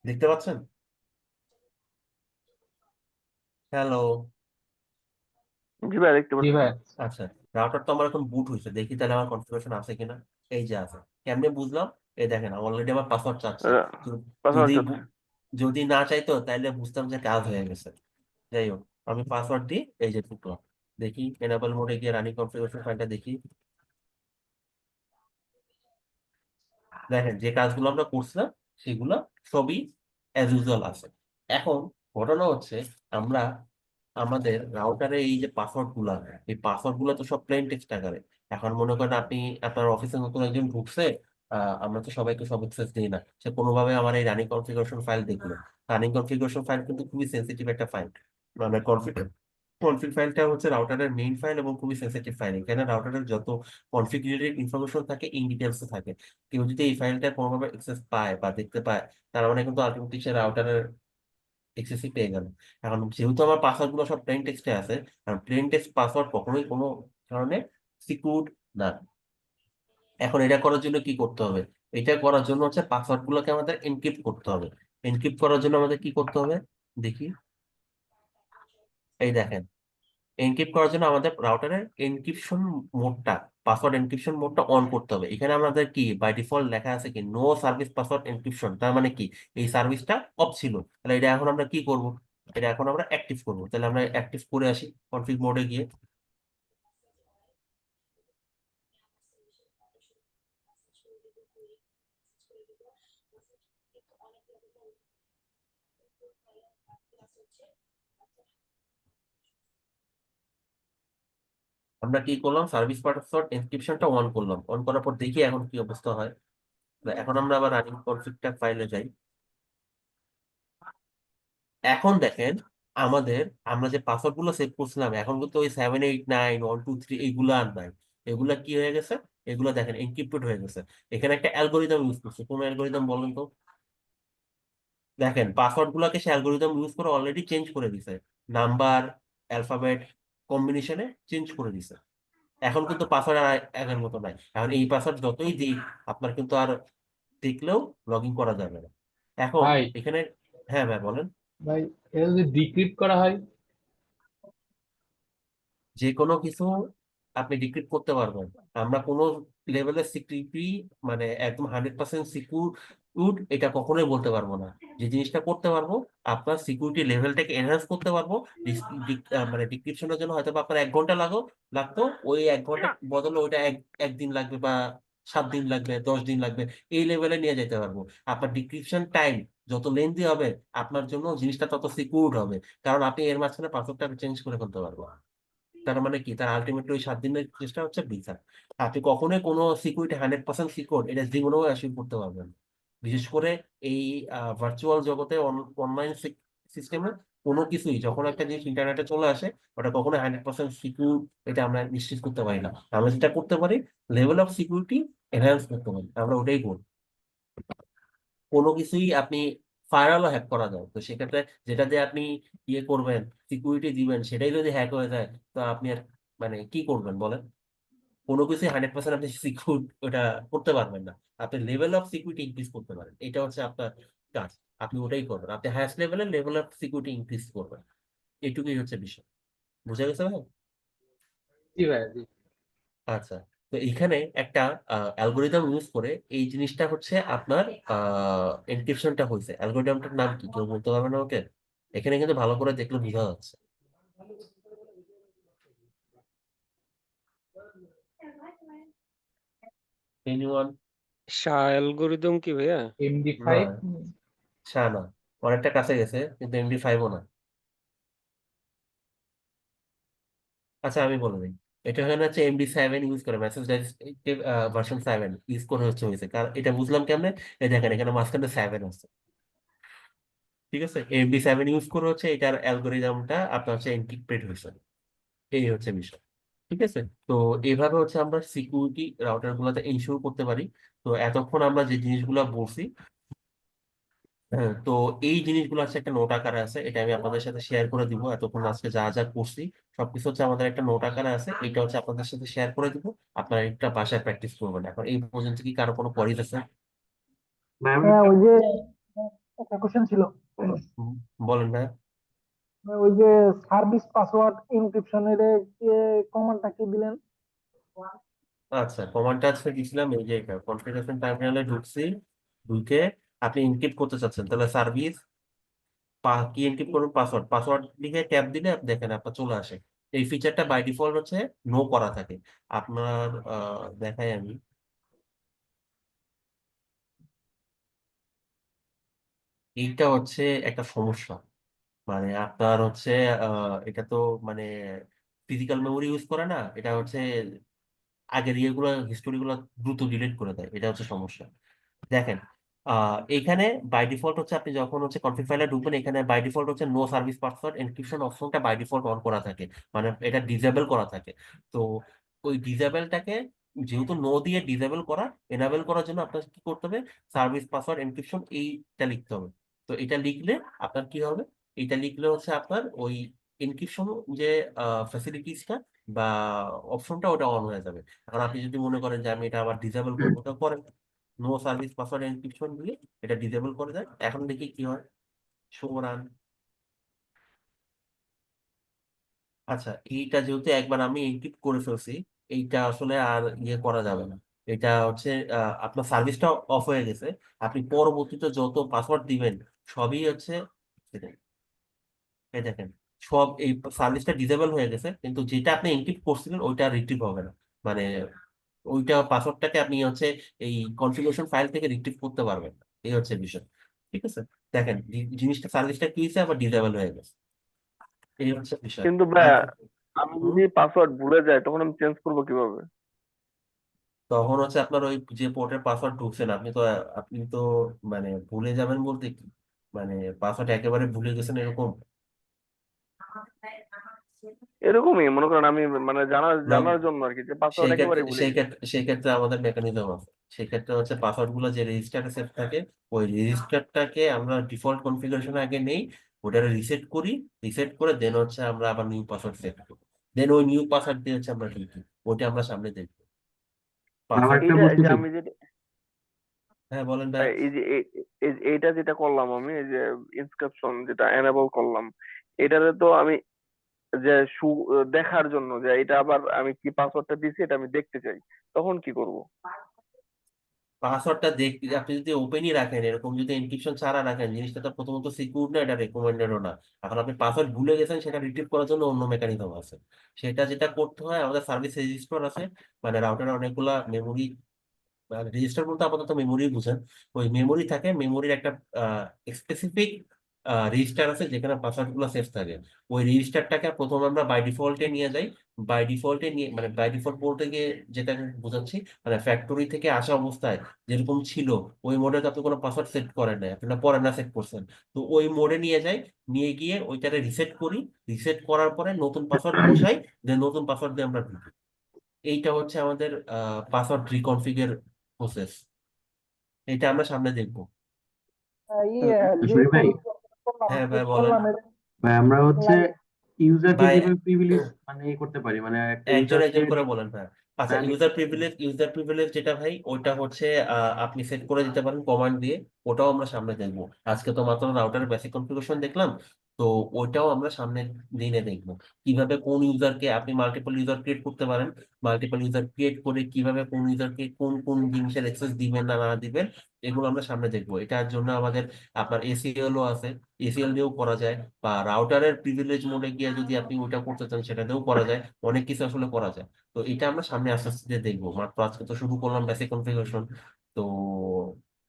দেখতে পাচ্ছেন? হ্যালো। জি ভাই দেখতে পাচ্ছি। আচ্ছা, রাউটার তো আমার এখন বুট হয়েছে, দেখি তাহলে আমার কনফিগারেশন আছে কিনা। এই যে আছে। কেমনে বুঝলাম? এই দেখেন অলরেডি আমার পাসওয়ার্ড চাচ্ছে। পাসওয়ার্ড যদি চাচ্ছে। যদি না চাইতো তাহলে বুঝতাম যে কাজ হয়ে গেছে। যাই হোক, আমি পাসওয়ার্ড দিই, এই যে ঢুকলাম, দেখি এনাবল মোডে গিয়ে রানিং কনফিগারেশন ফাইলটা দেখি। দেখেন যে কাজগুলো আমরা করছিলাম সেগুলো সবই অ্যাজ ইউজুয়াল আছে। এখন ঘটনা হচ্ছে, আমরা আমাদের রাউটারে এই যে পাসওয়ার্ড গুলা, এই পাসওয়ার্ড গুলো তো সব প্লেন টেক্সট আকারে। এখন মনে করেন আপনি, আপনার অফিসে নতুন একজন ঢুকছে, আমরা তো সবাইকে সব অ্যাক্সেস দিই না, সে কোনোভাবে আমার এই রানিং কনফিগারেশন ফাইল দেখলো। রানিং কনফিগারেশন ফাইল কিন্তু খুবই সেন্সিটিভ একটা ফাইল। মানে কনফিগ ফাইলটা হচ্ছে রাউটারের মেইন ফাইল এবং খুবই সেন্সিটিভ ফাইল। এখানে রাউটারের যত কনফিগ রিলেটেড ইনফরমেশন থাকে ইন ডিটেলস থাকে। কেউ যদি এই ফাইলটা কোনোভাবে অ্যাক্সেস পায় বা দেখতে পায়, তার মানে কিন্তু আলটিমেটলি সে রাউটারের এক্সেসই পেয়ে গেল। এখন যেহেতু আমার পাসওয়ার্ড গুলো সব প্লেন টেক্সটে আছে, কারণ প্লেন টেক্সট পাসওয়ার্ড কখনোই কোনো কারণে সিকিউর না। এখন এটা করার জন্য কি করতে হবে? এটা করার জন্য হচ্ছে পাসওয়ার্ড গুলোকে আমাদের এনক্রিপ্ট করতে হবে। এনক্রিপ্ট করার জন্য আমাদের কি করতে হবে দেখি, এই দেখেন, এনক্রিপ্ট করার জন্য আমাদের রাউটারের এনক্রিপশন মোডটা, পাসওয়ার্ড এনক্রিপশন মোডটা অন করতে হবে। এখানে আমাদের কি বাই ডিফল্ট লেখা আছে কি, নো সার্ভিস পাসওয়ার্ড এনক্রিপশন। তার মানে কি, এই সার্ভিসটা অফ ছিল। তাহলে এটা এখন আমরা কি করব? এটা এখন আমরা অ্যাক্টিভ করব। তাহলে আমরা অ্যাক্টিভ করে আসি কনফিগ মোডে গিয়ে। আমরা কি করলাম, সার্ভিস পাসওয়ার্ড এনক্রিপশনটা অন করলাম। অন করার পর দেখি এখন কি অবস্থা হয়। এখন আমরা আবার রানিং কনফিগটা ফাইলে যাই। এখন দেখেন, আমাদের, আমরা যে পাসওয়ার্ড গুলো সেভ করছিলাম, এখন কিন্তু ওই 789 123 এইগুলো আর নাই। এগুলা কি হয়ে গেছে? এগুলো দেখেন এনক্রিপ্টেড হয়ে গেছে। এখানে একটা অ্যালগোরিদম ইউজ করছে। কোন অ্যালগোরিদম বলেন তো? দেখেন পাসওয়ার্ড গুলোকে সে অ্যালগোরিদম ইউজ করে অলরেডি চেঞ্জ করে দিছে, নাম্বার, অ্যালফাবেট কম্বিনেশনে চেঞ্জ করে দিছে। এখন কিন্তু পাসওয়ার্ড আর আগের মতো নাই। এখন এই পাসওয়ার্ড যতই দিই, আপনার কিন্তু আর দেখলেও লগ ইন করা যাবে না। এখন ভাই এখানে, হ্যাঁ ভাই বলেন। ভাই এটা যদি ডিক্রিপ্ট করা হয়, যে কোনো কিছু আপনি ডিক্রিপ্ট করতে পারবেন। আমরা কোনো লেভেলের সিকিউরিটি, মানে একদম 100% সিকিউর এটা কখনোই বলতে পারবো না। যে জিনিসটা করতে পারবো, আপনার সিকিউরিটি লেভেলটাকে এনহ্যান্স করতে পারবো। মানে ডিক্রিপশনের জন্য হয়তো বা আপনার 1 ঘন্টা লাগতো, ওই 1 ঘন্টা বদলে ওইটা একদিন লাগবে বা 7 দিন লাগবে, 10 দিন লাগবে, এই লেভেলে নিয়ে যেতে পারবো। আপনার ডিক্রিপশন টাইম যত লেন্দি হবে, আপনার জন্য জিনিসটা তত সিকিউর হবে। কারণ আপনি এর মাঝখানে পাসওয়ার্ডটা চেঞ্জ করে ফেলতে পারবো। তার মানে কি, তার আলটিমেটলি ওই 7 দিনের চেষ্টা হচ্ছে বৃথা। আপনি কখনোই কোনো সিকিউরিটি 100% সিকিউর এটা জীবনেও অ্যাচিভ করতে পারবেন না। বিশেষ করে এই ভার্চুয়াল জগতে, অনলাইন সিস্টেমে কোনো কিছুই, যখন একটা জিনিস ইন্টারনেটে চলে আসে, ওটা কখনো 100% সিকিউর এটা আমরা নিশ্চিত করতে পারি না। আমরা যেটা করতে পারি, লেভেল অফ সিকিউরিটি এনহ্যান্স করতে পারি, আমরা ওটাই করি। কোনো কিছুই আপনি ফায়ারওয়ালও হ্যাক করা যায়। তো সেক্ষেত্রে যেটা দিয়ে আপনি ইয়ে করবেন, সিকিউরিটি দিবেন, সেটাই যদি হ্যাক হয়ে যায়, তো আপনি আর মানে কি করবেন বলেন? কোনো কিছুই 100% আপনি সিকিউর ওটা করতে পারবেন না। আপনি লেভেল অফ সিকিউরিটি ইনক্রিজ করতে পারেন, এটা হচ্ছে আপনার কাজ। আপনি ওটাই করবেন, আপনি হাইয়েস্ট লেভেলের লেভেল অফ সিকিউরিটি ইনক্রিজ করবেন। এটুকুই হচ্ছে বিষয়। বুঝা গেছে ভাই? জি ভাইয়া জি। আচ্ছা, তো এখানে একটা অ্যালগোরিদম ইউজ করে এই জিনিসটা হচ্ছে আপনার এনক্রিপশনটা হয়েছে। অ্যালগোরিদমটার নাম কি কেউ বলতে পারবে না ওকে? এখানে কিন্তু ভালো করে দেখলে বোঝা যাচ্ছে। এনিওয়ান? শাহ অ্যালগোরিদম কি ভাইয়া? না, MD5 শাহ না, অনেকটা কাছে গেছে, কিন্তু MD5ও না। আচ্ছা আমি বলে দিই, এটা এখানে হচ্ছে MD7 ইউজ করে, মেসেজ ডাইরেক্টিভ ভার্সন 7 ইউজ করে হয়েছে। কারণ এটা বুঝলাম কেমনে, এই দেখেন এখানে মাঝখানে 7 আছে, ঠিক আছে? MD7 ইউজ করে হচ্ছে এটার অ্যালগোরিদমটা আপনার হচ্ছে এনক্রিপ্টেড হয়েছে। এই হচ্ছে বিষয়, ঠিক আছে? তো এইভাবে হচ্ছে আমরা সিকিউরিটি রাউটার গুলোতে ইনশিওর করতে পারি। তো এতক্ষণ আমরা যে জিনিসগুলো বলছি, হ্যাঁ, তো এই জিনিসগুলো হচ্ছে একটা নোট আকারে আছে, এটা আমি আপনাদের সাথে শেয়ার করে দিব। এতক্ষণ আজকে যা যা করছি সবকিছু হচ্ছে আমাদের একটা নোট আকারে আছে, এটা হচ্ছে আপনাদের সাথে শেয়ার করে দিব। আপনারা একটা বাসায় প্র্যাকটিস করবেন। এখন এই পর্যন্ত কি কারো কোনো কোয়ারিজ আছে? হ্যাঁ ওই যে একটা কোশ্চেন ছিল, বলেন না। ওই যে সার্ভিস পাসওয়ার্ড এনক্রিপশনের কমান্ডটা কি দিলেন? আচ্ছা, কমান্ডটা আজকে দিছিলাম এই যে কনফিগারেশন টার্মিনালে ঢুকছি, ঢুকে আপনি এনক্রিপ্ট করতে চাচ্ছেন, তাহলে সার্ভিস কি এনক্রিপ্ট করুন, পাসওয়ার্ড, পাসওয়ার্ড লিখে ট্যাপ দিলে দেখেন আপনার চলে আসে। এই ফিচারটা বাই ডিফল্ট হচ্ছে নো করা থাকে আপনার। দেখাই আমি, এইটা হচ্ছে একটা সমস্যা। মানে আপনার হচ্ছে এটা তো মানে ফিজিক্যাল মেমোরি ইউজ করে না, এটা হচ্ছে আগের ইয়েগুলো হিস্টোরি গুলো দ্রুত ডিলিট করে দেয়, এটা হচ্ছে সমস্যা। দেখেন এখানে বাই ডিফল্ট হচ্ছে আপনি যখন হচ্ছে কনফিগ ফাইলে ঢুকবেন, এখানে বাই ডিফল্ট হচ্ছে নো সার্ভিস পাসওয়ার্ড এনক্রিপশন অপশনটা বাই ডিফল্ট অন করা থাকে, মানে এটা ডিসেবল করা থাকে। তো ওই ডিসেবলটাকে যেহেতু নো দিয়ে ডিসেবল করা, এনাবেল করার জন্য আপনার কি করতে হবে, সার্ভিস পাসওয়ার্ড এনক্রিপশন এইটা লিখতে হবে। তো এটা লিখলে আপনার কি হবে, এটা লিখলে হচ্ছে আপনার ওই এনক্রিপশন যে ফ্যাসিলিটিসটা বা অপশনটা ওটা অন হয়ে যাবে। এখন আপনি যদি মনে করেন যে আমি এটা আবার ডিসেবল করবো, তো করেন, নো সার্ভিস পাসওয়ার্ড এনক্রিপশন দিয়ে এটা ডিসেবল করে দেয়। এখন দেখি কি হয়, শো রান। আচ্ছা, এইটা যেহেতু একবার আমি এনক্রিপ্ট করে ফেলছি, এইটা আসলে আর ইয়ে করা যাবে না। এটা হচ্ছে আপনার সার্ভিসটা অফ হয়ে গেছে। আপনি পরবর্তীতে যত পাসওয়ার্ড দিবেন সবই হচ্ছে সেটাই। এই দেখেন, সব এই সার্ভিসটা ডিসেবল হয়ে গেছে, কিন্তু যেটা আপনি এনক্রিপ্ট করছিলেন ওইটা রিট্রিভ হবে না। মানে ওইটা পাসওয়ার্ডটাকে আপনি হচ্ছে এই কনফিগারেশন ফাইল থেকে রিট্রিভ করতে পারবেন না। এই হচ্ছে বিষয়, ঠিক আছে? দেখেন জিনিসটা, সার্ভিসটা কি হয়েছে, আবার ডিসেবল হয়ে গেছে। এই হচ্ছে বিষয়। কিন্তু আর ভাইয়া আমি হুম, যদি পাসওয়ার্ড ভুলে যাই তখন আমি চেঞ্জ করবো কিভাবে? তখন হচ্ছে আপনার ওই যে পোর্টের পাসওয়ার্ড ঢুকছেন, আপনি তো মানে ভুলে যাবেন বলতে কি, মানে পাসওয়ার্ড একেবারে ভুলে গেছেন এরকম এরকমই মনে করেন, আমি মানে জানার না। জানার জন্য আর কি, যে পাসওয়ার্ড সেই ক্ষেত্রে একেবারে ভুলে সেই গেছি। ক্ষেত্রে সেই ক্ষেত্রে আমাদের মেকানিজম আছে। সেই ক্ষেত্রে হচ্ছে পাসওয়ার্ড গুলো যে রেজিস্টারে সেভ থাকে, ওই রেজিস্টারটাকে আমরা ডিফল্ট কনফিগারেশন আগে নেই, ওটা রিসেট করি, রিসেট করে দেন হচ্ছে আমরা আবার নিউ পাসওয়ার্ড সেট করি। দেন ওই নিউ পাসওয়ার্ড দিয়ে হচ্ছে আমরা ঢুকি, ওটা আমরা সামনে দেখবো পাসওয়ার্ড। এই যে আমি যেটা হ্যাঁ বলেন ভাই। এইটা যেটা করলাম, আমি এই যে ইনস্ক্রিপশন যেটা এনেবল করলাম, এটাতে তো আমি যে দেখার জন্য যে এটা আবার আমি কি পাসওয়ার্ডটা দিছি এটা আমি দেখতে চাই, তখন কি করব? পাসওয়ার্ডটা দেখতে আপনি যদি ওপেনই রাখেন, এরকম যদি এনক্রিপশন ছাড়া রাখেন, জিনিসটা তো প্রথমত সিকিউর না, এটা রেকমেন্ডেডও না। এখন আপনি পাসওয়ার্ড ভুলে গেছেন, সেটা রিট্রিভ করার জন্য অন্য মেকানিজম আছে। সেটা যেটা করতে হয়, আমাদের সার্ভিস রেজিস্টার আছে, মানে রাউটারে অনেকগুলা মেমোরি, রেজিস্টার বলতে আপাতত মেমোরি বুঝেন। ওই মেমোরি থাকে, মেমোরির একটা স্পেসিফিক রেজিস্টার আছে যেখানে পাসওয়ার্ড গুলো সেভ থাকে। ওই রেজিস্টারটাকে প্রথম আমরা বাই ডিফল্টে নিয়ে যাই। বাই ডিফল্টে নিয়ে মানে বাই ডিফল্ট বলতে গিয়ে যেটা আমি বোঝাচ্ছি, মানে ফ্যাক্টরি থেকে আসা অবস্থায় যেরকম ছিল ওই মোডে তো আপনি কোনো পাসওয়ার্ড সেট করেন না, আপনারা পরে না সেট করছেন। তো ওই মোডে নিয়ে যাই, নিয়ে গিয়ে ওইটারে রিসেট করি, রিসেট করার পরে নতুন পাসওয়ার্ড বসাই, দেন নতুন পাসওয়ার্ড দিয়ে আমরা ঢুকি। এইটা হচ্ছে আমাদের পাসওয়ার্ড রিকনফিগের প্রসেস। এটা আমরা সামনে দেখবো। ইয়ে যে আসলে ভাই করলাম হ্যাঁ ভাই সেট বলেন। করলাম ভাই আমরা হচ্ছে লাগে ইউজারকে ভাই কিভাবে প্রিভিলেজ মানে করতে পারি, মানে একটা একজন ইউজারকে একজন করে বলেন ভাই। আচ্ছা, আমি ইউজার প্রিভিলেজ যেটা ভাই, ওইটা হচ্ছে আপনি সেট করে দিতে পারেন কমান্ড দিয়ে। ওটাও আমরা সামনে দেখবো। আজকে তো মাত্র রাউটারের বেসিক কনফিগারেশন দেখলাম, তো ওইটাও আমরা সামনের দিনে দেখবো কিভাবে কোন ইউজারকে আপনি মাল্টিপল ইউজার ক্রিয়েট করতে পারেন। মাল্টিপল ইউজার ক্রিয়েট করে কিভাবে কোন ইউজারকে কোন কোন জিনিসের অ্যাক্সেস দিবেন না না দিবেন, এগুলো আমরা সামনে দেখবো। এটার জন্য আমাদের আপনার এসিএল ও আছে, এসিএল দিয়েও করা যায়, বা রাউটারের প্রিভিলেজ মোডে গিয়ে যদি আপনি ওইটা করতে চান সেটাতেও করা যায়। অনেক কিছু আসলে করা যায়। তো এটা আমরা সামনে আস্তে আস্তে দেখবো। মাত্র আজকে তো শুরু করলাম বেসিক কনফিগারেশন। তো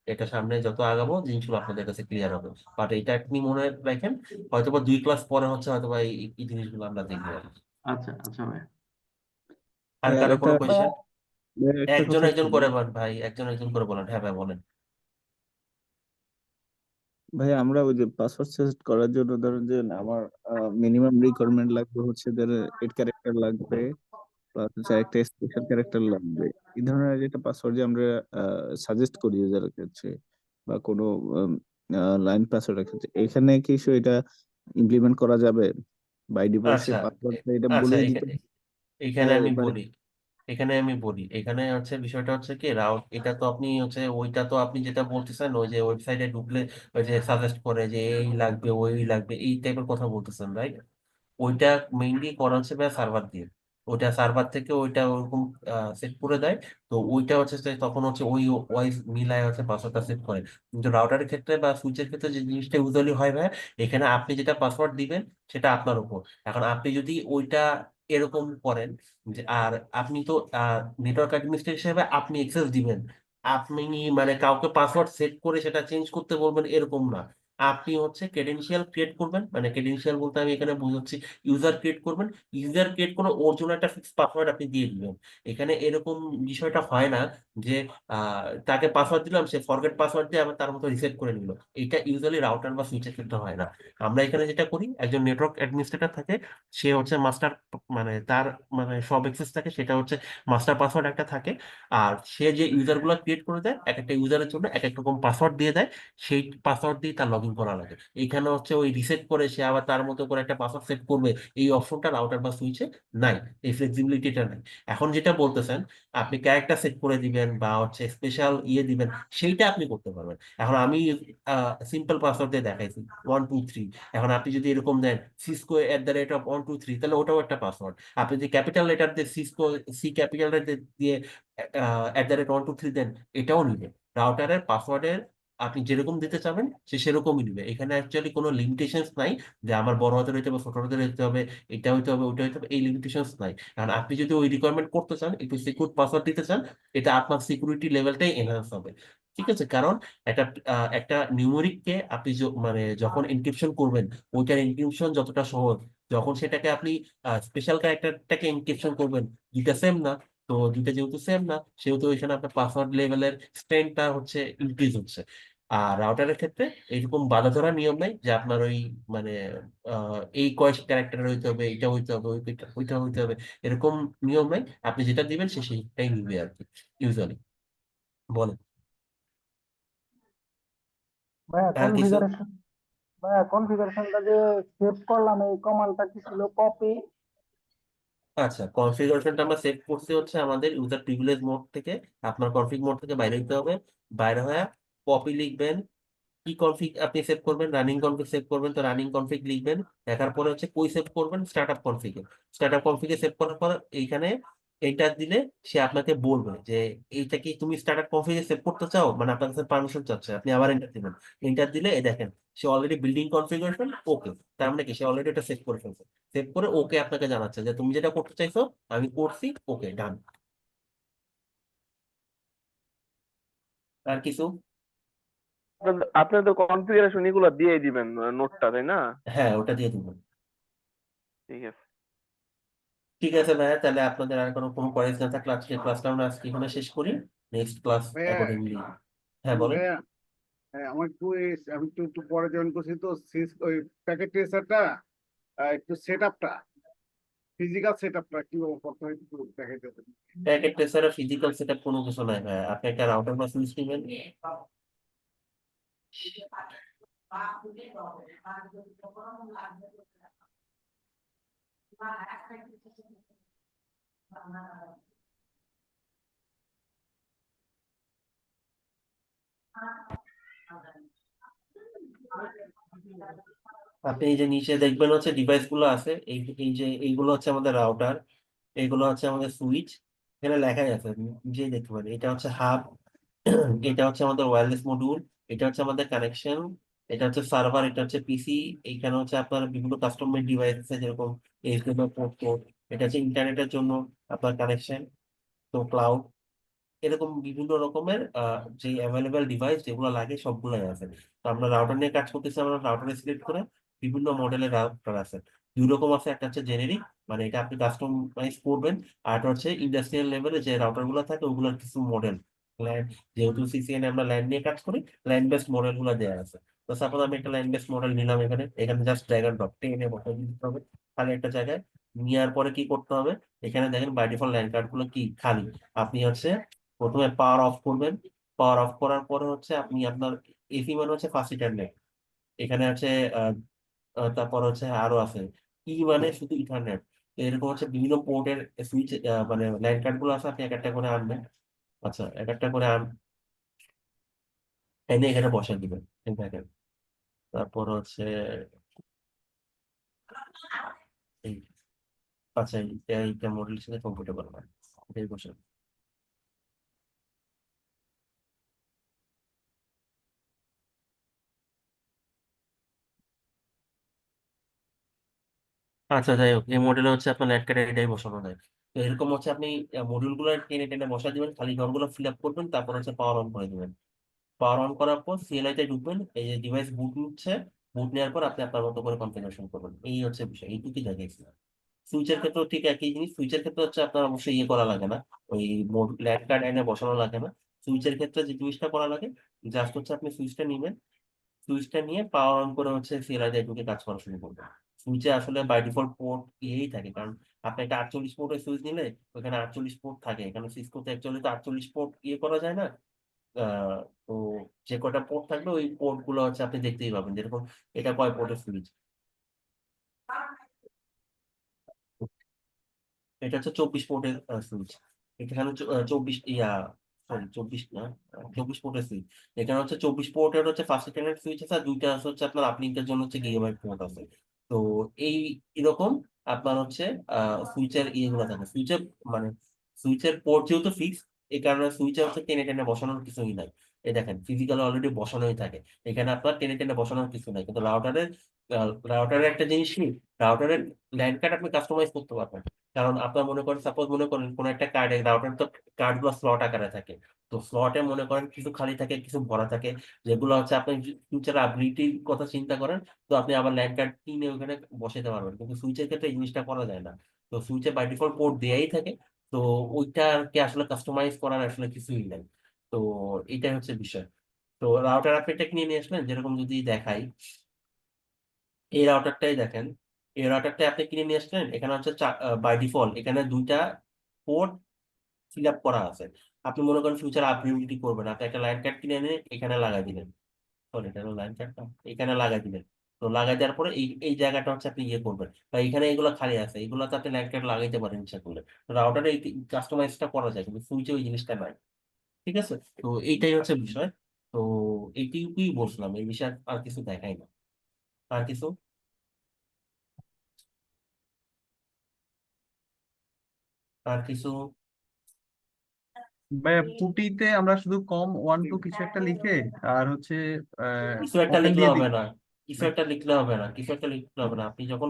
এটা সামনে যত আগাবো জিনিসগুলো আপনাদের কাছে ক্লিয়ার হবে। বাট এটা আপনি মনে রাখেন, হয়তোবা 2 ক্লাস পরে হচ্ছে হয়তোবা এই জিনিসগুলো আমরা দেখবো আর কি। আচ্ছা আচ্ছা ভাই। আর ভাই কারো আরেকটা কোনো কোয়েশ্চেন? ভাই আরেকটা একজন কথা একজন ছিল। করে বলেন ভাই, একজন একজন করে বলেন। হ্যাঁ ভাই বলেন। ভাই আমরা ওই যে পাসওয়ার্ড সেট করার জন্য ধরেন যে আমার মিনিমাম রিকোয়ারমেন্ট লাগবে হচ্ছে ধরেন 8 ক্যারেক্টার লাগবে, প্লাস হচ্ছে একটা স্পেশাল ক্যারেক্টার লাগবে। এই ধরনের যেটা পাসওয়ার্ড যে আমরা সাজেস্ট করি ইউজারের কাছে বা কোনো লাইন পাসওয়ার্ডের ক্ষেত্রে, এখানে কিছু এটা ইমপ্লিমেন্ট করা যাবে? বাই ডিফল্ট আচ্ছা পাসওয়ার্ডটা এটা আচ্ছা, বলেই দিতে এখানে আমি মানে বলি, এখানে হচ্ছে বিষয়টা হচ্ছে কি, রাউট এটা তো আপনি হচ্ছে ওইটা তো আপনি যেটা বলতেছেন ওই যে ওয়েবসাইটে ঢুকলে ওই যে সাজেস্ট করে যে এই লাগবে ওই লাগবে এই টাইপের কথা বলতেছেন, রাইট? ওইটা মেইনলি করা হচ্ছে সার্ভার দিয়ে। ওইটা সার্ভার থেকে ওইটা ওরকম সেট করে দেয়। তো ওইটা হচ্ছে যে তখন হচ্ছে ওই ওয়াইজ মিলায় হচ্ছে পাসওয়ার্ডটা সেট করে। কিন্তু রাউটারের ক্ষেত্রে বা সুইচের ক্ষেত্রে যে জিনিসটা ইউজুয়ালি হয় ভাই, এখানে আপনি যেটা পাসওয়ার্ড দিবেন সেটা আপনার উপর। এখন আপনি যদি ওইটা এরকম করেন যে, আর আপনি তো নেটওয়ার্ক অ্যাডমিনিস্ট্রেটর হিসেবে আপনি অ্যাক্সেস দিবেন, আপনি মানে কাউকে পাসওয়ার্ড সেট করে সেটা চেঞ্জ করতে বলবেন এরকম না। আপনি হচ্ছে ক্রেডেনশিয়াল ক্রিয়েট করবেন, মানে ক্রেডেনশিয়াল বলতে আমি এখানে বুঝাচ্ছি ইউজার ক্রিয়েট করবেন। ইউজার ক্রিয়েট করে ওর জন্য একটা ফিক্স পাসওয়ার্ড আপনি দিয়ে দিবেন। এখানে এরকম বিষয়টা হয় না যে তাকে পাসওয়ার্ড দিলাম, সে ফরগেট পাসওয়ার্ড দিয়ে আবার তার মতো রিসেট করে নিল। এটা ইউজুয়ালি রাউটার বা সুইচের ক্ষেত্রে হয় না। আমরা এখানে যেটা করি, একজন নেটওয়ার্ক অ্যাডমিনিস্ট্রেটর থাকে, সে হচ্ছে মাস্টার, মানে তার মানে সব অ্যাক্সেস থাকে, সেটা হচ্ছে মাস্টার পাসওয়ার্ড একটা থাকে। আর সে যে ইউজার গুলো ক্রিয়েট করে দেয়, এক একটা ইউজারের জন্য এক এক রকম পাসওয়ার্ড দিয়ে দেয়। সেই পাসওয়ার্ড দিয়ে তার লগ ইন করা লাগে। এখানে হচ্ছে ওই রিসেট করে সে আবার তার মতো করে একটা পাসওয়ার্ড সেট করবে, এই অপশনটা রাউটার বা সুইচে নাই, এই ফ্লেক্সিবিলিটিটা নাই। এখন যেটা বলতেছেন আপনি ক্যারেক্টার সেট করে দিবেন বা হচ্ছে স্পেশাল ইয়ে দিবেন, সেইটা আপনি করতে পারবেন। এখন আমি সিম্পল পাসওয়ার্ড দিয়ে দেখাইছি 123। এখন আপনি যদি এরকম দেন cisco@123, তাহলে ওটাও একটা পাসওয়ার্ড। আপনি যদি ক্যাপিটাল লেটার দিয়ে সিসকো, সি ক্যাপিটাল দিয়ে @123 দেন, এটাও নিবে। রাউটারের পাসওয়ার্ডের আপনি যেরকম দিতে চাবেন সে সেরকমই নিবে। এখানে অ্যাকচুয়ালি কোনো লিমিটেশনস নাই যে আমার বড় হাতের হইতে হবে, ছোট হাতের হইতে হবে, এটা হইতে হবে, ওইটা হইতে হবে, এই লিমিটেশনস নাই। কারণ আপনি যদি ওই রিকোয়ারমেন্ট করতে চান, একটু সিকিউর পাসওয়ার্ড দিতে চান, এটা আপনার সিকিউরিটি লেভেলটাই এনহান্স হবে। ঠিক আছে? কারণ একটা একটা নিউমেরিককে আপনি মানে যখন এনক্রিপশন করবেন, ওইটার এনক্রিপশন যতটা সহজ, যখন সেটাকে আপনি স্পেশাল ক্যারেক্টারটাকে এনক্রিপশন করবেন, দুইটা সেম না। তো দুইটা যেহেতু সেম না, সেহেতু এখানে আপনার পাসওয়ার্ড লেভেলের স্ট্রেংথটা হচ্ছে ইনক্রিজ হচ্ছে। আর রাউটারের ক্ষেত্রে এইরকম বাঁধা ধরা নিয়ম নাই যে আপনার ওই মানে এই কয়েক ক্যারেক্টার হইতে হবে, এটা হইতে হবে, ওইটা হইতে হবে, এরকম নিয়ম নাই। আপনি যেটা দিবেন সে সেইটাই নিবে আর কি, ইউজুয়ালি। বলেন। ভাইয়া আর কিছু? কনফিগারেশনটা যে সেভ করলাম এই কমান্ডটা কি ছিল? কপি আচ্ছা, কনফিগারেশনটা আমরা সেভ করছি হচ্ছে আমাদের ইউজার প্রিভিলেজ মোড থেকে। আপনার কনফিগ মোড থেকে বাইরে দিতে হবে। বাইরে হয়ে কপি লিখবেন। কি কনফিগ আপনি সেভ করবেন? রানিং কনফিগ সেভ করবেন, তো রানিং কনফিগ লিখবেন। দেখার পরে হচ্ছে কই সেভ করবেন? স্টার্টআপ কনফিগে। স্টার্টআপ কনফিগে সেভ করার পর এইখানে এন্টার দিলে সে আপনাকে বলবে যে এইটা কি তুমি স্টার্টআপ কনফিগে সেভ করতে চাও, মানে আপনার কাছে পারমিশন চাচ্ছে, আপনি আবার এন্টার দিবেন। এন্টার দিলে এই দেখেন সে অলরেডি বিল্ডিং কনফিগারেশন ওকে। তার মানে কি সে অলরেডি এটা সেভ করে ফেলছে। সেভ করে ওকে আপনাকে জানাচ্ছে যে তুমি যেটা করতে চাইছো আমি করছি, ওকে ডান। আর কিছু? আপনাদের কনফিগারেশন এগুলো দিয়ে দিবেন নোটটা, তাই না? হ্যাঁ, ওটা দিয়ে দিবেন। ঠিক আছে। ঠিক আছে ভাইয়া, তাহলে আপনাদের আর কোনো কোয়ারিজ না থাকলে আজকে ক্লাসটা আমরা আজকে এখানে শেষ করি। নেক্সট ক্লাস ভাইয়া অ্যাকর্ডিংলি। হ্যাঁ বলেন। ভাইয়া হ্যাঁ, আমার একটু আমি একটু একটু পরে জয়েন করছি তো ওই প্যাকেট ট্রেসারটা একটু সেটআপটা, ফিজিক্যাল সেটআপটা কিভাবে করতে হয় একটু দেখাইতে হবে। প্যাকেট ট্রেসারে ফিজিক্যাল সেটআপ কোনো কিছু নাই ভাইয়া। আপনি একটা রাউটার বা সুইচ নেবেন, আপনি এই যে নিচে দেখবেন হচ্ছে ডিভাইস গুলো আছে, এই যে এইগুলো হচ্ছে আমাদের রাউটার, এইগুলো হচ্ছে আমাদের সুইচ। এখানে লেখাই আছে, নিজেই দেখতে পারেন। এটা হচ্ছে হাব, এটা হচ্ছে আমাদের ওয়্যারলেস মডিউল, এটা হচ্ছে আমাদের কানেকশন, এটা হচ্ছে সার্ভার, এটা হচ্ছে পিসি। এইখানে হচ্ছে আপনার বিভিন্ন কাস্টম মেড ডিভাইস আছে, যেরকম এইচডিএমআই পোর্ট। এটা হচ্ছে ইন্টারনেটের জন্য আপনার কানেকশন, তো ক্লাউড, এরকম বিভিন্ন রকমের যে অ্যাভেলেবেল ডিভাইস যেগুলো লাগে সবগুলোই আছে। তো আমরা রাউটার নিয়ে কাজ করতেছি, আমরা রাউটারে সিলেক্ট করে বিভিন্ন মডেলের রাউটার আছে। দুই রকম আছে, একটা হচ্ছে জেনেরিক, মানে এটা আপনি কাস্টমাইজ করবেন, আর একটা হচ্ছে ইন্ডাস্ট্রিয়াল লেভেলে যে রাউটার গুলো থাকে ওগুলোর কিছু মডেল। যেহেতু সিসিএন আমরা ল্যান্ড নিয়ে কাজ করি, ল্যান্ড বেসড মডেল গুলো দেওয়া আছে। তো সাপোজ আমি একটা ল্যান্ড বেসড মডেল নিলাম, এখানে এখানে জাস্ট ড্র্যাগ এন্ড ড্রপ টেনে বসাই দিতে হবে খালি একটা জায়গায়। নেওয়ার পরে কি করতে হবে, এখানে দেখেন বাই ডিফল্ট ল্যান্ড কার্ড গুলো কি খালি। আপনি হচ্ছে প্রথমে পাওয়ার অফ করবেন, পাওয়ার অফ করার পরে হচ্ছে আপনি আপনার এসি মানে হচ্ছে ফার্স্ট ইথারনেট, এখানে আছে তারপর হচ্ছে আরো আছে ই মানে শুধু ইথারনেট। এরকম হচ্ছে বিভিন্ন পোর্টের সুইচ মানে লাইন কার্ড গুলো আছে, আপনি এক একটা করে আনবেন। আচ্ছা, এক একটা করে এনে এখানে বসায় দিবেন এই দেখেন। তারপর হচ্ছে এই, আচ্ছা এইটা মডেলের সাথে কম্পিটেবল হয়, এটাই বসে। আচ্ছা, যাই হোক, এই মডেলে হচ্ছে আপনার নেট কার্ডে এটাই বসানো যায়। তো এরকম হচ্ছে আপনি মডিউল গুলো টেনে টেনে বসা দিবেন, খালি ঘরগুলো ফিল আপ করবেন, তারপর হচ্ছে পাওয়ার অন করে দিবেন। পাওয়ার অন করার পর সিএলআই তে ঢুকবেন, এই যে ডিভাইস বুট নিচ্ছে, বুট নেওয়ার পর আপনি আপনার মতো করে কনফিগারেশন করবেন। এই হচ্ছে বিষয়, এইটুকুই দেখাইছি। সুইচের ক্ষেত্রেও ঠিক একই জিনিস। সুইচের ক্ষেত্রে হচ্ছে আপনার অবশ্যই ইয়ে করা লাগে না, ওই ল্যান্ড কার্ড এনে বসানো লাগে না। সুইচের ক্ষেত্রে যে জিনিসটা করা লাগে, জাস্ট হচ্ছে আপনি সুইচটা নিবেন, সুইচটা নিয়ে পাওয়ার অন করে হচ্ছে সিএলআই তে ঢুকে কাজ করা শুরু করবেন। সুইচে আসলে বাই ডিফল্ট পোর্ট ইয়েই থাকে, কারণ আপনি একটা 48 পোর্টের সুইচ নিলে ওখানে 48 পোর্ট থাকে। এখানে সিসকোতে অ্যাকচুয়ালি তো 48 পোর্ট ইয়ে করা যায় না। আহ, তো যে কয়টা পোর্ট থাকবে ওই পোর্ট গুলো হচ্ছে আপনি দেখতেই পাবেন, যেরকম এটা কয় পোর্টের সুইচ, এটা হচ্ছে 24 পোর্টের সুইচ। এখানে 24 সরি 24 না, 24 পোর্টের সুইচ। এখানে হচ্ছে 24 পোর্টের হচ্ছে ফার্স্ট ইন্টারনেট সুইচ আছে, আর দুইটা আছে হচ্ছে আপনার আপলিঙ্কের জন্য হচ্ছে গিগাবাইট পোর্ট আছে। তো এই এরকম আপনার হচ্ছে সুইচের ইয়েগুলো থাকে। সুইচের মানে সুইচের পোর্ট যেহেতু ফিক্স, এই কারণে সুইচে হচ্ছে টেনে টেনে বসানোর কিছুই নাই। এই দেখেন ফিজিক্যালি অলরেডি বসানোই থাকে, এখানে আপনার টেনে টেনে বসানোর কিছু নাই। কিন্তু রাউটারের একটা জিনিস কি, রাউটারের ল্যান্ড কার্ড আপনি কাস্টমাইজ করতে পারবেন। কারণ আপনার মনে করেন, সাপোজ মনে করেন কোন একটা কার্ডে, রাউটার তো কার্ড গুলো স্লট আকারে থাকে। তো স্লটে মনে করেন কিছু খালি থাকে, কিছু ভরা থাকে, যেগুলো হচ্ছে আপনি ফিউচার আপগ্রেডিং কথা চিন্তা করেন, তো আপনি আবার ল্যান্ড কার্ড কিনে ওখানে বসাতে পারবেন। কিন্তু সুইচের ক্ষেত্রে এই জিনিসটা করা যায় না। তো সুইচে বাই ডিফল্ট পোর্ট দেয়াই থাকে, তো ওইটাকে আসলে কাস্টমাইজ করার আসলে কিছুই নাই। তো এটাই হচ্ছে বিষয়। তো রাউটার আপনি এটা কিনে নিয়ে আসলেন, যেরকম যদি দেখাই, এই রাউটারটাই দেখেন। এই রাউটারটা আপনি কিনে নিয়ে আসলেন, এখানে হচ্ছে বাই ডিফল্ট এখানে দুইটা পোর্ট ফিল আপ করা আছে। আপনি মনে করেন ফিউচার আপগ্রেডিং করবেন, আপনি একটা লাইন কার্ড কিনে এনে এখানে লাগাই দিলেন, সরি এটা লাইন কার্ডটা এখানে লাগাই দিলেন। তো লাগাই দেওয়ার পরে এই এই জায়গাটা হচ্ছে আপনি ইয়ে করবেন, বা এখানে এগুলো খালি আছে, এগুলোতে আপনি লাইন কার্ড লাগাইতে পারেন ইচ্ছা করলে। রাউটারে এই কাস্টমাইজটা করা যায়, কিন্তু সুইচে ওই জিনিসটা নাই। ঠিক আছে, তো এইটাই হচ্ছে বিষয়। তো এইটুকুই বলছিলাম, এই বিষয়ে আর কিছু দেখাই না। আর কিছু আর কিছু ভাইয়া পুটিতে আমরা শুধু কম 1 2 কিছু একটা লিখে আর হচ্ছে কিছু একটা ওপেন লিখলে দিয়ে হবে দিই না, কিছু একটা লিখলে হবে না, কিছু একটা লিখলে হবে না। আপনি যখন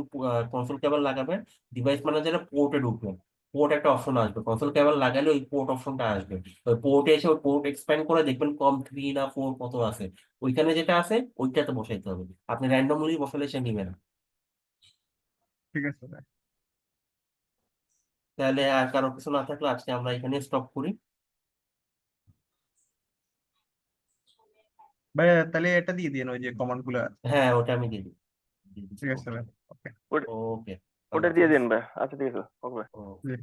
কনসোল কেবল লাগাবেন, ডিভাইস ম্যানেজারে পোর্টে ঢুকবেন, পোর্ট একটা অপশন আসবে, কনসোল কেবল লাগালে ওই পোর্ট অপশনটা আসবে। ওই পোর্টে এসে ওই পোর্ট এক্সপ্যান্ড করে দেখবেন কম 3 না 4 কত আছে, ওইখানে যেটা আছে ওইটাতে বসাইতে হবে। আপনি র্যান্ডমলি বসালে সে নিবে না। ঠিক আছে ভাই। তাহলে আর কারো কিছু না থাকলে আজকে আমরা এখানে স্টপ করি। ভাইয়া তাহলে এটা দিয়ে দিন, ওই যে কমান্ড গুলো। হ্যাঁ, ওটা আমি দিয়ে দিই। ঠিক আছে ভাই, ওকে। ওকে, ওটা দিয়ে দিন ভাই। আচ্ছা ঠিক আছে, ওকে। ওকে।